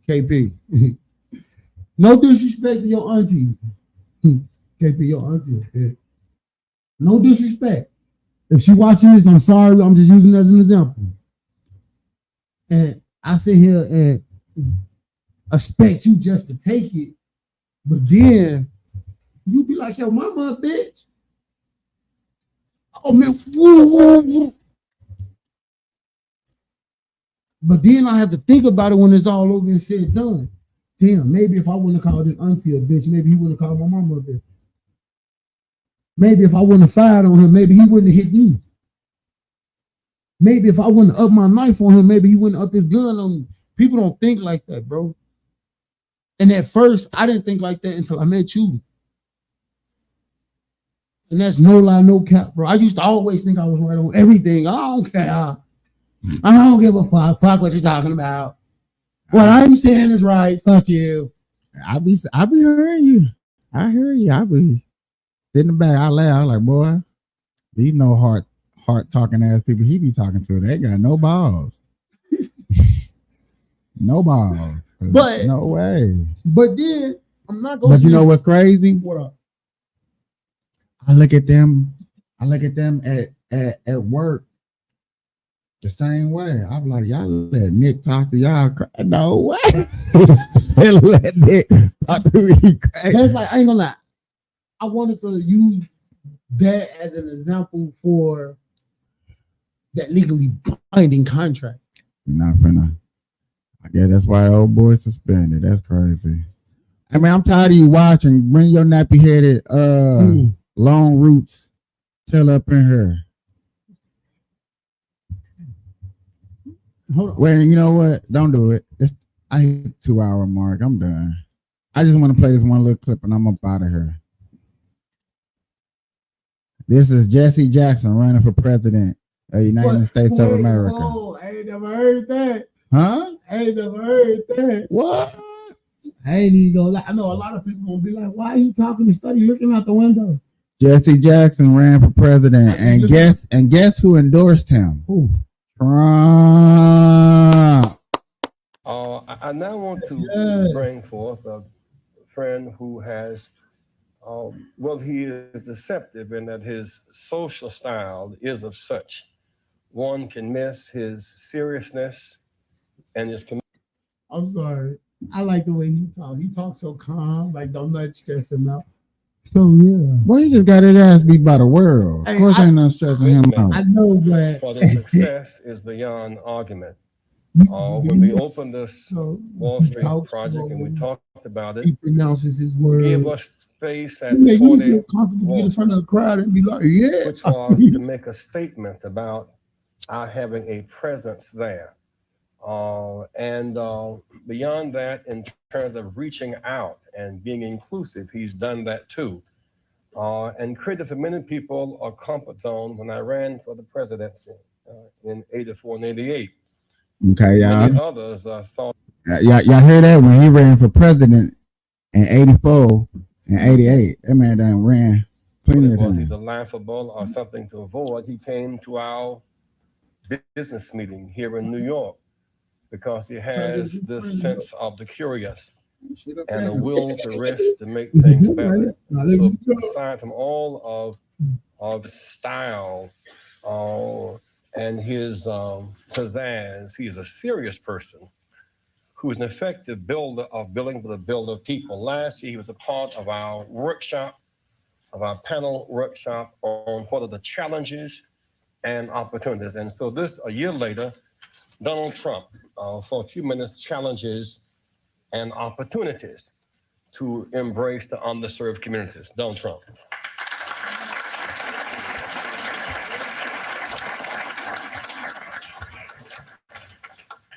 KP, no disrespect to your auntie. KP, your auntie. Yeah. No disrespect. If she watching this, I'm sorry. I'm just using it as an example. And I sit here and expect you just to take it, but then you be like, yo, mama, bitch. Oh man, woo. But then I have to think about it when it's all over and said and done. Damn, maybe if I wouldn't have called this auntie a bitch, maybe he wouldn't have called my mama a bitch. Maybe if I wouldn't have fired on him, maybe he wouldn't have hit me. Maybe if I wouldn't have upped my knife on him, maybe he wouldn't have upped his gun on me. People don't think like that, bro. And at first, I didn't think like that until I met you. And that's no lie, no cap, bro. I used to always think I was right on everything. I don't care. I don't give a fuck. Fuck what you're talking about. What I'm saying is right. Fuck you. I be hearing you. I hear you. I be sitting back. I laugh. I'm like, boy, these no heart talking ass people he be talking to. They got no balls. No balls. But no way. But then I'm not gonna. But you know what's crazy? What up? I look at them at work the same way. I'm like, y'all let Nick talk to y'all. No way. Let Nick talk to me. That's like, I ain't gonna lie. I wanted to use that as an example for that legally binding contract. You're not finna. I guess that's why the old boy suspended. That's crazy. I mean, I'm tired of you watching. Bring your nappy headed long roots tail up in here. Hold on. Well, you know what? Don't do it. I hit 2 hour mark. I'm done. I just want to play this one little clip and I'm up out of here. This is Jesse Jackson running for president of the United States of America. Oh, I ain't never heard that. Huh? I ain't never heard that. What? I ain't even gonna lie. I know a lot of people gonna be like, why are you talking to study looking out the window? Jesse Jackson ran for president, and guess who endorsed him? Who? Trump. I now want to bring forth a friend who has, he is deceptive in that his social style is of such. One can miss his seriousness and his. I'm sorry. I like the way he talks. He talks so calm, like don't let stress him out. So yeah. Well, he just got his ass beat by the world. Of course, ain't no stressing him out. I know, but For the success is beyond argument. When we opened this Wall Street project and we talked about it, he pronounces his words. Give us space at He make me 40 feel comfortable to get in front of a crowd and be like, yeah. which was to make a statement about our having a presence there. Beyond that, in terms of reaching out and being inclusive, he's done that too. And created for many people a comfort zone when I ran for the presidency in 84 and 88. Okay, y'all. Many others thought. Y'all hear that? When he ran for president in 84 and 88, that man done ran plenty of Was times. either laughable or something to avoid. He came to our business meeting here in New York because he has this sense of the curious and the will to risk to make things better. So aside from all of style and his pizzazz, he is a serious person who is an effective builder of building with a builder of people. Last year, he was a part of our workshop, of our panel workshop on what are the challenges and opportunities. And so a year later, Donald Trump, for a few minutes, challenges and opportunities to embrace the underserved communities. Donald Trump.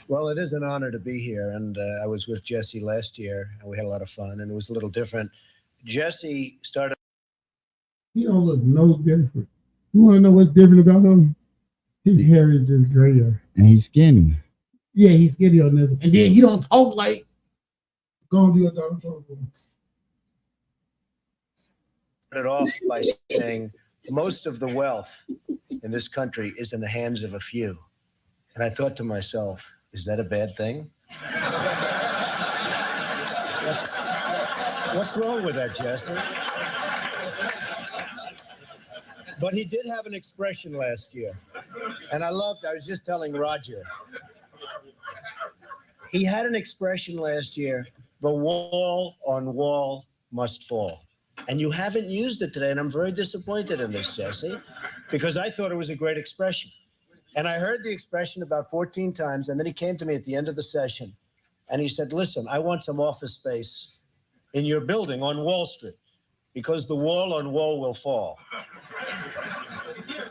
Well, it is an honor to be here. And I was with Jesse last year, and we had a lot of fun, and it was a little different. Jesse started. He don't look no different. You want to know what's different about him? His hair is just grayer. And he's skinny. Yeah, he's skinny on this. And then he don't talk like. Go and do a Donald Trump. Started off by saying most of the wealth in this country is in the hands of a few. And I thought to myself, is that a bad thing? What's wrong with that, Jesse? But he did have an expression last year. And I was just telling Roger, he had an expression last year, the wall on wall must fall. And you haven't used it today, and I'm very disappointed in this, Jesse, because I thought it was a great expression. And I heard the expression about 14 times, and then he came to me at the end of the session, and he said, listen, I want some office space in your building on Wall Street, because the wall on wall will fall.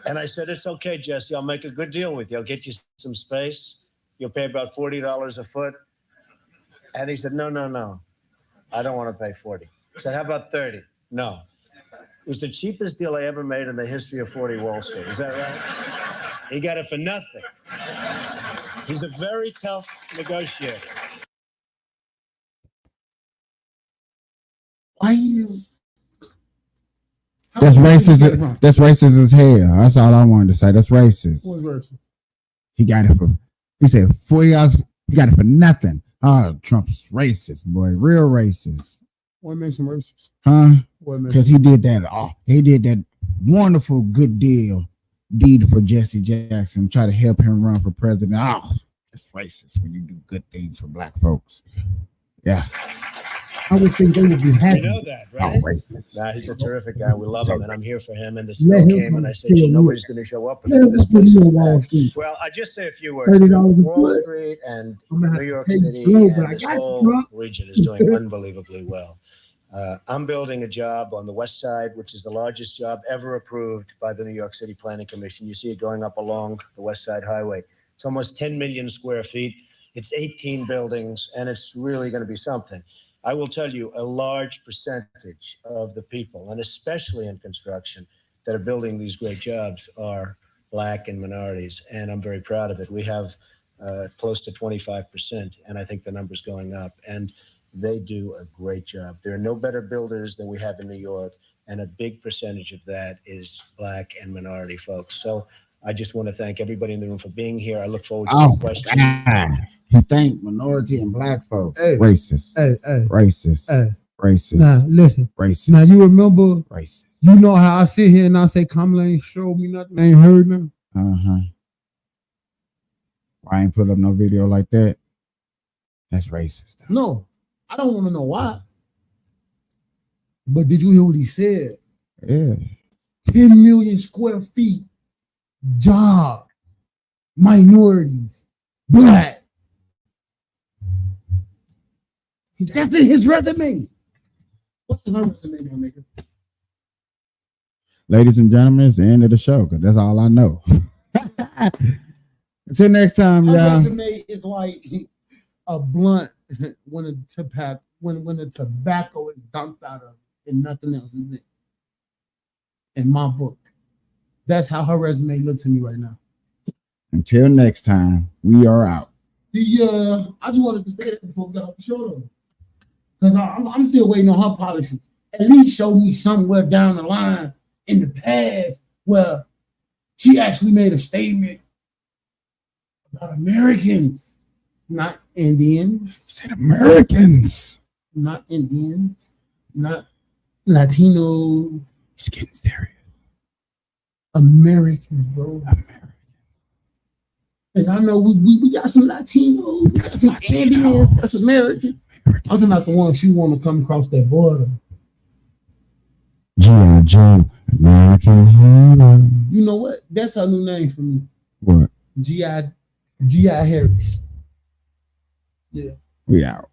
And I said, it's okay, Jesse, I'll make a good deal with you. I'll get you some space. You'll pay about $40 a foot. And he said, no, I don't want to pay 40. I said, how about 30? No. It was the cheapest deal I ever made in the history of 40 Wall Street. Is that right? He got it for nothing. He's a very tough negotiator. Why you? That's racist. That's racist as hell. That's all I wanted to say. That's racist. What's racist? He got it for. He said $40. He got it for nothing. Oh, Trump's racist, boy. Real racist. What makes him racist? Huh? Because he did that. Oh, he did that wonderful good deed for Jesse Jackson. Try to help him run for president. Oh, it's racist when you do good things for black folks. Yeah. I would think they would be happy. You know that, right? Oh, racist. Nah, he's a terrific guy. We love him, and I'm here for him. And the Let snow him came, come and I said, kill nobody's going to show up Let until him this come place to is Wall back. Street. Well, I just say a few words. $30 a Wall foot. Street and I'm gonna have New to York pay City slow, but and I this got you, whole bro. region is doing unbelievably well. I'm building a job on the West Side, which is the largest job ever approved by the New York City Planning Commission. You see it going up along the West Side Highway. It's almost 10 million square feet. It's 18 buildings, and it's really going to be something. I will tell you a large percentage of the people, and especially in construction, that are building these great jobs are Black and minorities. And I'm very proud of it. We have close to 25%, and I think the number's going up. And they do a great job. There are no better builders than we have in New York, and a big percentage of that is Black and minority folks. So I just want to thank everybody in the room for being here. I look forward to some questions. He thank minority and Black folks. Hey, racist. Hey, hey, racist. hey. Racist. Now, listen. Racist. Now, you remember, Racist. you know how I sit here and I say, Kamala ain't showed me nothing, I ain't heard nothing. Uh-huh. Why ain't put up no video like that? That's racist. No, I don't want to know why. But did you hear what he said? Yeah. 10 million square feet, job, minorities, Black. That's in his resume. What's in her resume, now, nigga? Ladies and gentlemen, it's the end of the show because that's all I know. Until next time, Her y'all. resume is like a blunt when the tobacco is dumped out of it and nothing else is there. In my book. That's how her resume looks to me right now. Until next time, we are out. I just wanted to say that before we got off the show though. Because I'm still waiting on her policies. At least show me somewhere down the line in the past where she actually made a statement about Americans, not Indians. Said Americans. Not Indians, not Latino. It's getting serious. Americans, bro. Americans. And I know we got some Latinos, we got some Indians, that's American. I'm talking about the ones she want to come across that border. G.I. Joe, American hero. You know what? That's her new name for me. What? G.I. Harris. Yeah. We out.